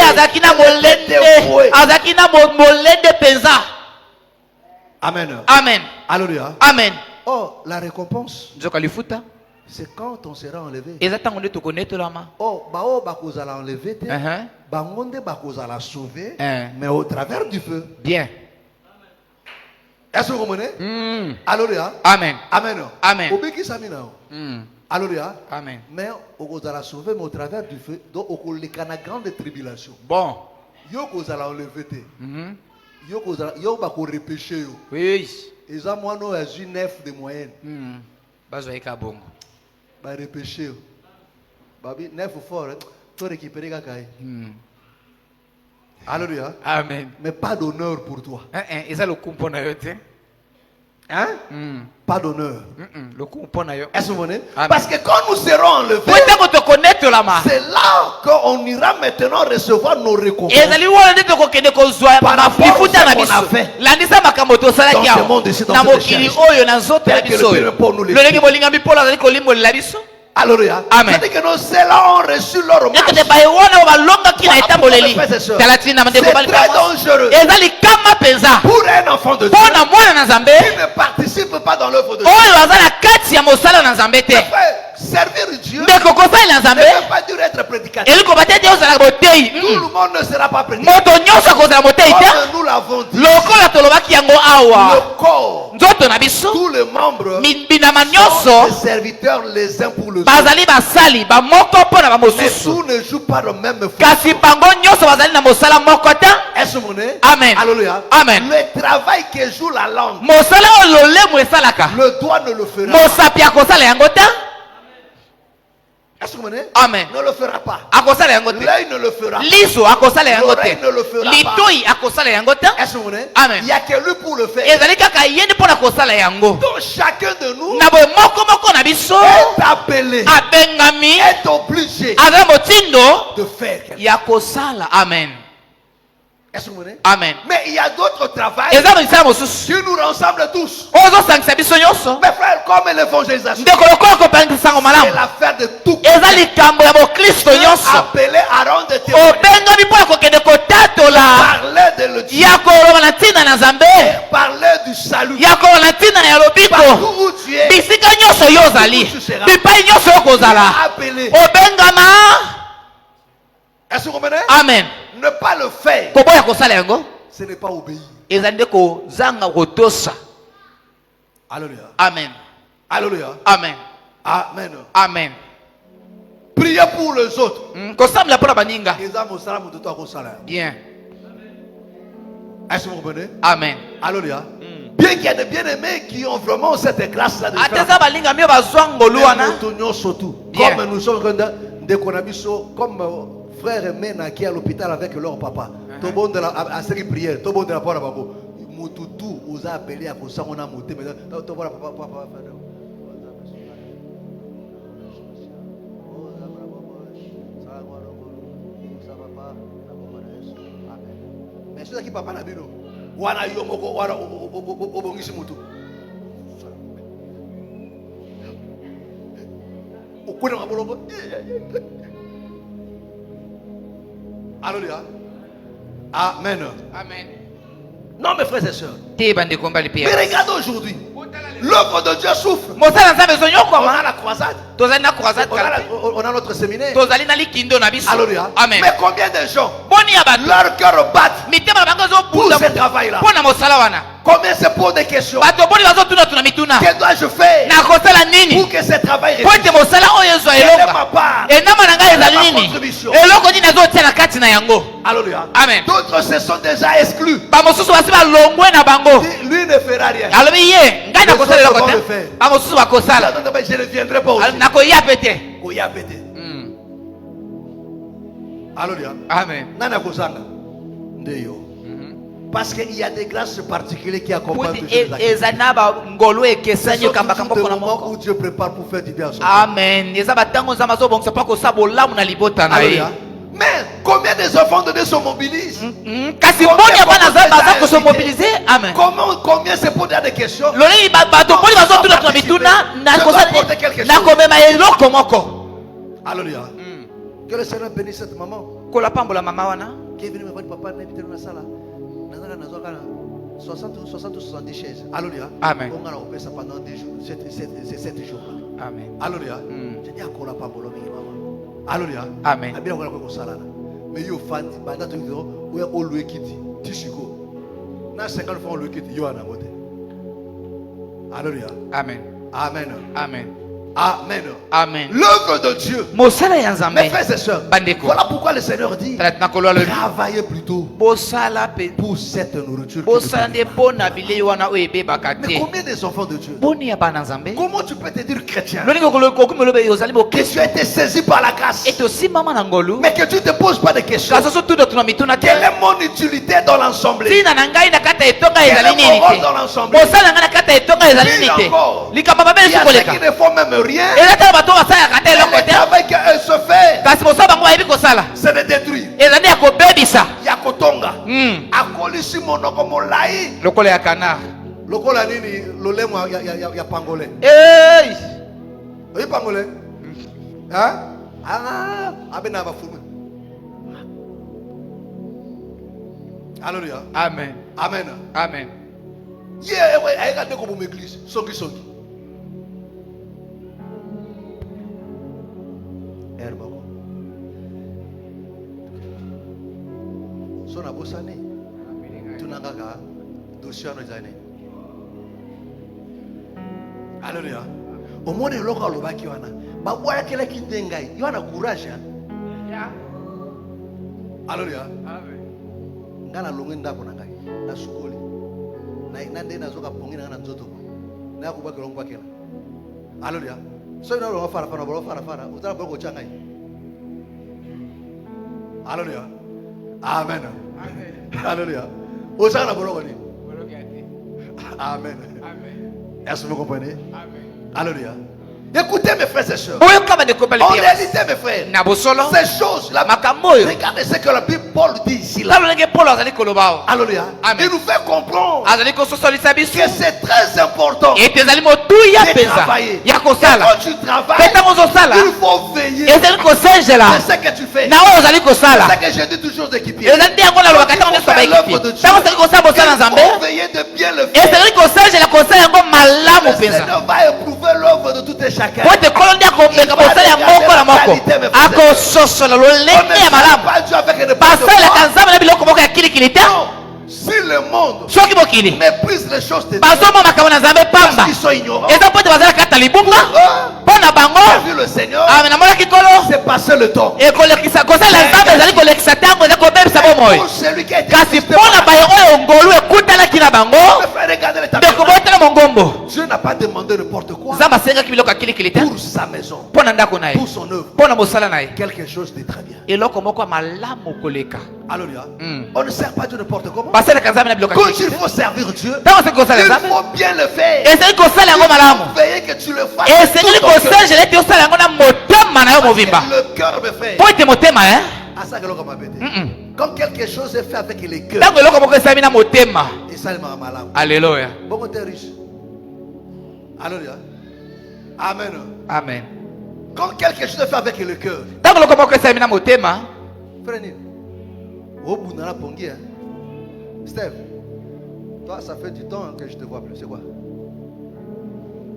azalaki na molende, azalaki na molende mpenza. Amen. Amen. Alléluia. Amen. Oh, la récompense, nzoka lifuta c'est quand on sera enlevé. eza ntango nde tokonetolama. Oh, bakozala enlevé te. Bango nde bakozala sauvé, mais au travers du feu. Bien. Est-ce que vous comprenez? Alléluia. Amen. Amen. Amen. Obiki samina. Alléluia. Amen. Mais okozala sauvé, mais au travers du feu. Donc okoleka na grande tribulation. Bon. Yo kozala enlevé te. Yo kozala yo bako repêcher yo. Oui. Eza mwana oyo azwi 9 de moyenne. bazwaka bongo. Ba repêcher yo. Babi 9 fort, to récupérer kaka ye. Alléluia. Amen. Mais pas d'honneur pour toi. eza lokumu na yo te. Hein? Pas d'honneur. Lokumu na yo. Est-ce que vous comprenez? Amen. Parce que quand nous serons enlevés, po ntango tokonetolama c'est là qu'on ira maintenant recevoir nos récompenses. ezali wana nde tokokende kozwa Par rapport mafuta au na fait qu'on a biso, fait. landisa makambo tosalaki Dans ce awa monde ici, dans na cette mokili chair. oyo na nzoto na Tel que biso le oyo Père Paul nous le lolenge dit. bolingami Paulo azali kolimbolela biso. Alléluia. Amen. C'est-à-dire que nos ceux-là ont reçu leur marche. nekete baye wana oyo balongaki na etamboleli tala ntina C'est mandeko très dangereux eza likama mpenza pour un enfant de Dieu mpo na mwana na nzambe qui ne participe pas dans l'œuvre de Dieu. oyo aza na kati ya mosala na nzambe te. Frère, servir Dieu ndeko kosalela ne nzambe veut pas dire être prédicateur. eliko bate te ozala boteyi. Tout le monde ne sera pas prédicateur. moto nyonso akozala moteyi te Comme nous l'avons dit, lokola tolobaki yango awa le corps, nzoto na biso tous les membres binama sont les nyonso serviteurs les uns pour les autres. bazali basali bamoko mpo na Mais bamosusu, tous ne jouent pas le même fond. kasi bango nyonso bazali na mosala moko te. Est-ce que vous comprenez? Amen. Alléluia. Amen. Le travail que joue la langue, mosala oyo lolemo esalaka le doigt ne le fera pas. mosapi akosala yango te. Est-ce que vous comprenez? Amen. Ne le fera pas. akosala yango te. L'œil ne le fera pas. liso akosala yango te. L'oreille ne le fera pas. litoi akosala yango te. Est-ce que vous comprenez? Amen. Il n'y a que lui pour le faire. ezali kaka ye nde mpo na kosala yango. Donc chacun de nous na boye moko na biso est appelé, abengami est obligé aza motindo de faire quelque chose. ya kosala. Amen. Est-ce que vous comprenez? Amen. Mais il y a d'autres travails eza misala mosusu qui nous rassemblent tous. oyo ozosangisa biso nyonso. Mes frères, comme l'évangélisation, ndeko lokola kopangisa sango c'est malamu l'affaire de tout. eza likambo ya bokristo nyonso. Appelé à rendre témoignage, obengami mpo na kokende kotatola parler de le Dieu, ya koloba na ntina na nzambe, parler du salut. ya koloba na ntina ya lobiko Partout où tu es, bisika nyonso yo ozali, bipai nyonso yo kozala appelé. obengama. Est-ce que vous comprenez? Amen. Ne pas le faire, koboya kosala yango ce n'est pas obéir. eza nde kozanga kotosa. Alléluia. Amen. Alléluia. Amen. Amen. Amen. Priez pour les autres. kosambela mpo na baninga. Eza mosala moto to akosala. Bien. Est-ce que vous comprenez? Amen. Alléluia. Bien qu'il y ait des bien-aimés qui ont vraiment cette grâce-là de faire. Ateza balinga mio bazwangolu wana. Surtout. Bien. Comme nous sommes de Konabiso, comme frère et mère qui est à l'hôpital avec leur papa. Tout le monde a cette prière. Tout le monde a la parole. Moutoutou, vous a appelé à pour ça, on a monté. Tout le monde a papa. Mais c'est ça qui papa n'a vu. Wana yomoko wana obongisi mutu. Okuna mabolongo. Alléluia. Amen. Amen. Non mes frères et sœurs. Te bande komba lipia. Mais regardez aujourd'hui. L'œuvre de Dieu souffre. Mosala nzambe zonyo On kwa a la croisade. tozali na croisade kala. On a notre séminaire. Tozali na likindo na biso. Alléluia. Amen. Mais combien de gens Boni ya bato. leur cœur bat Mitema na bango zo pour buza ce travail-là? pona mosala wana. Combien se posent des questions? Bato boni bazo tuna tuna mituna. Que dois-je faire Na kosala nini? pour que ce travail Po réussisse? ete mosala oyo ezwa Quelle est ma elonga. part? Enama na ngai ezali Ma nini? contribution. Eloko nini nazotia na kati na yango? Alléluia. Amen. D'autres se sont déjà exclus. Bamosusu basi balongwe na bango. Lui ne fera rien. Alobi ye ngai nakosala Les eloko autres vont le te. faire. Bamosusu bakosala. Je ne viendrai pas aussi. Nakoya pete. Koya pété. Alléluia. Amen. Nana kozanga. Ndeyo. Parce qu'il y a des grâces particulières qui accompagnent Puti toujours les actes. ezali na bangolo C'est ekesani surtout okambaka le mboko na moment moko. où Dieu prépare pour faire du bien à son Amen. Eza batango nzambe azobongisa mpo akosala bolamu na libota na ye. Alléluia. Mais combien des enfants de Dieu se mobilisent? Kasi mboni ya bana nzambe baza kosomobilize. Amen. Combien se posent des questions? lolei bato mboni bazotuna tuna mituna nakomema eloko moko. Alléluia. Que le Seigneur bénisse cette maman kolapambola mama wana qui est venue me voir papa n'habite dans la salle. 60 ou 70 chaises. Alléluia. Amen. On a opéré ça pendant 10 jours, 7 jours. Amen. Alléluia. J'ai dit à quoi la parole maman. Alléluia. Amen. Abia on a quoi ça là. Mais yo fan banda tu dis ou o loué kiti tishiko. Na 50 fois on loué kiti yo ana bote. Alléluia. Amen. Amen. Amen. Amen. Amen. L'œuvre de Dieu. Mosala ya nzambe. Mes frères et sœurs. Bandeko. Voilà pourquoi le Seigneur dit travaillez plutôt bosala pe pour cette nourriture. bosala nde mpona bilei wana oyo ebebaka Mais te. combien des enfants de Dieu? Boni ya bana nzambe. Comment tu peux te dire chrétien lolingi okumoloba ozali que mokristo tu as été saisi par la grâce, ete osimama na ngolu mais que tu ne te poses pas de questions? kasi osotuna tuna mituna te. Quelle est mon utilité dans l'ensemble? ntina na ngai na kati ya etonga Quel ezali est mon nini rôle te. dans l'ensemble? mosala ngai na kati ya etonga ezali Puis nini te. encore, likambo mabe il y a ceux esikoleka qui ne font même rien. eza tala bato basalaka te Et eloko le te. travail qu'eux se fait, kasi mosala bango bayebi kosala c'est de détruire. ezali ya kobebisa. Yakotonga. Akolisi monoko molai. lokola ya kanar. Lokola nini lolemo ya pangolais. Hey! Oui, pangolais. Hein? Ah, abena ba fumu. Alléluia. Amen. Amen. Amen. Yeah, ouais, ayeka ndeko bo église. Songi. Herbako. Sona bosani. Tunangaka dossier no zane. Alléluia. Au monde eloko alobaki wana. Baboya kele kindengai. Yo na courage. Alléluia. Amen. Ngana longe ndako na ngai. Na sukoli. Na ndena zoka pongina na nzoto. Na kubaki longo bakela. Alléluia. So ina lo fara utara boko changai. Alléluia. Amen. Amen. Alléluia. Osana boloko ni. Amen. Amen. Est-ce que vous comprenez? Amen. Alléluia. Écoutez mes frères et sœurs. boyoka bandeko En balipia réalité mes frères, na bosolo ces choses-là, makambo oyo regardez ce que la Bible Paul dit ici là. talo ndenge polo azali koloba o. Alléluia. Amen. Il nous fait comprendre azali kososolisa biso que c'est très important ete ezali motuya de mpenza travailler. ya Et kosala quand tu travailles, mpe ntango ozosala il faut veiller. ezali kosenjela C'est ce que tu fais. na oyo ozali kosala C'est ce que je dis toujours aux équipiers. ezali nde yango nalobaka ntango nyonso baekipi ntango ozali kosala bosala nzambe Il faut veiller de bien le faire. ezali kosenjela kosala yango malamu Le mpenza Seigneur va éprouver l'œuvre de tout et chacun. po ete kolo nde akobenga bosala ya moko na moko akososola lolenge ya malamu Pas Dieu avec une basalelaka nzambe na biloko moko ya kilikili te si le monde soki mokili méprise les choses de Dieu bazomona makambo na Nzambe parce pamba qu'ils sont ignorants, eza po te bazala kata libunga mpo na j'ai bango vu le Seigneur, namonaki kolo c'est passé le temps. ekolekisa kosala Nzambe ezali kolekisa ntango eza kobebisa bomoi Pour celui qui a été kasi assisté mpo par na la- bayo oyo ngolu ekutanaki na bango Mes frères, regardez les ndeko tabernacles. botala mongombo Dieu n'a pas demandé n'importe quoi Nzambe asengaki biloko ya kilikili te pour sa maison, mpo na ndako na ye pour son œuvre. mpo na mosala na ye Quelque chose de très bien. eloko moko ya malamu koleka Alléluia. Mm. On ne sert pas Dieu n'importe comment. basalaka Nzambe na biloko ya Quand kilikili il faut servir Dieu, ntango osengi kosala il Nzambe faut bien le faire. esengeli kosala yango malamu Veillez que tu le fasses. esengeli tout ton cœur. kosengela ete osala yango na motema na yo mobimba Le cœur me fait. mpo ete motema À ça que l'on va m'aider. Mm-mm. Quand quelque chose est fait avec les cœurs, ntango eloko moko esalami na motema et ça, il m'a malade. alleluya Bon, tu es riche. Alléluia. Amen. amen Quand quelque chose est fait avec le cœur, ntango eloko moko esalami na motema frère Nil, au bout de la pongue, hein. Steve, toi, ça fait du temps que je te vois plus. C'est quoi?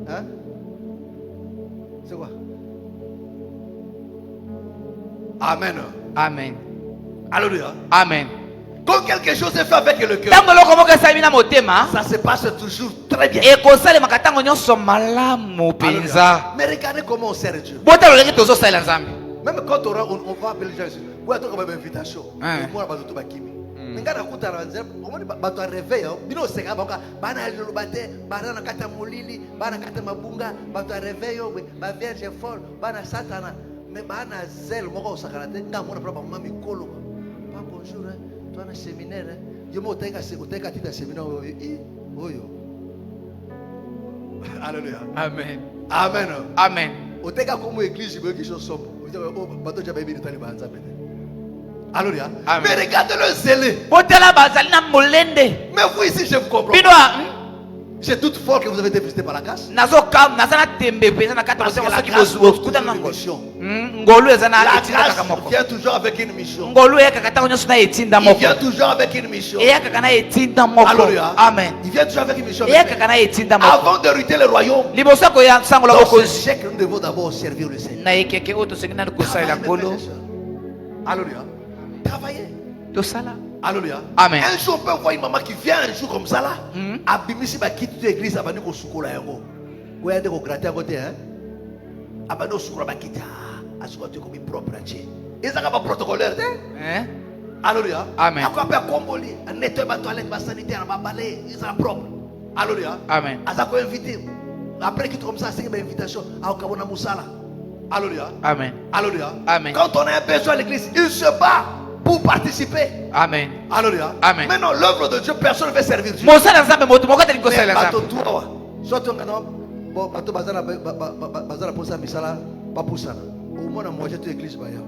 Hein? C'est quoi? Amen. amen Alléluia. amen Quand quelque chose est fait avec le cœur, ntango eloko moko esalami na motema ça se passe toujours très bien. ekosalemaka ntango nyonso malamu mpenza Alléluia. Mais regardez comment on sert Dieu. botala olenge tozosalela Nzambe Même quand on va appeler les gens ici, ouais, toi, comme une invitation. Hein. Moi, je vais te ngana kutana nzembe omoni bato a réveil bino senga baka bana lolobate bana nakata molili bana kata mabunga bato a réveil ba vierge folle bana satana mais bana zel moko osakana te nga mona papa mama mikolo pa bonjour toi na séminaire yo mo teka tita séminaire oyo alléluia amen amen amen oteka comme église boyo kisho sopo bato ja baby tali banza bene. Alléluia. Amen. Mais regardez-le zélé. botala bazali na molende Mais vous ici, je vous comprends. bino J'ai toute foi que vous avez été visité par la grâce. naza na tembe mpenza na kati Parce que moseko la soki grâce bokuta porte na une ngolu mission. ngolu eza na La etinda kaka grâce moko vient toujours avec une mission. ngolu eyakaka ntango nyonso na etinda Il moko vient toujours avec une mission. eyakaka na etinda moko Alléluia. amen Il vient toujours avec une mission. eyakaka na etinda moko Avant d'hériter le royaume, liboso ya koya sangola dans ce bokonzi siècle, nous devons d'abord servir le Seigneur. na ekeke oyo tosengi nani kosalela nkolo Alléluia. Travailler. tosala Alléluia. Amen. Un jour, on peut voir une maman qui vient un jour comme ça là. Mhm. Abimisi ba quitte l'église abandi ko sukola yango. Ouais, de ko gratter à côté hein. Abandi sukola ba quitte. Asuko te comme propre à Dieu. Ezaka ba protocolaire te. Alléluia. Amen. Ako pe komboli, nettoyer ba toilette, ba sanitaire, ba balai, ils sont propres. Alléluia. Amen. Azako invité. Après qu'il comme ça, c'est une invitation à Okabona Moussala. Alléluia. amen Alléluia. Amen. Quand on a un besoin à l'église, il se bat pour participer. amen Alléluia. Amen. Maintenant, l'œuvre de Dieu, personne ne veut servir Dieu. mosala nzambe moto moko atali Mais kosalela bato nzambe toi, soit on a bon, bato bazana pour ça misala, pas pour ça. Au moins, moi j'ai l'église baya.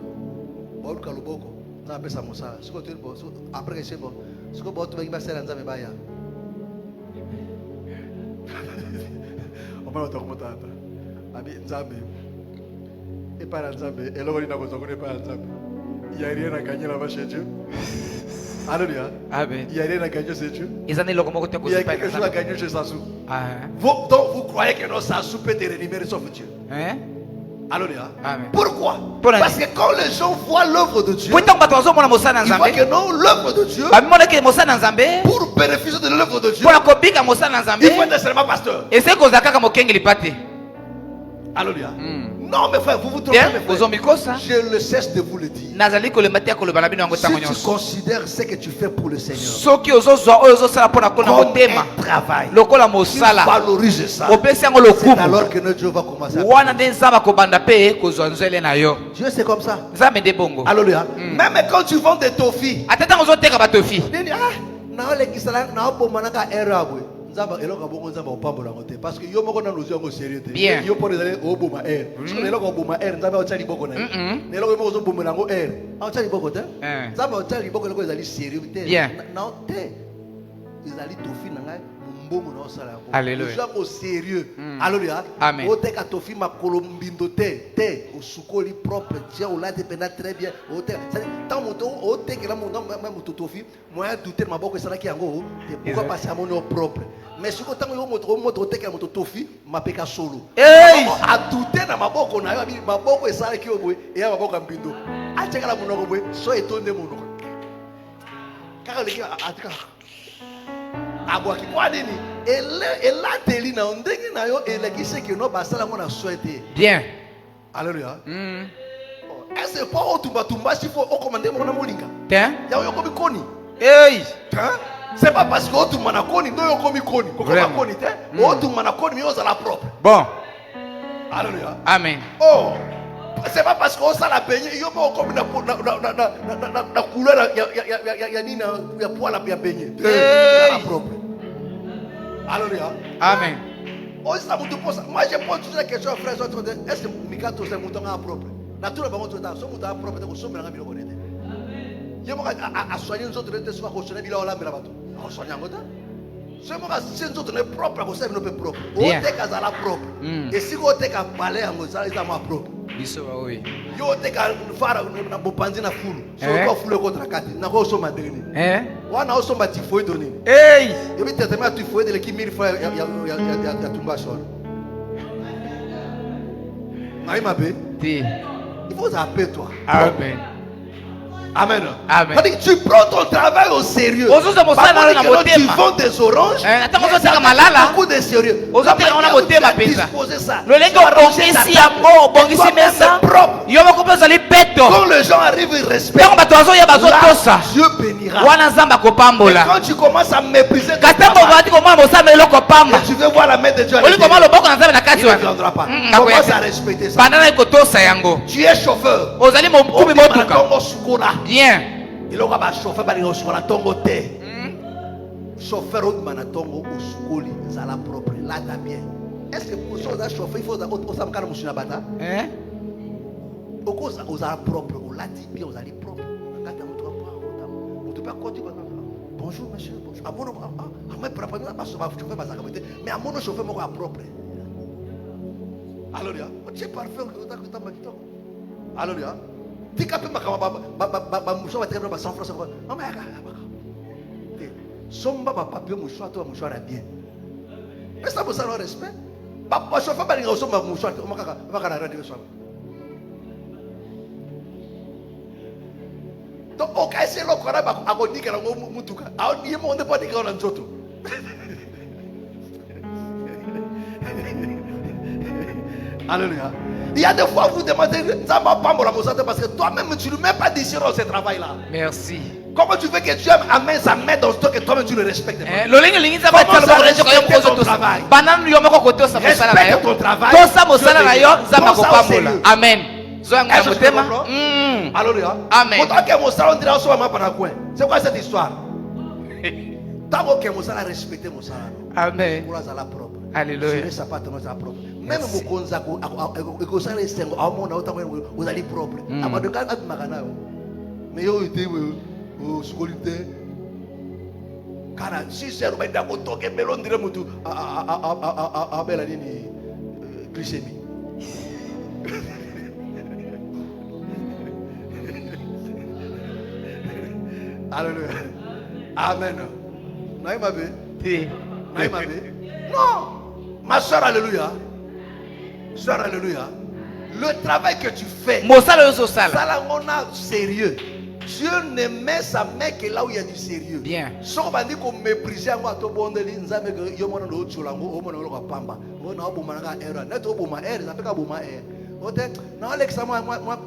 Bon, le boko, na pesa mosala. Ce que tu bon, après c'est bon. Ce que bon tu vas faire nzambe baya. On va te remonter. Abi nzambe. Et pas nzambe, et là on a besoin de pas nzambe. Il n'y a rien à gagner là-bas chez Dieu. Alléluia. amen Il n'y a rien à gagner chez Dieu. eza na eloko moko te Il y a kozipa quelque chose à gagner chez Sassou. Ah, Donc vous croyez que non, Sassou peut te rémunérer sauf Dieu. hein? Alléluia. Amen. Pourquoi? Pour la Parce que quand les gens voient l'œuvre de Dieu, po ntango bato bazomona mosala na ils voient nzambe que non, l'œuvre de Dieu, babimonaki mosala na nzambe pour bénéficier de l'œuvre de Dieu, mpona kobika mosala na nzambe il faut être seulement pasteur. esei kozala kaka mokengeli pa te Alléluia. Non, mes frères, vous vous trompez, te mes frères. ozomikosa Je ne cesse de vous le dire. nazali kolemba te ya koloba na bino yango Si ntango tu nyonso considères ce que tu fais pour le Seigneur soki ozozwa oyo ozosala mpona kona comme motema un travail, lokola tu mosala valorises ça. opesi yango C'est lokumu alors que notre Dieu va commencer à wana nde nzambe akobanda mpe kozwa nzwele na yo Dieu, c'est comme ça. nzambe nde bongo Alléluia. Même quand tu vends des toffees, ata ntango ozoteka batofi nini naolekisala naobomanaka erabwe nzamba eloko bongo nzamba opambola ngo te parce que yo moko na lozi yango sérieux te Bien. yo pone ezali oboma air so eloko oboma air nzamba otya liboko na ye na eloko moko ozobomela yango air otya liboko te nzamba otya liboko eloko ezali sérieux te Bien. na te ezali tofi na ngai mbongo na osala yango Alléluia. ozwa yango sérieux alléluia Amen. oteka tofi makolo mbindo te osukoli propre tia olati mpena très bien oteka ntango moto otekela moto tofi moya dute na maboko esalaki yango te pourquoi parce que amoni o propre mais siko ntango yo moto otekela moto tofi mapeka solo Hey! adute na maboko na yo abi maboko esalaki yo boye eya maboko ya mbindo atiakala monoko boye so etonde monoko kaka oleki atika Abwaki kwa nini? Ela teli na ndenge na yo elekise que no basala ngona souhaité. Bien. Alléluia. Est-ce pas au tumba s'il faut au commander mon molinga? Tiens. Ya yo komi koni. Hey. Hein? C'est pas parce que au tumba na koni no yo komi koni. Ko komi koni te. Au tumba na koni yo za la propre. Bon. Alléluia. Amen. Oh. C'est pas parce qu'on ça la beignet, yo pas comme na couleur ya ni na ya poil ya beignet. La propre. Alléluia. Amen. Oh ça vous pose. Moi je pose toujours la question frère est-ce que Mikato c'est mouton propre? Na tout le monde tout ça, son mouton propre de consommer na biloko nete. Yo mo a soigner nous autres de soit ko soigner bila ola bila bato. On soigne ngota. C'est moi si nous autres propre ko ça no pe propre. O te kazala propre. Et si ko te ka balai ngo ça is ma propre. Biso oui. Yo te ka fara na bopanzi na fulu. So ko fulu ko trakati. Na ko so madeni. Wana o so ma typhoid doni. Hey. Yo bi tete ma typhoid le ki 1000 fois ya tumba short. Aïe ma bé. Il faut appeler toi. Amen. Amen. Amen. Tu prends ton travail au sérieux. Tu vends des oranges. Beaucoup de sérieux. Tu as disposé ça. Quand les gens arrivent, ils respectent. Là, Dieu bénira. Et quand tu commences à mépriser ton travail, et tu veux voir la main de Dieu, il ne viendra pas. Commence à respecter ça. Tu es chauffeur. Bien. Il aura pas chauffeur parce que la tongo te. Chauffeur au manatongo au sukoli zala propre là t'as bien. Est-ce que pour ça chauffeur il faut ça me calme sur la bata? Au cause aux ala propre au lati bien aux ali propre. Bonjour monsieur, bonjour. Mais à mon chauffeur moi propre. Alléluia. Tu parfait Alléluia. Tika pe makama mouchoir va te 100 francs. Maman yaka. Somba papier mouchoir toi mouchoir est bien. Mais ça pour ça le respect. Papa chauffeur ba linga somba mouchoir makaka na radio ça. Donc au cas c'est le kora ba akonika la mutuka. A ni mo ne pas dika na nzoto. Alléluia. Il y a des fois vous demandez ça va pas parce que toi-même tu ne mets pas d'ici dans ce travail-là. Merci. Comment tu veux que Dieu amène sa main dans ce truc et toi-même tu ne respectes pas? Commence à respecter ton travail. Respecte ton travail. Pense au sérieux. Amen. Alléluia. Amen. C'est quoi cette histoire? Tant que mon salaire respecte mon salaire. Amen. Alléluia. Même mon konzako ekosala esengo amona otango vous allez propre amadoka abimaka mais yo ite o sukolite kana si sero ba ndako toke melo ndire mutu abela nini glycémie. Alléluia. Amen. Naïma bé. Naïma bé. Non. Ma soeur, alléluia. Soeur, alléluia. Le travail que tu fais, ça là, on a sérieux. Dieu ne met sa main que là où il y a du sérieux. Bien. Si on va dire qu'on méprise à moi, tout le monde dit, nous avons dit, yo mona lo chula, yo mona lo pamba, yo na obuma na erreur, na to obuma erreur, ça fait qu'obuma erreur. Ote, na Alexa moi,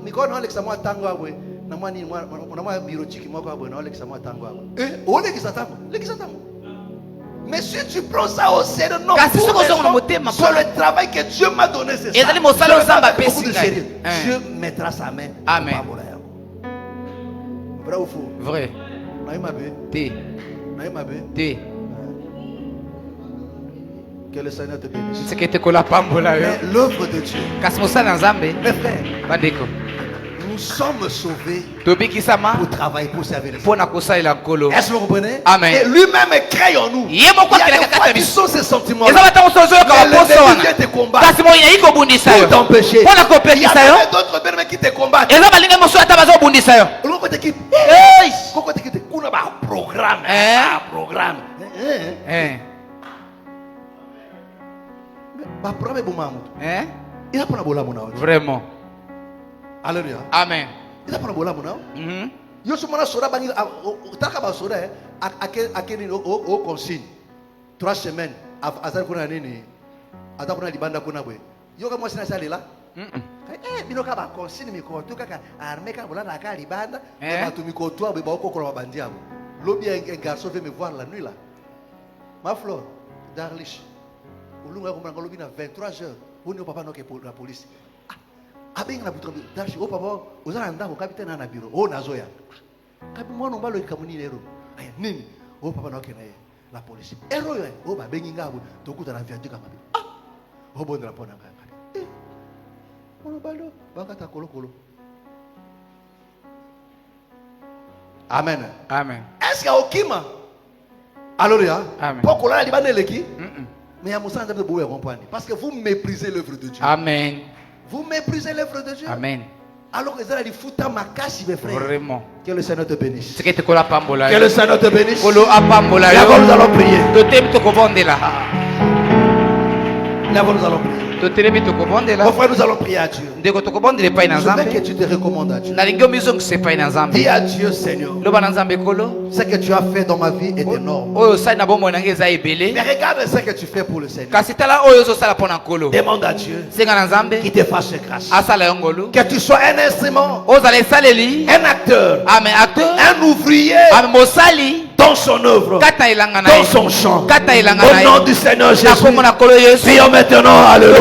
Nico na Alexa moi tango abwe, na moi ni moi, na moi bureau chiki moi abwe, na Alexa moi tango abwe. O Alexa tango. Mais si tu prends ça au sérieux, non, sur le travail que Dieu m'a donné, c'est ça. Dieu mettra sa main. Amen. Vrai ou faux? Vrai. Que le Seigneur te bénisse. Mais l'œuvre de Dieu, mes frères, nous sommes sauvés pour travailler, pour servir les gens. Est-ce que vous comprenez? Amen. Et lui-même crée en nous. Il y a des fois qui sont ces sentiments-là. Dieu te combat pour t'empêcher. Il y a d'autres personnes qui te combattent. Vraiment. Alléluia. Amen. Il a pas de yo sumana soda bangi taka ba soda akeni o consigne 3 semaines. Azar kuna nini? Azar kuna libanda kuna bwe. Yoka moi sina sali là. Binoka ba consigne miko to kaka armée ka bola na ka libanda. Ba tu miko to ba ko ko ba bandi abo. Lobi un garçon veut me voir la nuit là. Ma fleur, Darlish. Ulunga ko mangolo bina 23h. Woni papa no ke pour la police. Abeng na buto Darlish o papa ozana ndako capitaine na bureau. O nazoya. Kabi mwana mbalo ikamuni lero. Nini? O papa no ke na la police. Ero yo o ba bengi ngabo to kuta na viande kama. O bonde la pona ngaka. Mwana mbalo bakata kolokolo. Amen. Amen. Est-ce qu'il y a Okima? Alléluia. Amen. Pourquoi là, il y a des gens mais il y a Moussa de Boué, compagnie. Parce que vous méprisez l'œuvre de Dieu. Amen. Vous méprisez l'œuvre de Dieu. Amen. Alors que ça a dit fouta ma casse, mes frères. Vraiment. Que le Seigneur te bénisse. C'est que tu kola pambola. Que le Seigneur te bénisse. Kolo apambola. D'abord, nous allons prier. Totem to kobonde la. D'abord, nous allons prier. Totelemi to kobonde la. Mon frère, nous allons prier à Dieu. Ndeko to kobonde le pai na Je veux Nzambe. que tu te recommandes à Dieu. Na lingo mizo ngse pai na Nzambe. Dis à Dieu, Seigneur, Loba na Nzambe kolo. ce que tu as fait dans ma vie est énorme. Oyo sai na bombo na ngeza ebele. Mais regarde ce que tu fais pour le Seigneur. Kasi tala oyo zo sala pona kolo. Demande à Dieu Senga na Nzambe. qui te fasse grâce. Asala yongolo. Que tu sois un instrument, Ozala saleli. un acteur, Amen acteur. un ouvrier Amen mosali. dans son œuvre, Kata ilanga na dans ye. son champ. Kata ilanga Au na ye. nom du Seigneur Jésus. Na kombo na kolo Yesu. Prions maintenant. Alléluia,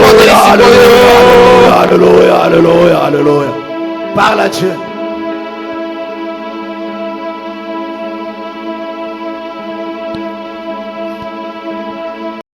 alléluia, alléluia, alléluia, alléluia. Parle à Dieu.